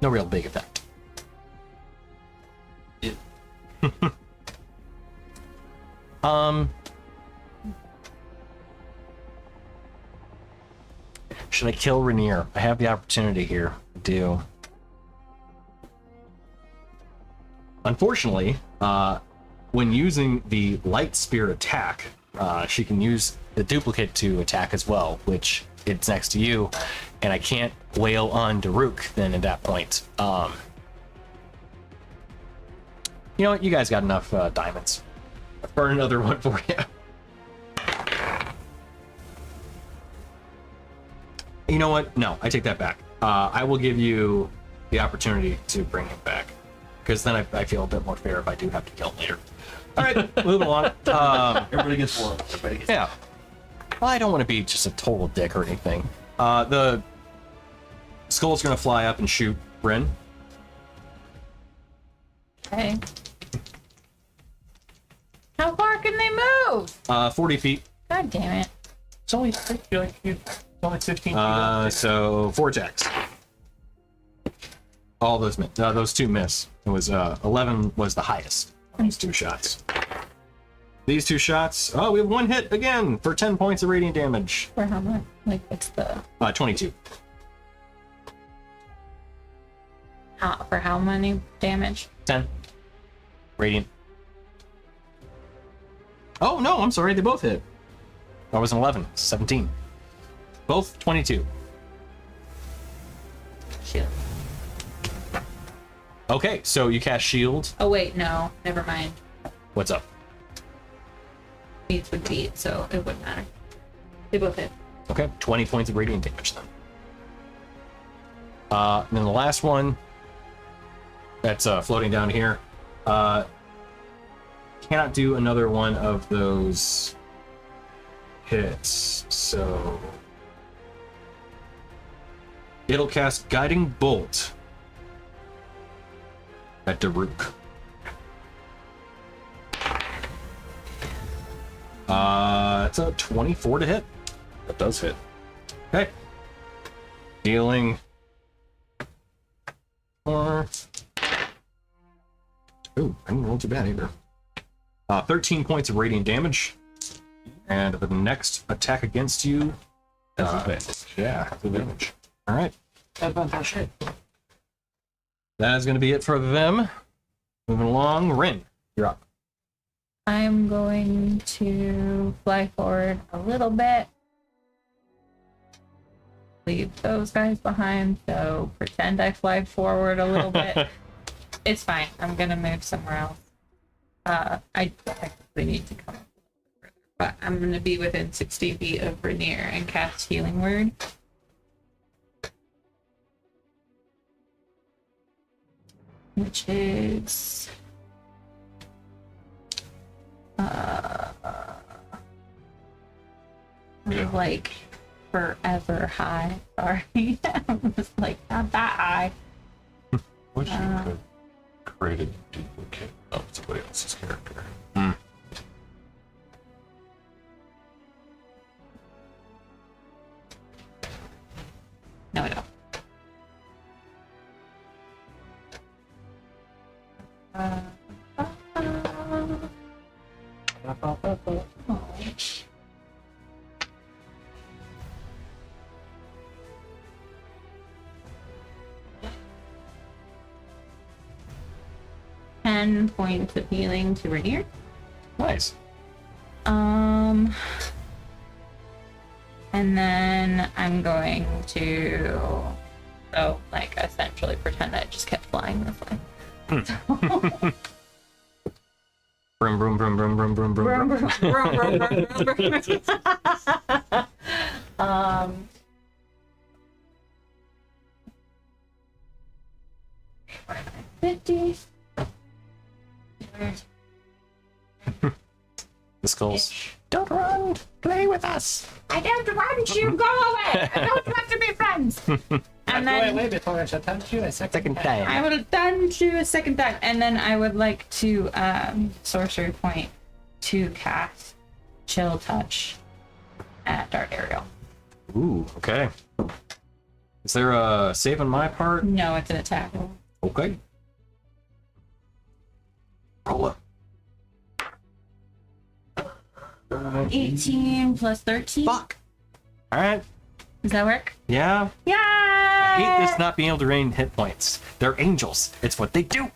no real big effect. should I kill Rainier? I have the opportunity here. I do. Unfortunately, when using the light spear attack, she can use the duplicate to attack as well, which it's next to you, and I can't wail on Daruk then at that point. You know what? You guys got enough diamonds. I'll burn another one for you. You know what? No, I take that back. I will give you the opportunity to bring him back, because then I feel a bit more fair if I do have to kill him later. All right, moving along. Everybody gets one. Everybody gets Yeah. Well, I don't want to be just a total dick or anything. The skull's gonna fly up and shoot Rin. Okay. How far can they move? 40 feet. God damn it. It's only it's only 15 feet up. So 4 attacks. All those miss. Those 2 miss. It was 11 was the highest. These 2 shots. These 2 shots. Oh, we have 1 hit again for 10 points of radiant damage. For how much? Like, what's the... 22. For how many damage? 10. Radiant. Oh, no, I'm sorry. They both hit. That was an 11. 17. Both 22. Shield. Okay, so you cast shield. Oh, wait, no. Never mind. What's up? Beats would beat, so it wouldn't matter. They both hit. Okay, 20 points of radiant damage then. And then the last one that's floating down here. Cannot do another one of those hits, so it'll cast Guiding Bolt at Daruk. It's a 24 to hit. That does hit. Okay. Dealing 4. Ooh, I didn't roll too bad either. 13 points of radiant damage. And the next attack against you. Yeah, the damage. All right. Shit. That is going to be it for them. Moving along. Rin, you're up. I'm going to fly forward a little bit. Leave those guys behind, so pretend I fly forward a little bit. It's fine. I'm gonna move somewhere else. I technically need to come up a little bit further, but I'm gonna be within 60 feet of Rainier and cast Healing Word. Which is like forever high. Sorry. I was like not that high. Wish you could create a duplicate of somebody else's character. No, I don't. Ten points of healing to Rainier. Nice. And then I'm going to, like, essentially pretend I just kept flying this way. Brum, brum, brum, brum, brum, brum, brum, brum. Um, 50. The skulls. Don't run. Play with us. I don't want you. Go away. I don't want to be friends. And then before I shall touch you a Second time. I will done you a second time, and then I would like to sorcery point to cast Chill Touch at Dart Aerial. Ooh, okay. Is there a save on my part? No, it's an attack roll. Okay. Roll up. 18 plus 13. Fuck. All right. Does that work? Yeah. Yeah. I hate this not being able to regain hit points. They're angels. It's what they do.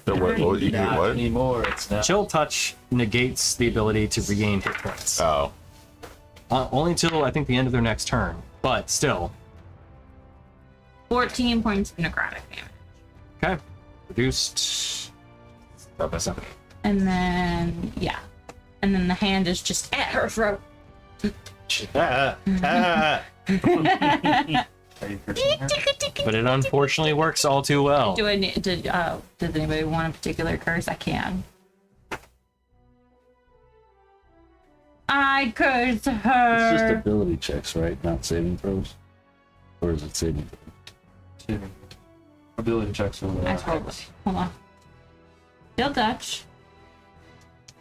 So what you do? Not What? anymore. It's not. Chill touch negates the ability to regain hit points. Oh. Only until I think the end of their next turn. But still. 14 points of necrotic damage. Okay. Reduced. By 7. And then, yeah. And then the hand is just at her throat. But it unfortunately works all too well. Does anybody want a particular curse? I can. I curse her. It's just ability checks, right? Not saving throws. Or is it saving throws? Ability checks are I told Hold on. Still Dutch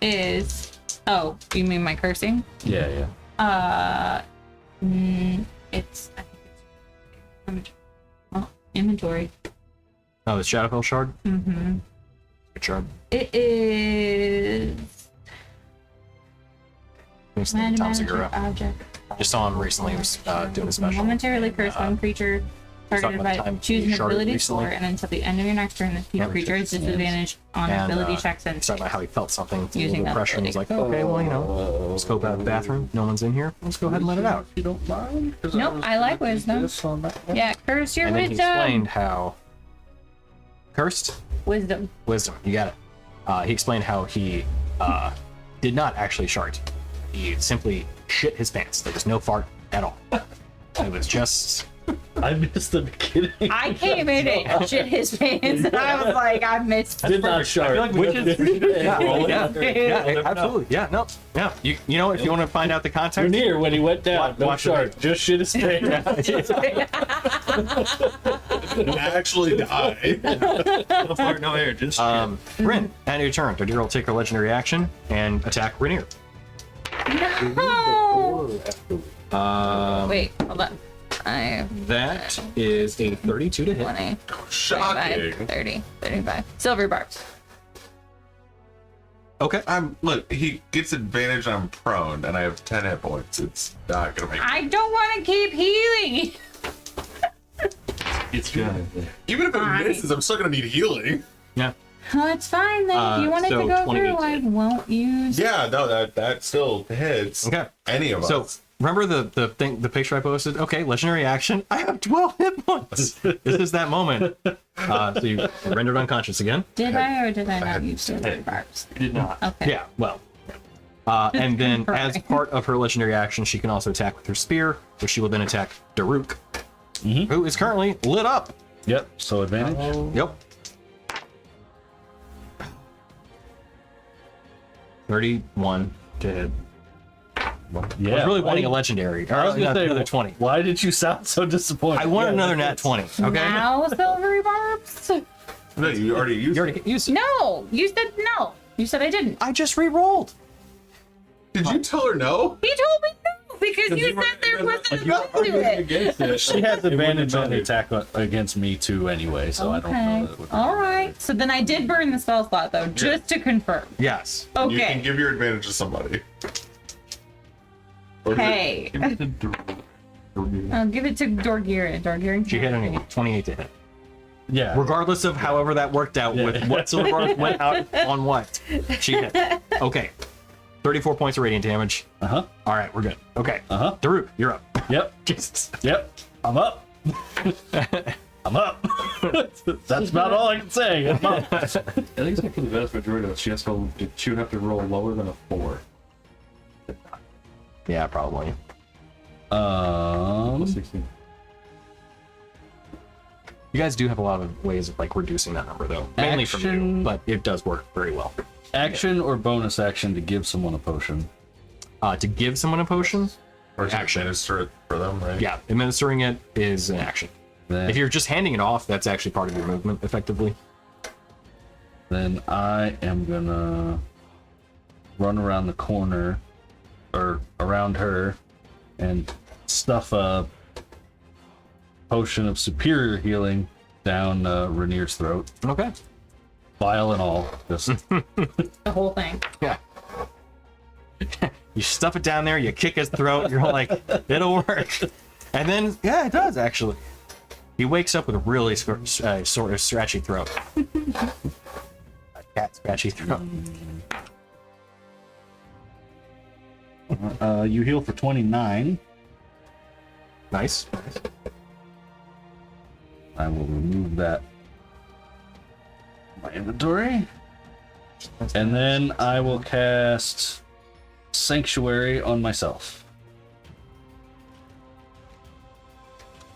is. Oh, you mean my cursing? Yeah, yeah. It's. I think it's inventory. Oh, the Shadowfell Shard? Mm-hmm. Good shard. It is. Just Tom Magic Segura. object. Just saw him recently. He was doing a special. Momentarily curse one creature targeted about the by time choosing he sharded ability recently. score, and until the end of your next turn, the Yeah, creature has disadvantage on And, ability checks and He's talking about how he felt something, a Using little that pressure, and was like, ability. okay, well, you know, let's go out of the bathroom. No one's in here. Let's go ahead and let it out. If you don't mind. 'Cause Nope, was I like gonna do wisdom. this on that one. yeah, curse your And then he wisdom. explained how cursed Wisdom. wisdom. You got it. He explained how he did not actually shart. He simply shit his pants. There was no fart at all. It was just. I missed the beginning. I came in and shit his pants, and I was like, I missed. Did not shard. Which is yeah, Yeah. absolutely. Yeah, no, yeah. You know, if you want to find out the context, Rainier, when he went down, no Watch the shard. Just shit his pants. Actually die. No fart, no air. Just Bryn, at your turn, Dardir will take her legendary action and attack Rainier. No. Wait, hold on. That is a 32 to hit. 20, Shocking. 25, 30, 35. Silver barbs. Okay. Look, he gets advantage. I'm prone, and I have 10 hit points. It's not gonna make. I don't want to keep healing. it's good. Even if it Fine. misses, I'm still gonna need healing. Yeah. Oh, it's fine then. If you want it so to go 28 through, I hit. won't use. Yeah, no, that still hits. Okay. Any of So us. remember the picture I posted? Okay, legendary action. I have 12 hit points. This is that moment. So you rendered unconscious again. Did I or did I not use silver barbs? You did not. Okay. Yeah. Well. And then, as Right. part of her legendary action, she can also attack with her spear, which she will then attack Daruk, who is currently lit up. Yep. So advantage. Yep. 31 to hit. Yeah. I was really why wanting did- a legendary. I was gonna say another 20. Why did you sound so disappointed? I want Yeah, another nat that's- 20. Okay. Now silvery barbs. No, you already used. You already used it. No, you said no. You said I didn't. I just re-rolled. Did you tell her no? He told me no because you said there wasn't a value to it. Against it. She has advantage on the matter. attack against me too, anyway. So I don't know. Okay. That it would All right. So then I did burn the spell slot though, just to confirm. Yes. You can Okay. give your advantage to somebody. Hey. Give it to Drew. I'll give it to Dorgirin. Dorgirin. She hit a 28 to hit. Yeah. Regardless of however that worked out with what silver bars went out on what, she hit. Okay. 34 points of radiant damage. Uh huh. All right, we're good. Okay. Uh-huh. Daruk, you're up. Yep. Jesus. Yep. I'm up. I'm up. That's about all I can say. I'm up. I think it's for the vast majority of us. She would have to roll lower than a 4. Yeah, probably. Plus 16. You guys do have a lot of ways of like reducing that number though. Mainly from you, Action. but it does work very well. Action or bonus action to give someone a potion. To give someone a potion, Or to Action. administer it for them, right? yeah, administering it is an action. Then, If you're just handing it off, that's actually part of your movement, effectively. then I am gonna run around the corner or around her and stuff a potion of superior healing down Rainier's throat. Okay. Vial and all. Just The whole thing. Yeah. You stuff it down there, you kick his throat, you're like, it'll work. And then, yeah, it does actually. He wakes up with a really sort of scratchy throat. A cat scratchy throat. You heal for 29. Nice. I will remove that from my inventory. And then I will cast Sanctuary on myself.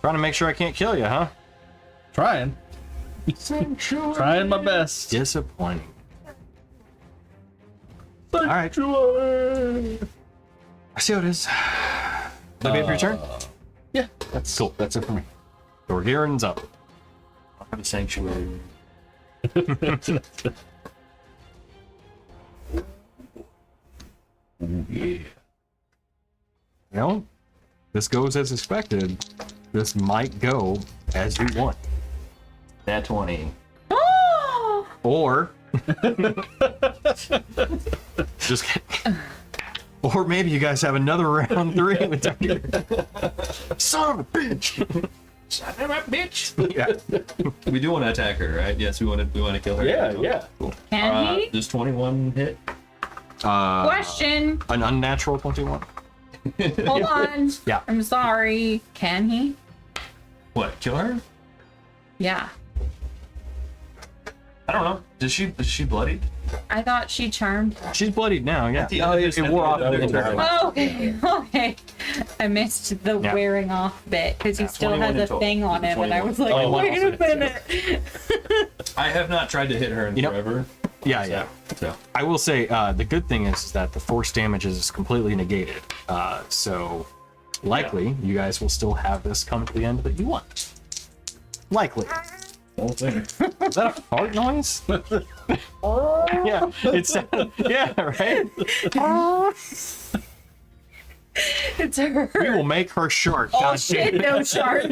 Trying to make sure I can't kill you, huh? Trying. Trying my best. Disappointing. All right. I see how it is. That'll be it for your turn? Yeah, that's cool. That's it for me. Dorgirin's up. I'll have a sanctuary. Yeah. Well, this goes as expected. This might go as you want. Nat 20. Or just kidding. Or maybe you guys have another round 3 with Dr. Son of a bitch. Son of a bitch. Yeah. We do want to attack her, right? Yes, we want to kill her. Yeah. Can he? Does 21 hit? Question. An unnatural 21. Hold on. Yeah. I'm sorry. Can he? What? Kill her? Yeah. I don't know. Is she bloodied? I thought she charmed. She's bloodied now, yeah. It wore off the entirely. Oh, okay. I missed the Yeah. wearing off bit because he still 21 has a in total. thing on him, and I 21. was like, Oh, wait a minute. I have not tried to hit her in You know- forever. Yeah. So I will say the good thing is that the force damage is completely negated. So likely you guys will still have this come to the end that you want. Likely. whole thing. Is that a fart noise? Yeah, it's yeah, right. It's her. We will make her short. Oh God shit, damn it. no shark.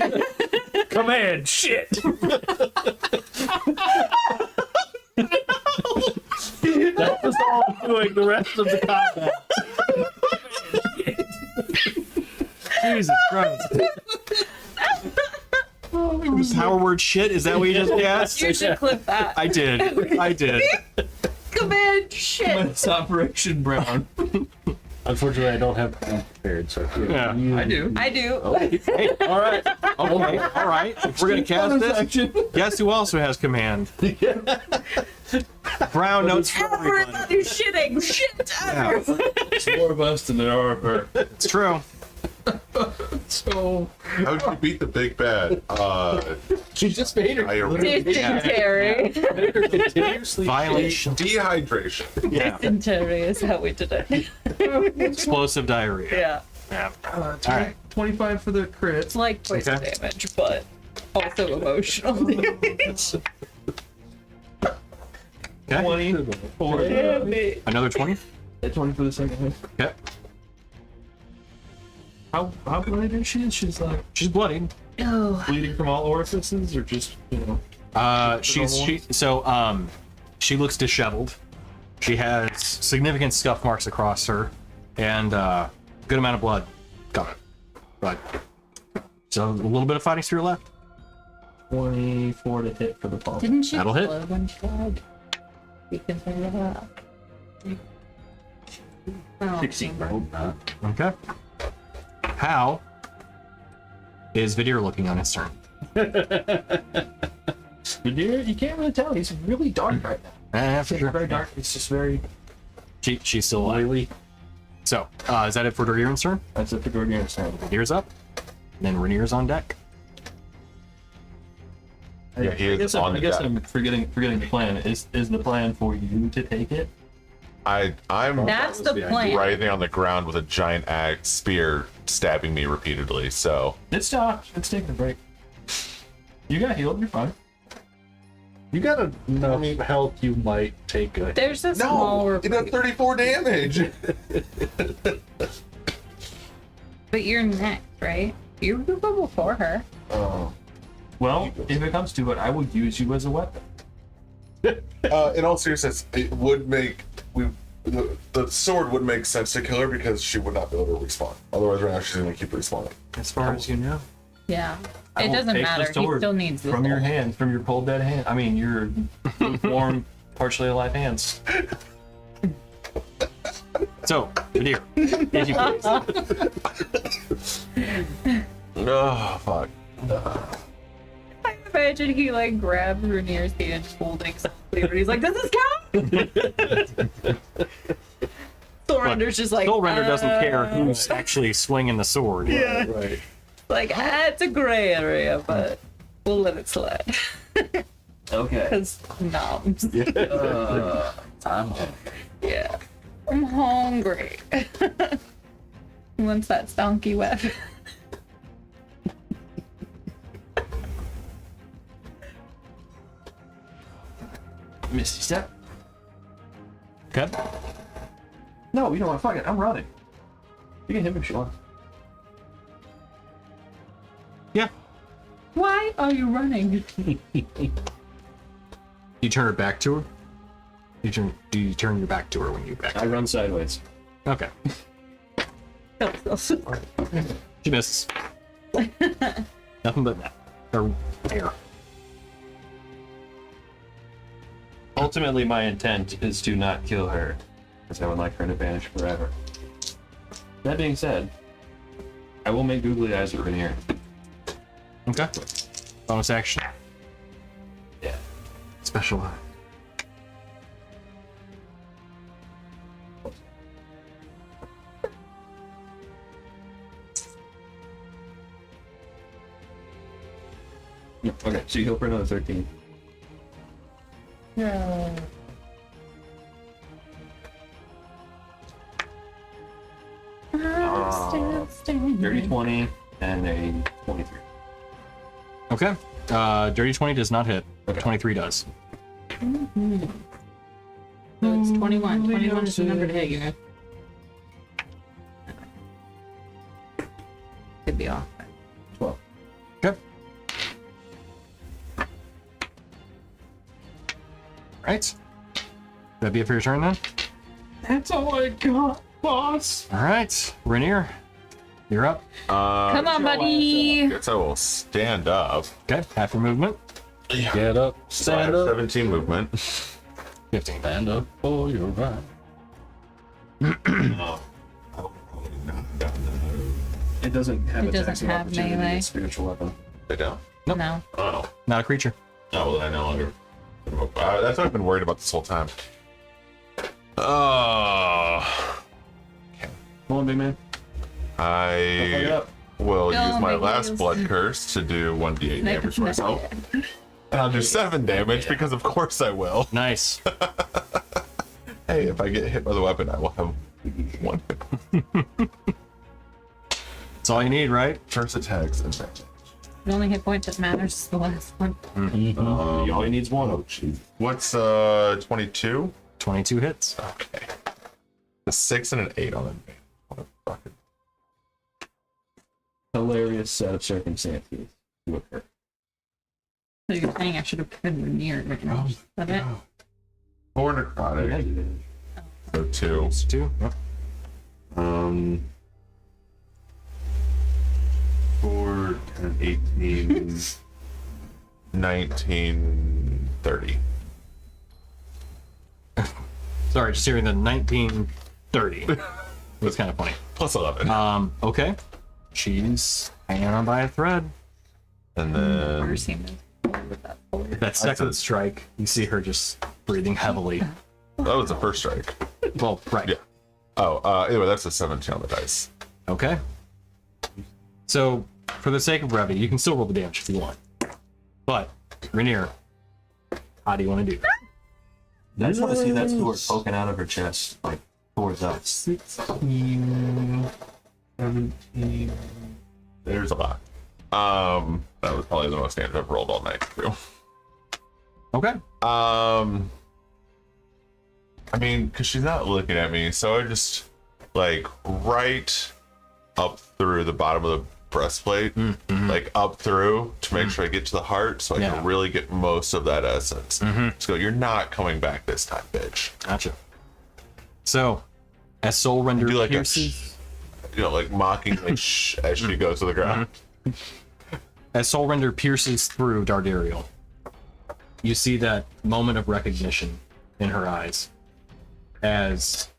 Command shit. That was all I'm doing the rest of the combat. Jesus Christ. Power word shit? Is that what you just guessed? You should clip that. I did. Command shit. It's Operation Brown. Unfortunately, I don't have command prepared, so Yeah. I do. I do. Hey, all right. Okay, all right. If we're gonna cast this, guess who also has command? Brown notes for everybody. Everybody shitting shit ever. It's more of us than there are of her. It's true. So How did you beat the big bad? she just made her. Dysentery. Violent Dehydration. yeah. Dysentery is how we did it. Explosive diarrhea. Yeah. Yeah. All right. 25 for the crit. It's like poison Okay. damage, but also emotional damage. Okay. 20 for Another 20. 20 for the second hit. Okay. How bloody is she? She's like She's bloodied. Oh. bleeding from all orifices, or just She looks disheveled. She has significant scuff marks across her, and good amount of blood coming. But so a little bit of fighting spirit left. 24 to hit for the fall. Didn't she That'll hit. explode when she died? You can think of that. Oh, 16. Okay. How is Vidir looking on his turn? Vidir, you can't really tell. He's really dark right now. For It's sure. very dark. It's just very. She's still alive. So, is that it for Dorgirin's turn? That's it for Gordian's turn. Vidir's up. Then Rainier's on deck. Yeah, he is on I the guess deck. I'm forgetting the plan. Is the plan for you to take it? I'm That's the plan. writhing on the ground with a giant axe spear stabbing me repeatedly. So It's stopped. It's taking a break. You got healed. You're fine. You got enough health, you might take a. There's a small it does 34 damage. but you're next, right? You were before her. Oh. Well, if it comes to it, I will use you as a weapon. In all seriousness, it would make the sword would make sense to kill her because she would not be able to respawn. Otherwise, right now she's going to keep respawning. As far as you know. Yeah. I It will doesn't take the matter. He sword still needs the from your soul. hand, from your cold dead hand. I mean, your warm, partially alive hands. So, Nadir, if you please. Oh, fuck. I imagine he like grabbed Rainier's hand holding something and he's like, does this count? Soulrender's just like, Soul Render doesn't care who's actually swinging the sword. Yeah. Right. Like, it's a gray area, but we'll let it slide. Okay. Because noms. I'm Yeah. I'm hungry. He wants that stonky weapon. Misty step. Okay. No, you know what? Fuck it. I'm running. You can hit me if you want. Yeah. Why are you running? You turn her back to her? Do you turn your back to her when you back to I her? run sideways. Okay. She misses. Nothing but that. Or air. Ultimately, my intent is to not kill her, because I would like her to vanish forever. That being said, I will make googly eyes at Rainier. Okay. Bonus action. Yeah. Special eye. Okay, so you heal for another 13. Dirty 20 and a 23. Okay. Dirty 20 does not hit. 23 does. So it's 21. 21 is the number to hit you. Could be off. 12. Okay. Right. That'd be it for your turn then? That's all I got, boss. Alright. Rainier, you're up. Come on, buddy. Guess I will stand up. Okay. Half your movement. Get up, So I have stand up, 17 movement. 15. stand up for your right. It doesn't have It doesn't attacks of have opportunity, melee. it's spiritual weapon. I don't. Nope. No. Oh. Not a creature. Oh, well, then I no longer. That's what I've been worried about this whole time. Oh. Come on, big man. Fuck it I up. will Go, use my big last wheels. blood curse to do 1d8 damage to myself. And I'll do 7 damage because, of course, I will. Nice. Hey, if I get hit by the weapon, I will have 1 That's all you need, right? first attacks and damage. The only hit point that matters is the last one. All he needs one. Oh, jeez. What's 22? 22 hits. Okay. A 6 and an 8 on it. What a fucking. Hilarious set of circumstances to occur. So you're saying I should have been Rainier. Oh, Is that it? 4 necrotic. So 2. It's 2. Yep. 4, 10, 18, 19, 30. Sorry, just hearing the 1930 was kind of funny. Plus 11. Okay. She's hanging on by a thread. And Never then. seen this with that forward. That second strike, you see her just breathing heavily. That was the first strike. Well, right. Yeah. Oh, anyway, that's a 17 on the dice. Okay. So, for the sake of brevity, you can still roll the damage if you want. But, Rainier, how do you want to do that? I just want to see that sword poking out of her chest, like towards us. 16, 17. There's a lot. That was probably the most damage I've rolled all night, too. Okay. I mean, because she's not looking at me, so I just, like, right up through the bottom of the breastplate, like, up through to make sure I get to the heart so I Yeah. can really get most of that essence. Just go, you're not coming back this time, bitch. Gotcha. So, as Soul Render Do like a pierces, like mockingly shh as she goes to the ground. as Soul Render pierces through Dardariel, you see that moment of recognition in her eyes. As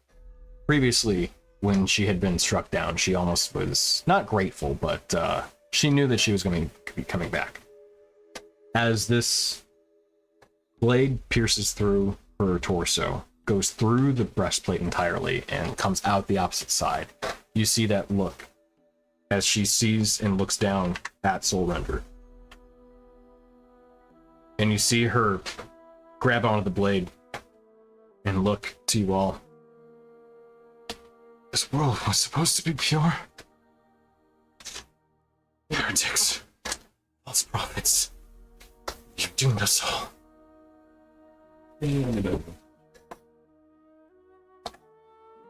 previously, when she had been struck down, she almost was not grateful, but she knew that she was going to be coming back. As this blade pierces through her torso, goes through the breastplate entirely, and comes out the opposite side, you see that look as she sees and looks down at Soul Render. And you see her grab onto the blade and look to you all. This world was supposed to be pure. Heretics, false prophets, you've doomed us all.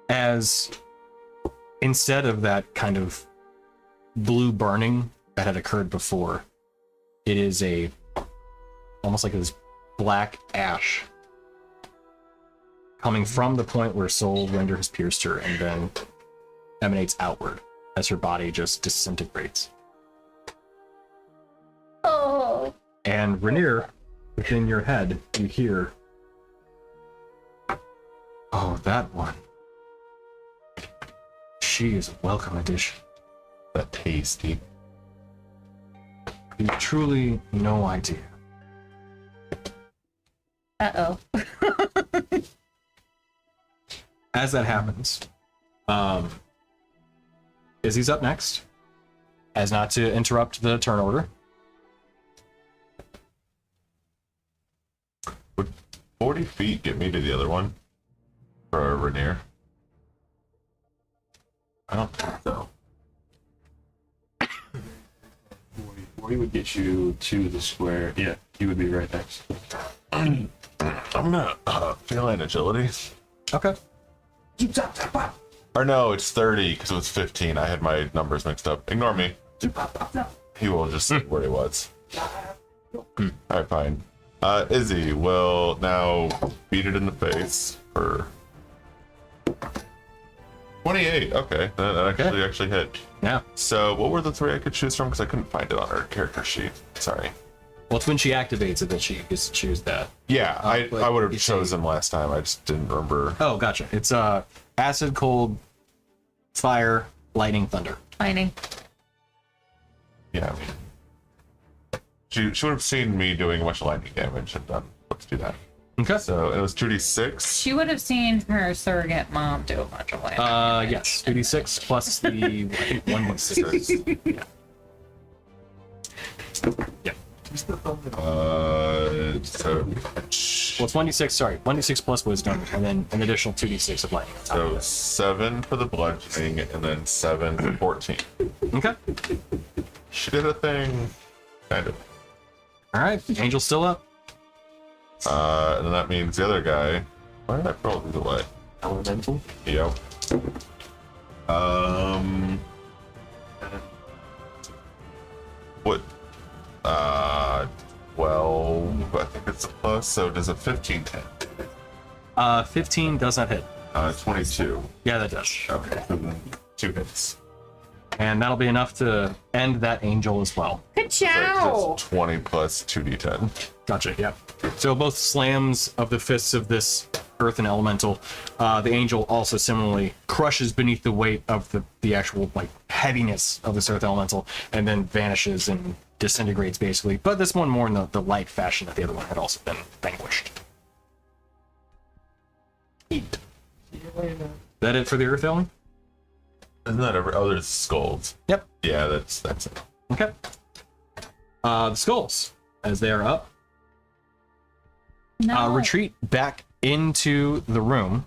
As instead of that kind of blue burning that had occurred before, it is a almost like this black ash coming from the point where Soul Render has pierced her and then emanates outward as her body just disintegrates. Oh. And Rainier, within your head, you hear, "Oh, that one. She is a welcome addition. That tasty. You've truly no idea." Uh-oh. As that happens, Izzy's up next. As not to interrupt the turn order. Would 40 feet get me to the other one? For Rainier? I don't think so. 40 would get you to the square. Yeah, you would be right next. I'm gonna feeling agility. Okay. Or no, it's 30 because it was 15. I had my numbers mixed up. Ignore me. He will just say where he was. Alright, fine. Izzy will now beat it in the face for 28. Okay, that actually hit. Yeah. So what were the three I could choose from? Because I couldn't find it on her character sheet. Sorry. Well, it's when she activates it that she gets to choose that. Yeah, but I would have you see- chosen last time. I just didn't remember. Oh, gotcha. It's acid, cold, fire, lightning, thunder. Lightning. Yeah, I mean, she would have seen me doing a bunch of lightning damage and done. Let's do that. Okay. So it was 2d6. She would have seen her surrogate mom do a bunch of lightning. Yes, 2d6 plus the I think 1d6. Yeah. Yeah. So Well, it's 1d6. Sorry, 1d6 plus wisdom, and then an additional 2d6 of lightning. on top of so 7 for the bludgeoning, and then 7 for 14. it. Okay. She did a thing, kind of. All right. Angel's still up. And then that means the other guy. Why did I roll these away? Elemental. Yep. What? 12. I think it's a plus. So does a 15 hit? 15 does not hit. 22. Yeah, that does. Okay. So then 2 hits. And that'll be enough to end that angel as well. Good So job. it's 20 plus 2d10. Gotcha. Yeah. So both slams of the fists of this earth and elemental, the angel also similarly crushes beneath the weight of the actual like heaviness of this earth elemental, and then vanishes and disintegrates basically. But this one more in the light fashion that the other one had also been vanquished. That it for the earth element? Isn't that ever? Oh, there's skulls. Yep. Yeah, that's it. Okay. The skulls, as they are up, No. retreat back into the room,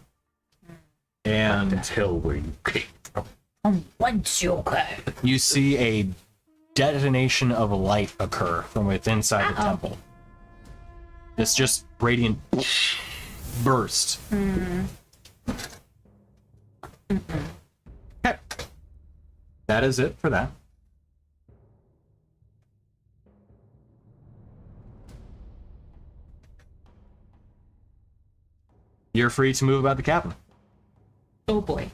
and Hell where you came from. Once you okay. you see a detonation of light occur from within inside the temple. It's just radiant burst. Okay. That is it for that. You're free to move about the cabin. Oh boy.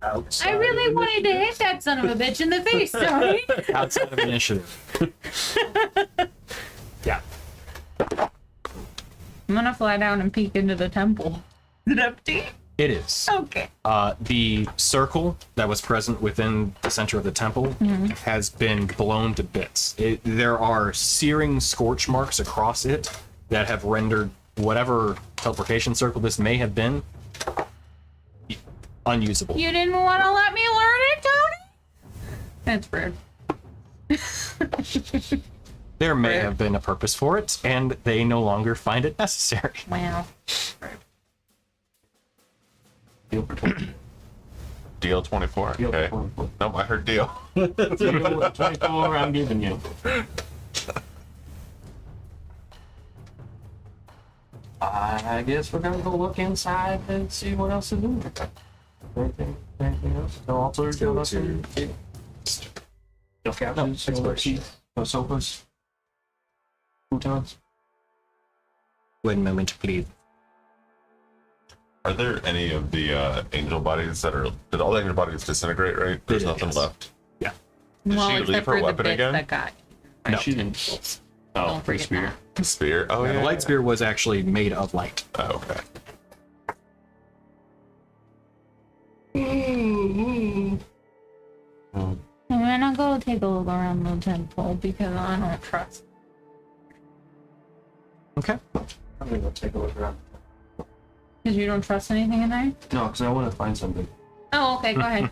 I really wanted to hit that son of a bitch in the face, Tony. Outside of initiative. Yeah. I'm gonna fly down and peek into the temple. Is it empty? It is. Okay. The circle that was present within the center of the temple has been blown to bits. There are searing scorch marks across it that have rendered whatever teleportation circle this may have been unusable. You didn't want to let me learn it, Tony? That's rude. There may have been a purpose for it, and they no longer find it necessary. Wow. Deal 24. Deal Okay. 24. No, I heard deal. Deal 24 I'm giving you. I guess we're gonna go look inside and see what else is in there. Anything else? No altars? No nothing? No couches? No sheets? No sofas? Futons? One moment, please. Are there any of the angel bodies that are? Did all the angel bodies disintegrate? Right? There's They did, nothing yes. left. Yeah. Did Well, she except leave her for the weapon bits again? that got. No. She didn't. Oh, Don't the forget spear. The spear. Oh yeah. The light spear was actually made of light. Oh, okay. I'm gonna go take a look around the temple because I don't trust. Okay. I'm gonna go take a look around. Because you don't trust anything in there? No, because I want to find something. Oh, okay, go ahead.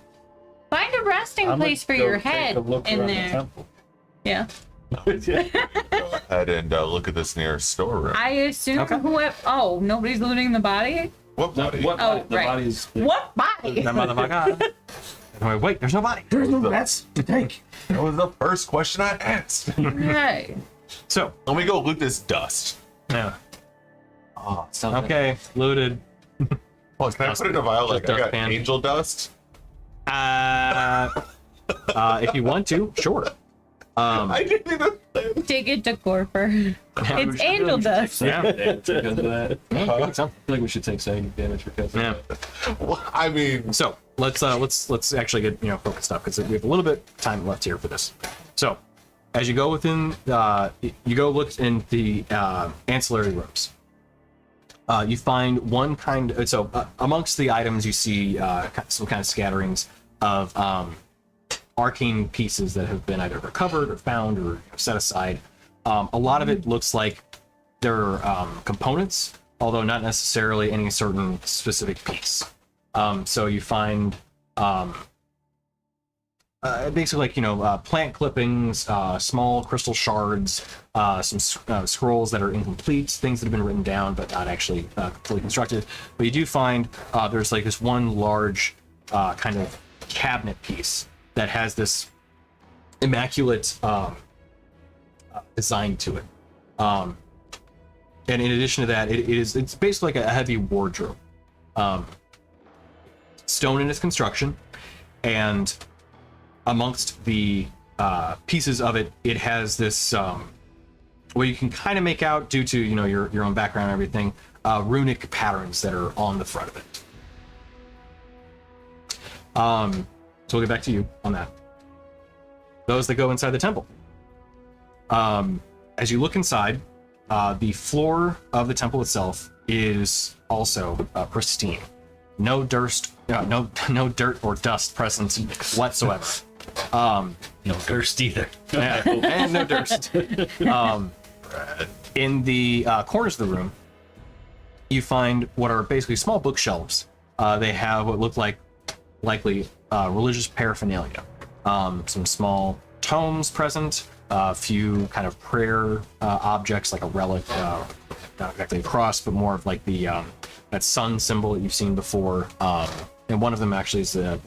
Find a resting I'm place for gonna go your take head a look in around the there. temple. Yeah. Go ahead and look at this nearest storeroom. I assume Okay. oh, nobody's looting the body? What body? What Oh, body? The right. body's. What body? That motherfucker. Wait, there's no body. There's no rats to take. That was the first question I asked. Right. So, Let me go loot this dust. yeah. Oh, something. Okay, looted. Oh, can I put it in a vial? Like I Dust got pan. angel dust. If you want to, sure. I didn't even. Take it to Corper. It's angel dust. Yeah. Because of that. I I think so. feel like we should take psychic damage because of Yeah. that. Well, I mean, So let's actually get focused up because we have a little bit of time left here for this. So as you go within, you go look in the ancillary rooms. You find one kind. Amongst the items, you see some kind of scatterings of arcane pieces that have been either recovered or found or set aside. A lot of it looks like they're components, although not necessarily any certain specific piece. So you find basically like plant clippings, small crystal shards, some scrolls that are incomplete, things that have been written down but not actually fully constructed. But you do find there's like this one large kind of cabinet piece that has this immaculate design to it. And in addition to that, it's basically like a heavy wardrobe. Stone in its construction, and amongst the pieces of it, it has this well, you can kind of make out due to your own background and everything, runic patterns that are on the front of it. So we'll get back to you on that. Those that go inside the temple. As you look inside, the floor of the temple itself is also pristine. No dirt, no dirt or dust present whatsoever. No durst either. Yeah, and no dirt. In the corners of the room, you find what are basically small bookshelves. They have what look like likely religious paraphernalia. Some small tomes present, a few kind of prayer objects like a relic, not exactly a cross, but more of like the that sun symbol that you've seen before. And one of them actually is a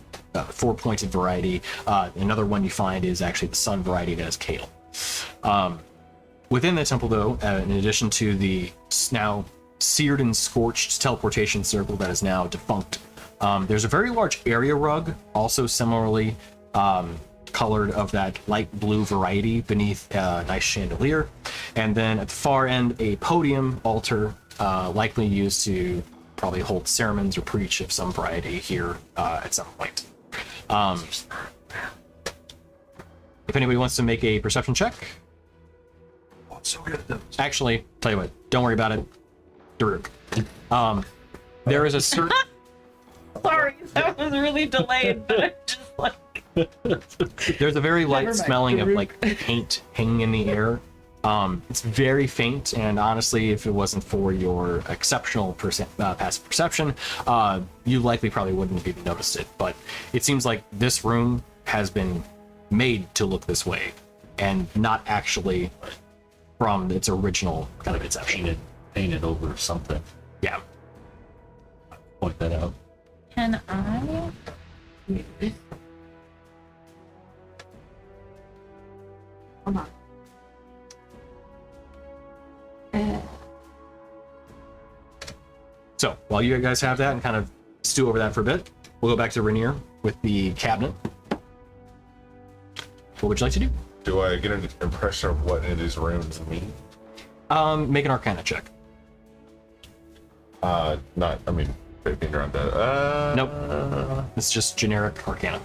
four-pointed variety. Another one you find is actually the sun variety that has kale. Within the temple, though, in addition to the now seared and scorched teleportation circle that is now defunct, there's a very large area rug, also similarly colored of that light blue variety beneath a nice chandelier. And then at the far end, a podium altar, likely used to probably hold sermons or preach of some variety here at some point. If anybody wants to make a perception check, Oh, I'm so good at those. actually, tell you what, don't worry about it, Daruk. There is a certain. Sorry, that was really delayed, but I'm just like. There's a very light mind, smelling of Daruk. like paint hanging in the air. It's very faint, and honestly, if it wasn't for your exceptional passive perception, you likely probably wouldn't have even noticed it. But it seems like this room has been made to look this way, and not actually from its original kind of inception. Painted over something. Yeah. Point that out. Can I? Hold on. So while you guys have that and kind of stew over that for a bit, we'll go back to Rainier with the cabinet. What would you like to do? Do I get an impression of what any of these runes mean? Make an Arcana check. Not, I mean, 15 around that. Nope. It's just generic Arcana.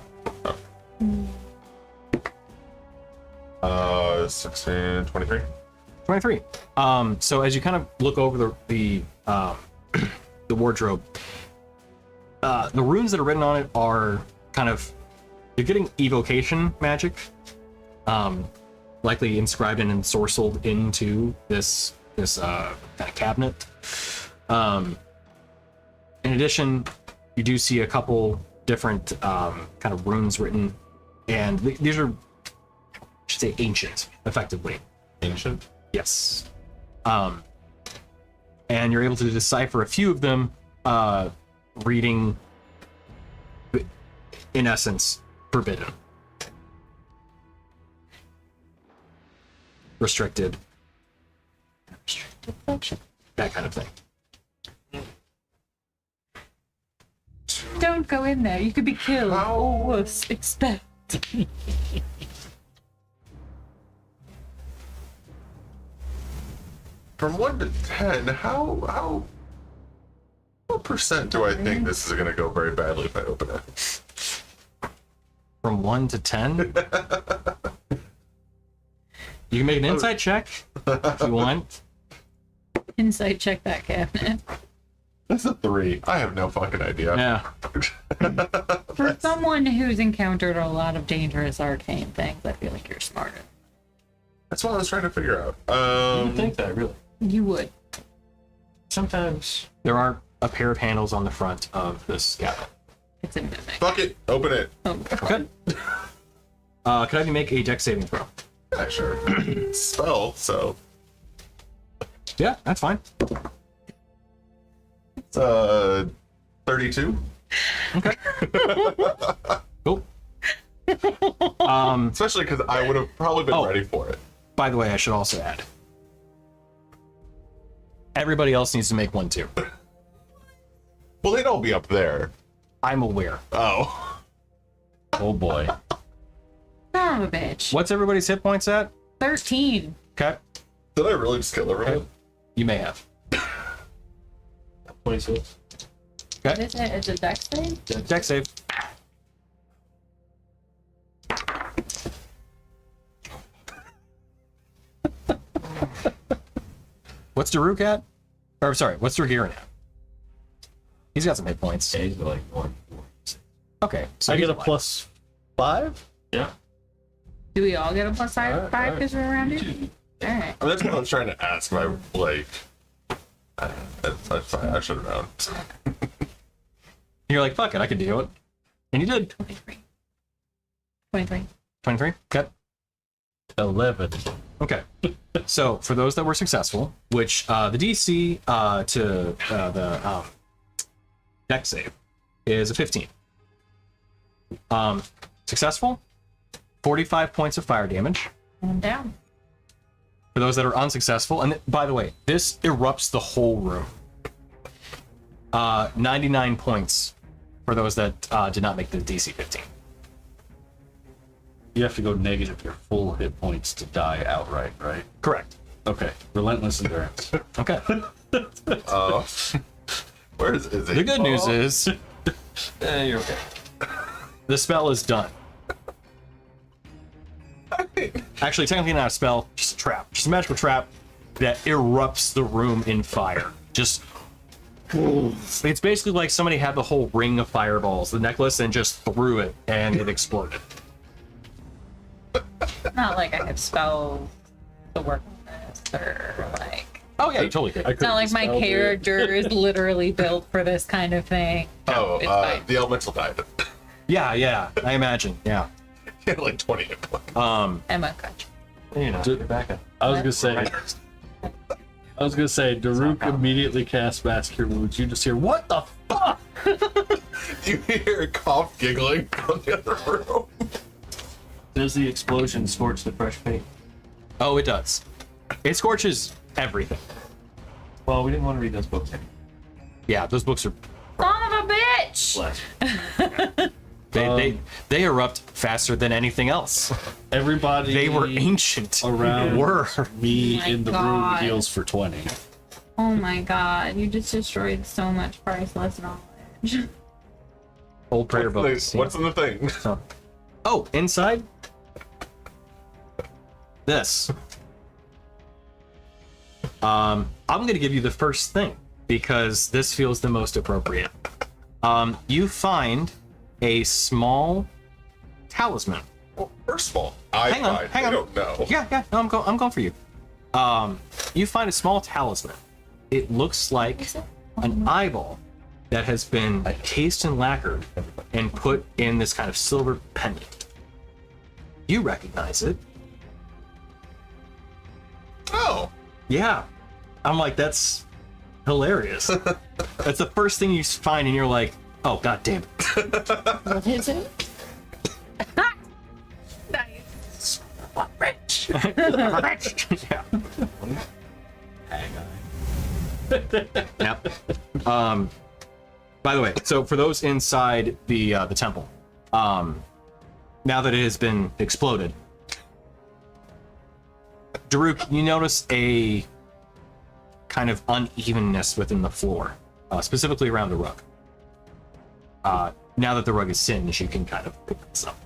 16, 23. 23. So as you kind of look over the the wardrobe, the runes that are written on it are kind of, you're getting evocation magic, likely inscribed and ensorcelled into this kind of cabinet. In addition, you do see a couple different kind of runes written, and these are, I should say, ancient, effectively. Ancient? Yes. And you're able to decipher a few of them, reading, in essence, forbidden. Restricted. That kind of thing. Don't go in there. You could be killed. Or worse, expect. From 1 to 10, what percent do I think this is going to go very badly if I open it? From 1 to 10. You can make an insight check if you want. Insight check that cabinet. That's a 3. I have no fucking idea. Yeah. For someone who's encountered a lot of dangerous arcane things, I feel like you're smarter. That's what I was trying to figure out. I don't think that, really. You would. Sometimes. There are a pair of handles on the front of this cabinet. It's a mimic. Fuck it. Open it. Oh, Okay. Could I have you make a dex saving throw? Yeah, sure. Spell, so. Yeah, that's fine. It's 32. Okay. Cool. Especially because I would have probably been Oh. ready for it. By the way, I should also add, everybody else needs to make one too. Well, they'd all be up there. I'm aware. Oh. Oh boy. son of a bitch. What's everybody's hit points at? 13. Okay. Did I really just kill everyone? You may have. 26. What is it? Is it dex save? Dex save. What's Daruk at? Or sorry, what's Dragirin at? He's got some hit points. Yeah, he's got like 1, 4, 6. Okay, so I he's get a alive. +5? Yeah. Do we all get a plus five Alright, because we're around here? Alright. I mean, that's what I was trying to ask. My like, that's fine. I should have known. You're like, fuck it, I can do it. And you did. 23. 23. 23? Okay. 11. Okay. So for those that were successful, which the DC to the deck save is a 15. Successful, 45 points of fire damage. And I'm down. For those that are unsuccessful, and by the way, this erupts the whole room. 99 points for those that did not make the DC 15. You have to go negative your full hit points to die outright, right? Correct. Okay. Relentless endurance. Okay. Where is it? The good news is You're okay. the spell is done. Actually, technically not a spell, just a trap. Just a magical trap that erupts the room in fire. Just... It's basically like somebody had the whole ring of fireballs, the necklace, and just threw it, and it exploded. Not like I have spells to work on this, or like. Oh yeah, you totally could. It's not like my character is literally built for this kind of thing. Oh, it's fine. the elemental died. Yeah, I imagine. Yeah. He had like 20 hit points. Emma, gotcha. You know, you're back up. I was gonna say, Daruk immediately cast Mass Cure Wounds. You just hear, what the fuck? You hear a cough giggling from the other room. Does the explosion scorch the fresh paint? Oh, it does. It scorches everything. Well, we didn't want to read those books. Yeah, those books are... Son of a bitch! Bless. They erupt faster than anything else. Everybody They were ancient. around Were. me Oh my in the God. room heals for 20. Oh my god, you just destroyed so much priceless knowledge. Old prayer books. What's in the thing? So- Oh, inside? This. I'm gonna give you the first thing because this feels the most appropriate. You find a small talisman. Well, first of all, I Hang on, died. hang I on. don't know. Yeah, no, I'm going for you. You find a small talisman. It looks like an eyeball that has been cased and lacquered and put in this kind of silver pendant. You recognize it. Oh, Yeah. I'm like, that's hilarious. That's the first thing you find, and you're like, oh, god damn it. What is it? Nice. Rich. Yeah. Yep. By the way, so for those inside the temple, now that it has been exploded, Daruk, you notice a kind of unevenness within the floor, specifically around the rug. Now that the rug is singed, you can kind of pick this up.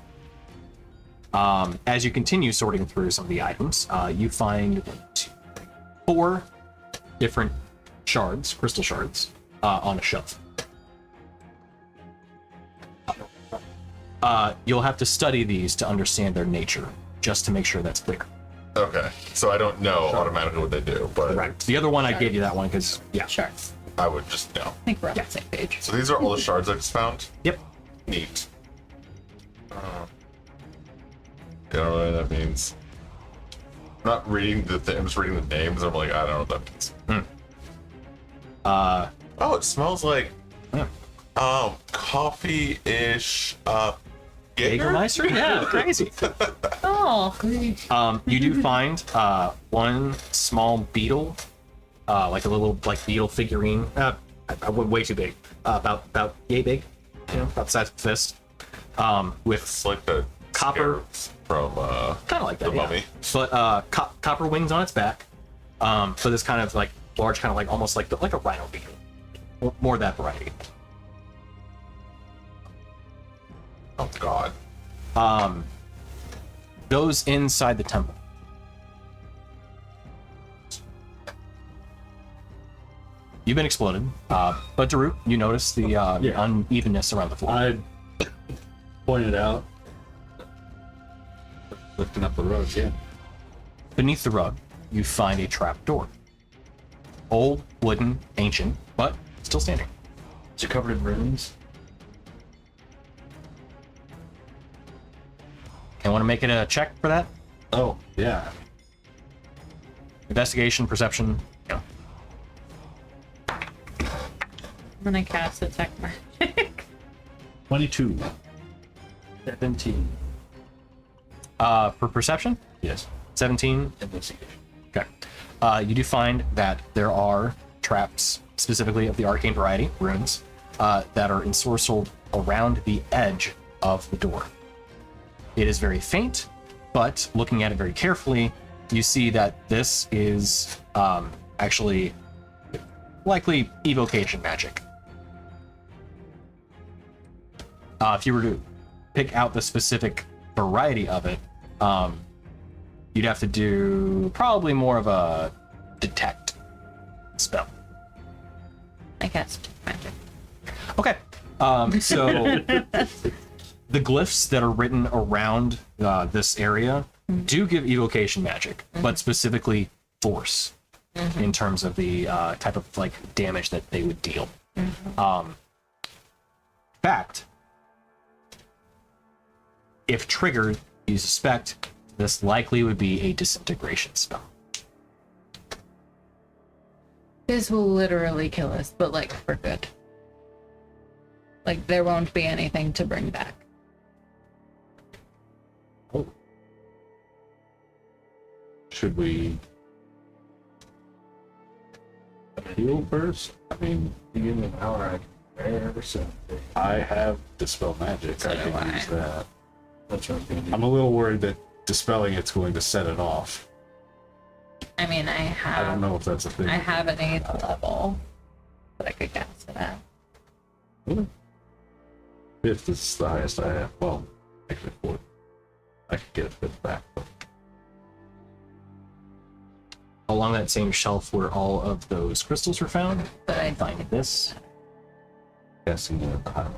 As you continue sorting through some of the items, you find 4 different shards, crystal shards, on a shelf. You'll have to study these to understand their nature, just to make sure that's clear. okay. So I don't know automatically what they do, but Right. The other one, I gave you that one because, yeah. Sure. I would just know. I think we're on the same page. So these are all the shards I just found? Yep. Neat. Don't know what that means. I'm not reading the thing, I'm just reading the names. I'm like, I don't know what that means. Oh, it smells like coffee-ish Jägermeister? Yeah, crazy. Oh, You do find one small beetle, like a little beetle figurine. I went way too big. About yay big, about the size of a fist. With It's like the Copper. scarabs from kind of like that, The yeah. mummy. But copper wings on its back. So this kind of like large, kind of like almost like a rhino beetle. More that variety. oh god. Those inside the temple. You've been exploded, but Daruk, you notice the unevenness around the floor. I pointed out. Lifting up the rug, yeah. Beneath the rug, you find a trap door. Old, wooden, ancient, but still standing. Is it covered in runes? I want to make it a check for that. Oh, yeah. Investigation, perception. Yeah. I'm gonna cast detect magic. 22. 17. For perception, Yes. 17. Investigation. Okay. You do find that there are traps, specifically of the arcane variety, runes, that are ensorcelled around the edge of the door. It is very faint, but looking at it very carefully, you see that this is actually likely evocation magic. If you were to pick out the specific variety of it, you'd have to do probably more of a detect spell. I guess magic. Okay. So the glyphs that are written around this area do give evocation magic, but specifically force in terms of the type of like damage that they would deal. Fact, if triggered, you suspect this likely would be a disintegration spell. This will literally kill us, but like for good. Like there won't be anything to bring back. Should we heal first? I mean, you give me an hour. I have dispel magic. So I do can I. use that. That's what I'm gonna do. I'm a little worried that dispelling it's going to set it off. I mean, I I don't have know if that's a thing. I have an 8th level, but I could cast it at. Fifth is the highest I have. Well, actually fourth. I could get a fifth back. But Along that same shelf where all of those crystals were found, But I find this. guessing that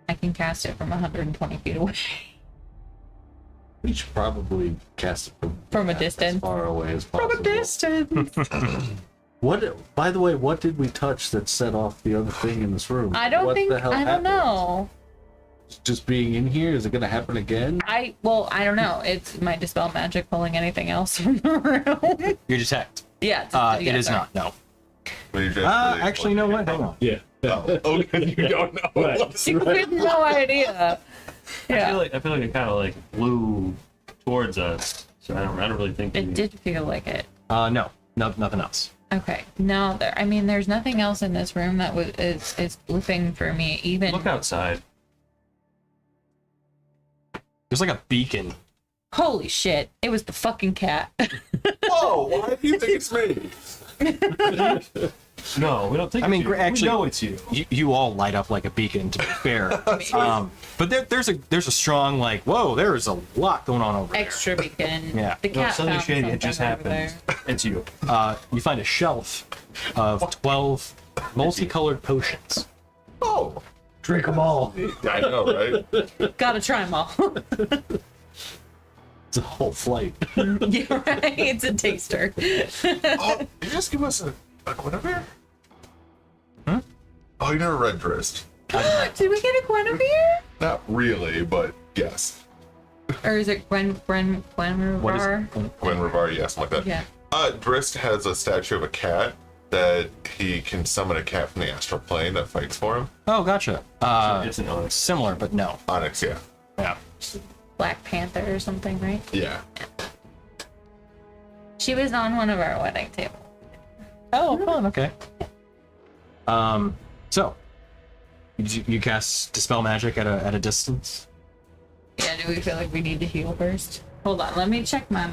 I can cast it from 120 feet away. we should probably cast it From a as distance. far away as possible. From a distance. What? By the way, what did we touch that set off the other thing in this room? I don't What think the hell I don't happened? know. Just being in here, is it going to happen again? I don't know. It's my dispel magic pulling anything else from the room. Your detect. Yeah, It is sorry. not. No. But you just really Actually, you know what? Hang on. Yeah. Oh, okay, you don't know. Right. You have no idea. I Yeah, feel like it kind of like blew towards us. So I don't really think it did feel like it. No, nothing else. Okay, no, there's nothing else in this room that is blipping for me. Even Look outside. There's like a beacon. holy shit, it was the fucking cat. Whoa, why do you think it's me? No, we don't think. I mean, it's you. actually- we know it's you. You all light up like a beacon, to be fair. But there's a strong like, whoa, there is a lot going on over Extra beacon. Yeah. The No, cat something found shady. It just something over happened. It's you. there. You find a shelf of 12 multicolored potions. Oh, Drink them all. I know, right? there. Gotta try them all. It's a whole flight. Yeah, right. It's a taster. Oh, you just give us a Guinevere? Oh, you never read Drist. Did we get a Guinevere? Not really, but yes. Or is it Gwen What is Rivar? Gwen Rivar, yes, like that. Yeah. Drist has a statue of a cat that he can summon a cat from the astral plane that fights for him. Oh, gotcha. It's an onyx. Similar, but no. Onyx, yeah. Yeah. Black Panther or something, right? Yeah. She was on one of our wedding tables. Oh, fun. Okay. So you cast dispel magic at a distance. Yeah, do we feel like we need to heal first? Hold on, let me check my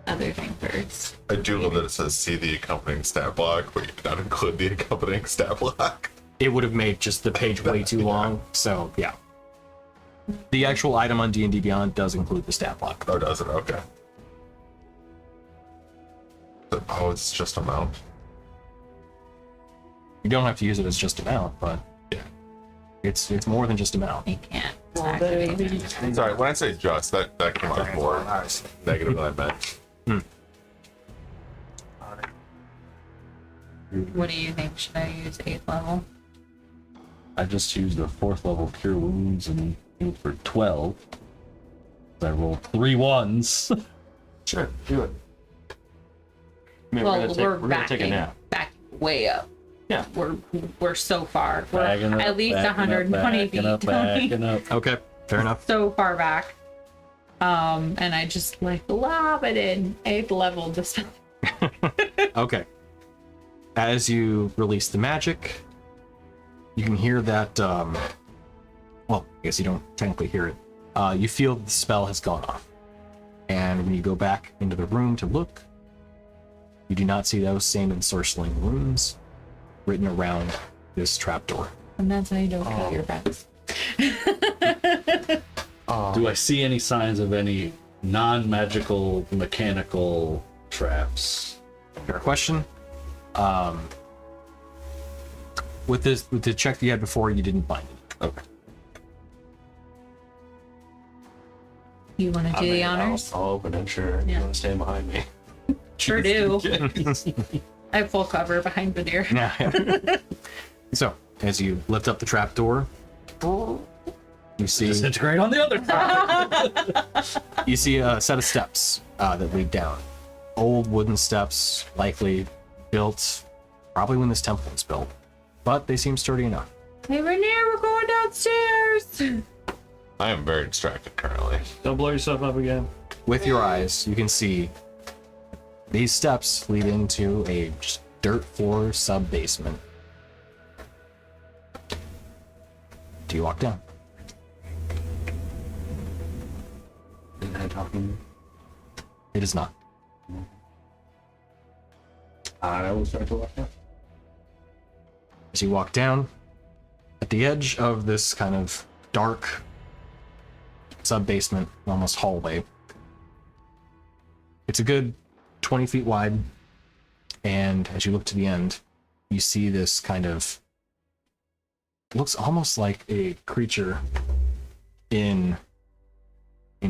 other thing first. I do love that it says see the accompanying stat block, but you did not include the accompanying stat block. It would have made just the page way too long. So yeah. The actual item on D&D Beyond does include the stat block. Oh, does it? Okay. Oh, it's just a mount. You don't have to use it as just a mount, but Yeah. it's more than just a mount. I can't. It's activated. Sorry, when I say just, that came out more negative than I meant. What do you think? Should I use 8th level? I just used a 4th level Cure Wounds and healed for 12. I rolled 3 1s. Sure, do it. I mean, Well, we're gonna take a nap. back way up. Yeah. We're so far. We're Backing up, at least backing up, 120 feet. backing up, Tony. backing up. Okay, fair enough. So far back. And I just like lob it in 8th level dispel. Okay. As you release the magic, you can hear that. Well, I guess you don't technically hear it. You feel the spell has gone off, and when you go back into the room to look, you do not see those same ensorceling runes written around this trapdoor. And that's how you don't kill your friends. Do I see any signs of any non-magical mechanical traps? Fair question. With the check you had before, you didn't find it. Okay. You want to do the honors? I'll open it, sure. Yeah. You want to stand behind me? Sure do. I have full cover behind Veneer. Yeah. So, as you lift up the trapdoor, you see Disintegrate on the other side. you see a set of steps that lead down. Old wooden steps, likely built probably when this temple was built, but they seem sturdy enough. Hey, Veneer, we're going downstairs. I am very distracted currently. Don't blow yourself up again. With your eyes, you can see these steps lead into a dirt floor sub basement. Do you walk down? Isn't that talking? It is not. I will start to walk down. As you walk down, at the edge of this kind of dark sub-basement, almost hallway, it's a good 20 feet wide, and as you look to the end, you see this kind of, looks almost like a creature in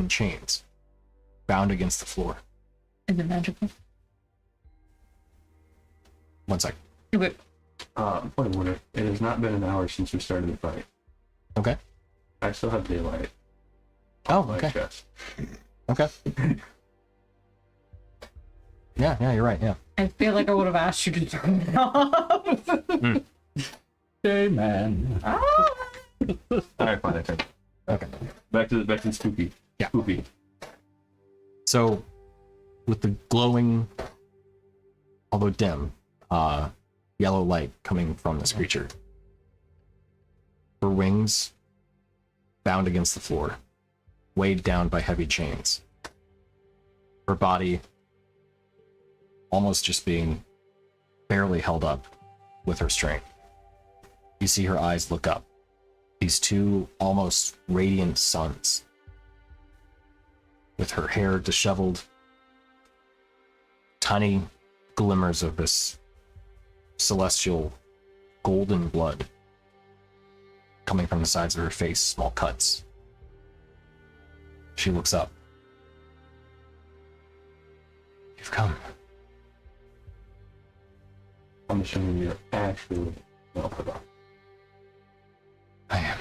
chains, bound against the floor. Is it magical? One sec. Okay. Point of order. It has not been an hour since we started the fight. Okay. I still have daylight. Oh, on my okay. chest. Okay. Yeah, you're right, yeah. I feel like I would have asked you to turn it off. Hey, man. All right, fine. I turn. Okay. Back to the spooky. Yeah. Spooky. So, with the glowing, although dim, yellow light coming from this creature, her wings bound against the floor, weighed down by heavy chains. Her body almost just being barely held up with her strength. You see her eyes look up. These two almost radiant suns, with her hair disheveled, tiny glimmers of this celestial golden blood coming from the sides of her face, small cuts. She looks up. You've come. I'm assuming you're actually Melfadar. I am.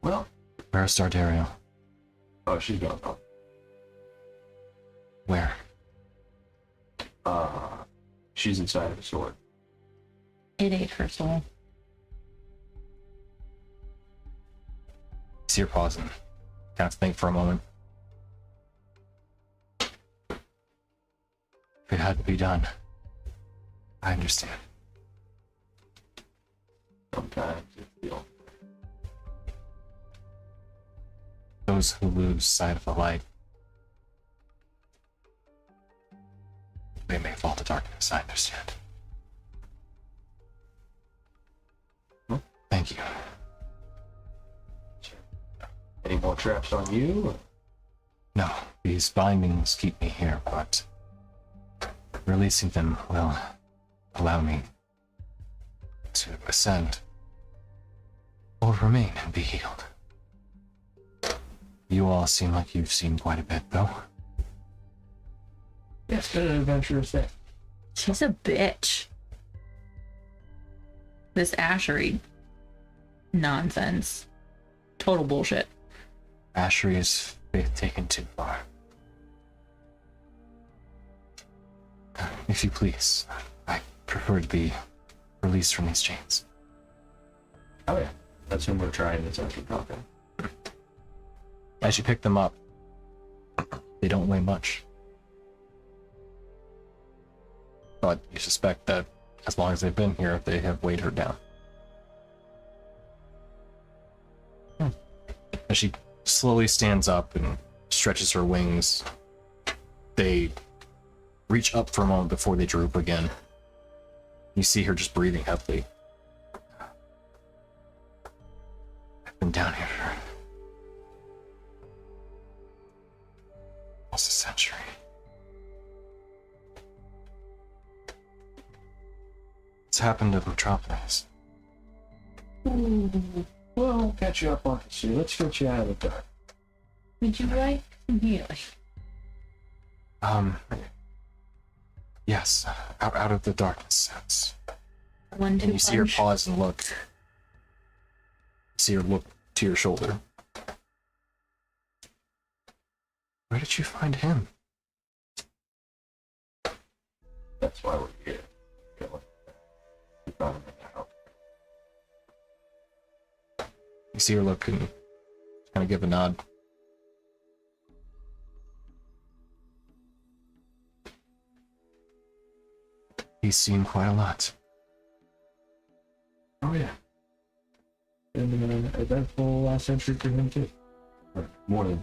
Well, Where's Stardario? oh, she's gone. Where? She's inside of the sword. It ate her soul. See her pausing. Kind of think for a moment. If it had to be done, I understand. Sometimes it's the only. Those who lose sight of the light, they may fall to darkness, I understand. Thank you. Any more traps on you? No, these bindings keep me here, but releasing them will allow me to ascend or remain and be healed. You all seem like you've seen quite a bit, though. Yes, been an adventurous day. She's a bitch. This Ashery nonsense. Total bullshit. Ashery is faith taken too far. If you please, I prefer to be released from these chains. Oh yeah, that's whom we're trying this after talking. As you pick them up, they don't weigh much. But you suspect that as long as they've been here, they have weighed her down. As she slowly stands up and stretches her wings, they reach up for a moment before they droop again. You see her just breathing heavily. I've been down here for almost a century. What's happened to Metropolis? We'll catch you up on it, Sue. Let's get you out of the dark. Would you like some healing? Yes, out of the darkness sense. 1, 2 And you see her punch. pause and look. See her look to your shoulder. Where did you find him? That's why we're here. We found him in the house. You see her look and kind of give a nod. He's seen quite a lot. Oh, yeah. And an eventful last century for him, too. Or more than.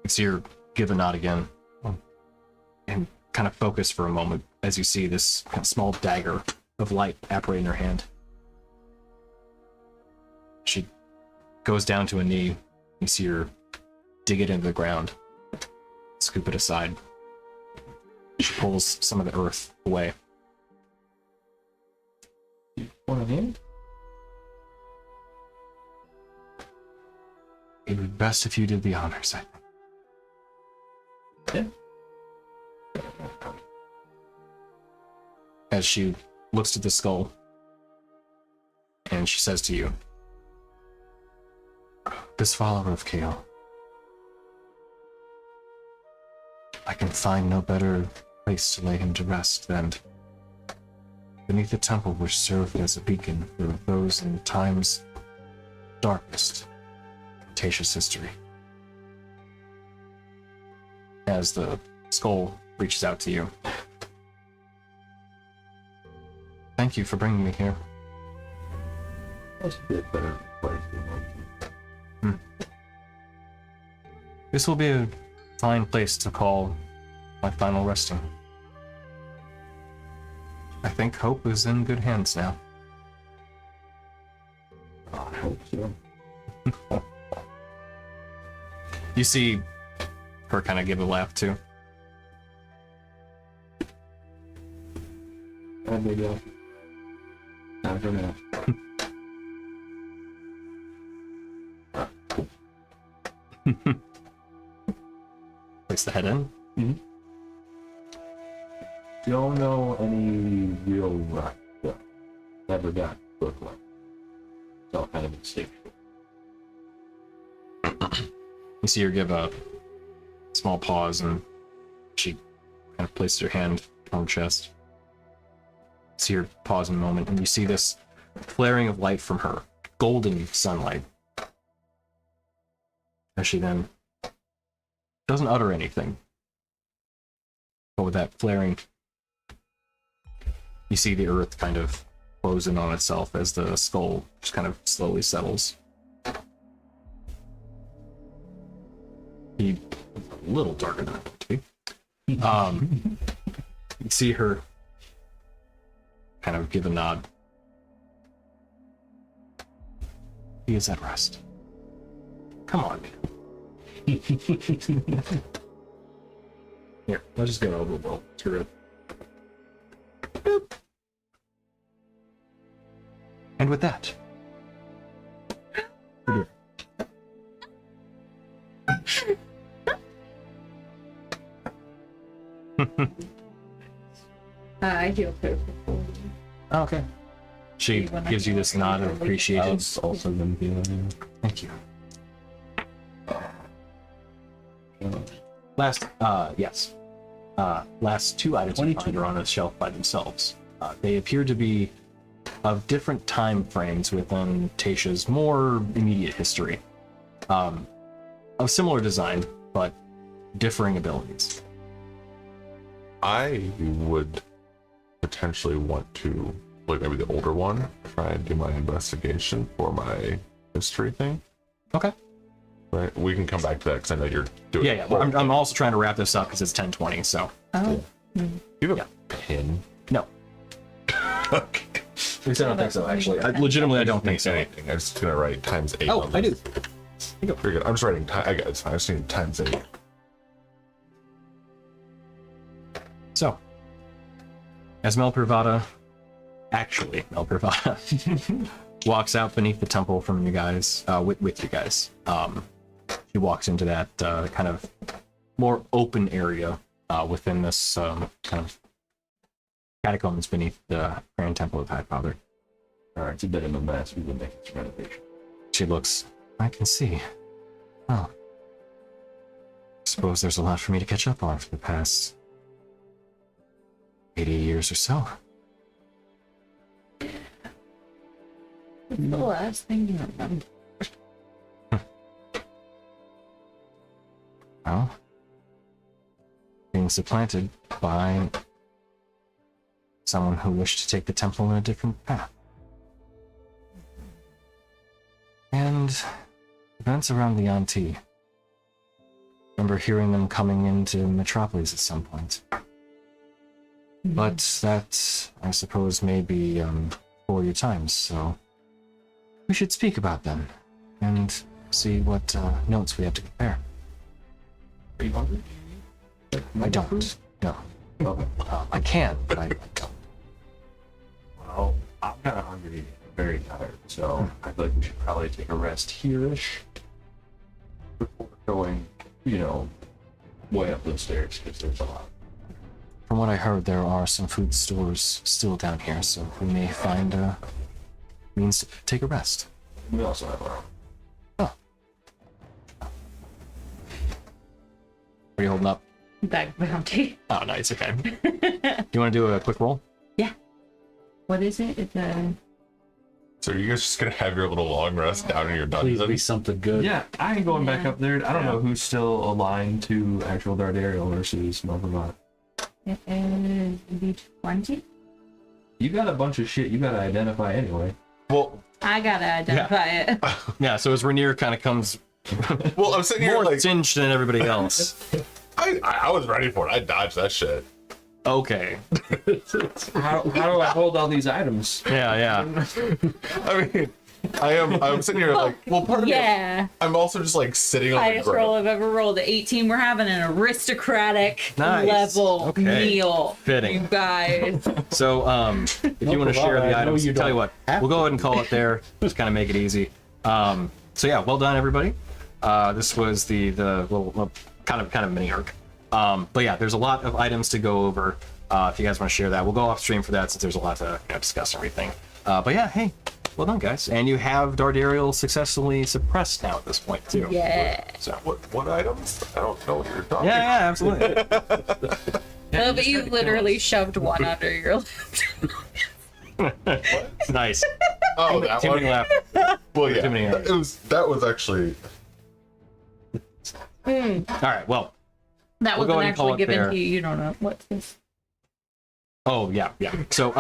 You see her give a nod again and kind of focus for a moment as you see this kind of small dagger of light apparate in her hand. She goes down to a knee. You see her dig it into the ground, scoop it aside. She pulls some of the earth away. Want to name? It would be best if you did the honors, I think. Yeah. As she looks at the skull, and she says to you, "This follower of Kale, I can find no better place to lay him to rest than beneath the temple which served as a beacon for those in time's darkest Tasha's history." As the skull reaches out to you. Thank you for bringing me here. That's a bit better place than This will be a fine place to call my final resting. I think Hope is in good hands now. I hope so. You see her kind of give a laugh too. And maybe I'll. Time for now. Place the head in. Don't know any real rock stuff. Never got book like. It's all kind of instinctual. You see her give a small pause and she kind of places her hand on her chest. See her pause in a moment and you see this flaring of light from her, golden sunlight. As she then doesn't utter anything. But with that flaring, you see the earth kind of close in on itself as the skull just kind of slowly settles. He a little darker than I want to be. You see her kind of give a nod. He is at rest. Come on, man. Here, let's just go over the world. Screw it. Boop. And with that, we're I feel purple. okay. She gives you this nod of appreciation. I was also gonna be like, Thank you. Last, yes. Last two items you find are on a shelf by themselves. They appear to be of different time frames within Tasha's more immediate history. Of similar design, but differing abilities. I would potentially want to, like maybe the older one, try and do my investigation for my history thing. Okay. Right? We can come back to that because I know you're doing. Yeah. Well, I'm also trying to wrap this up because it's 10:20. So Oh. You have a pin. no. Okay. At least I don't think so. Actually, legitimately, I don't think so. Anything. I'm just gonna write ×8. Oh, on I do. this. Very good. I'm just writing. I got it's fine. I just need ×8. So, as Melprivada walks out beneath the temple from you guys, with you guys, she walks into that kind of more open area within this kind of catacombs beneath the Grand Temple of High Father. All right, it's a bit of a mess. We've been making some renovations. She looks, I can see. Oh. Suppose there's a lot for me to catch up on for the past 80 years or so. What's the last thing you remember? Well, being supplanted by someone who wished to take the temple in a different path. And events around the Yanti. Remember hearing them coming into Metropolis at some point. But that, I suppose, may be before your times, so we should speak about them and see what notes we have to compare. Are you hungry? I don't. No. Okay. I can, but I don't. Well, I'm kind of hungry and very tired, so I feel like we should probably take a rest here-ish before going, way up those stairs, because there's a lot. From what I heard, there are some food stores still down here, so we may find a means to take a rest. We also have our own. What are you holding up? Bag bounty. Oh, no, it's okay. You want to do a quick roll? What is it? It's a. So are you guys just gonna have your little long rest down in your dungeon? Please be something good. Yeah, I ain't going back Yeah. up there. I don't know who's still aligned to actual Dardarial versus Melvermont. It is D20. You got a bunch of shit you gotta identify anyway. Well, I gotta identify it. Yeah, so as Rainier kind of comes I'm sitting here more like singed than everybody else. I was ready for it. I dodged that shit. Okay. How do I hold all these items? Yeah. I mean, I'm sitting here like, well, part of me, Yeah. I'm also just like sitting on the Highest roll ground. I've ever rolled. At 18, we're having an aristocratic Nice. level Okay. meal. Fitting. You guys. So, if you want to share the items, tell you what, we'll go ahead and call it there. Just kind of make it easy. So yeah, well done, everybody. This was the little kind of mini arc. But yeah, there's a lot of items to go over. If you guys want to share that, we'll go off stream for that since there's a lot to discuss and everything. But yeah, hey, well done, guys. And you have Dardarial successfully suppressed now at this point too. Yeah. So What items? I don't know what you're talking yeah, absolutely. Oh, but you literally shoved one under your lip. Nice. Oh, that Too many one. laughs. Well, yeah, Too many that was actually. All right. Well. That We'll go wasn't ahead and call actually it given there. to you. You don't know. What's this? Oh yeah. So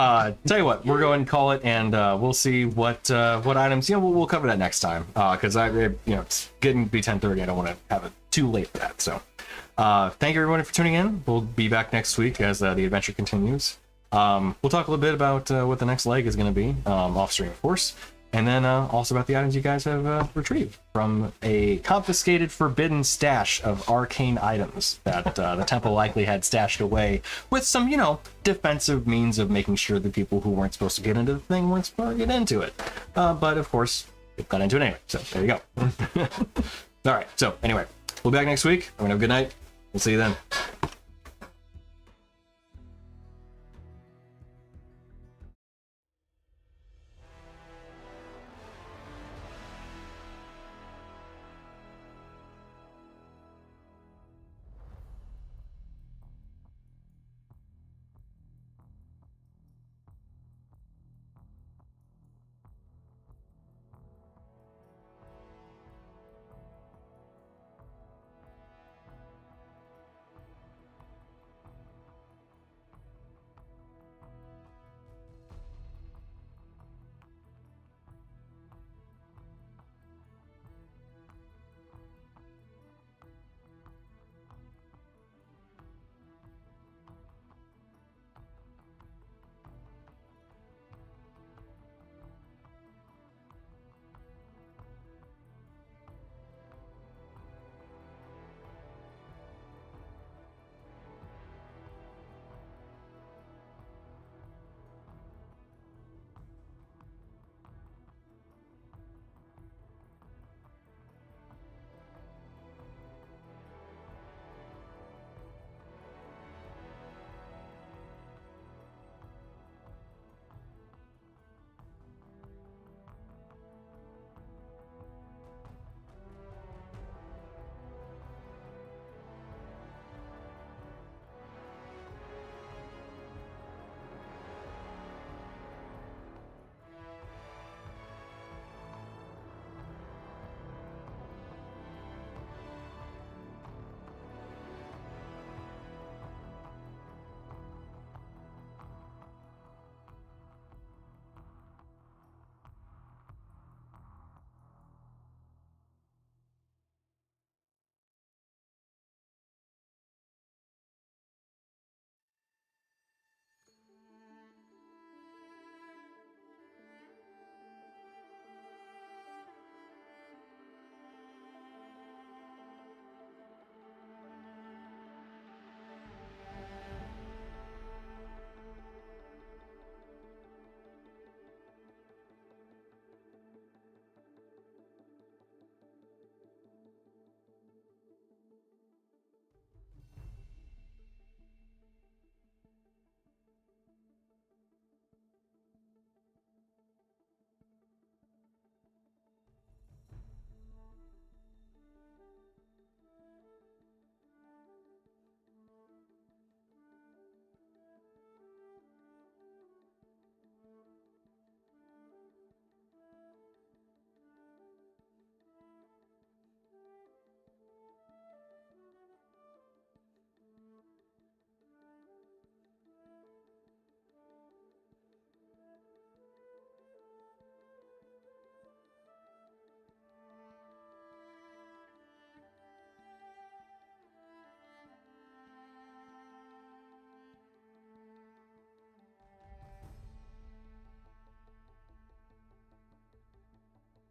tell you what, we're going to call it, and we'll see what items. We'll cover that next time because it's getting to be 10:30. I don't want to have it too late for that. So thank you everyone for tuning in. We'll be back next week as the adventure continues. We'll talk a little bit about what the next leg is going to be off stream, of course, and then also about the items you guys have retrieved from a confiscated, forbidden stash of arcane items that the temple likely had stashed away with some, defensive means of making sure the people who weren't supposed to get into the thing weren't supposed to get into it. But of course, it got into it anyway. So there you go. All right. So anyway, we'll be back next week. Everyone have a good night. We'll see you then.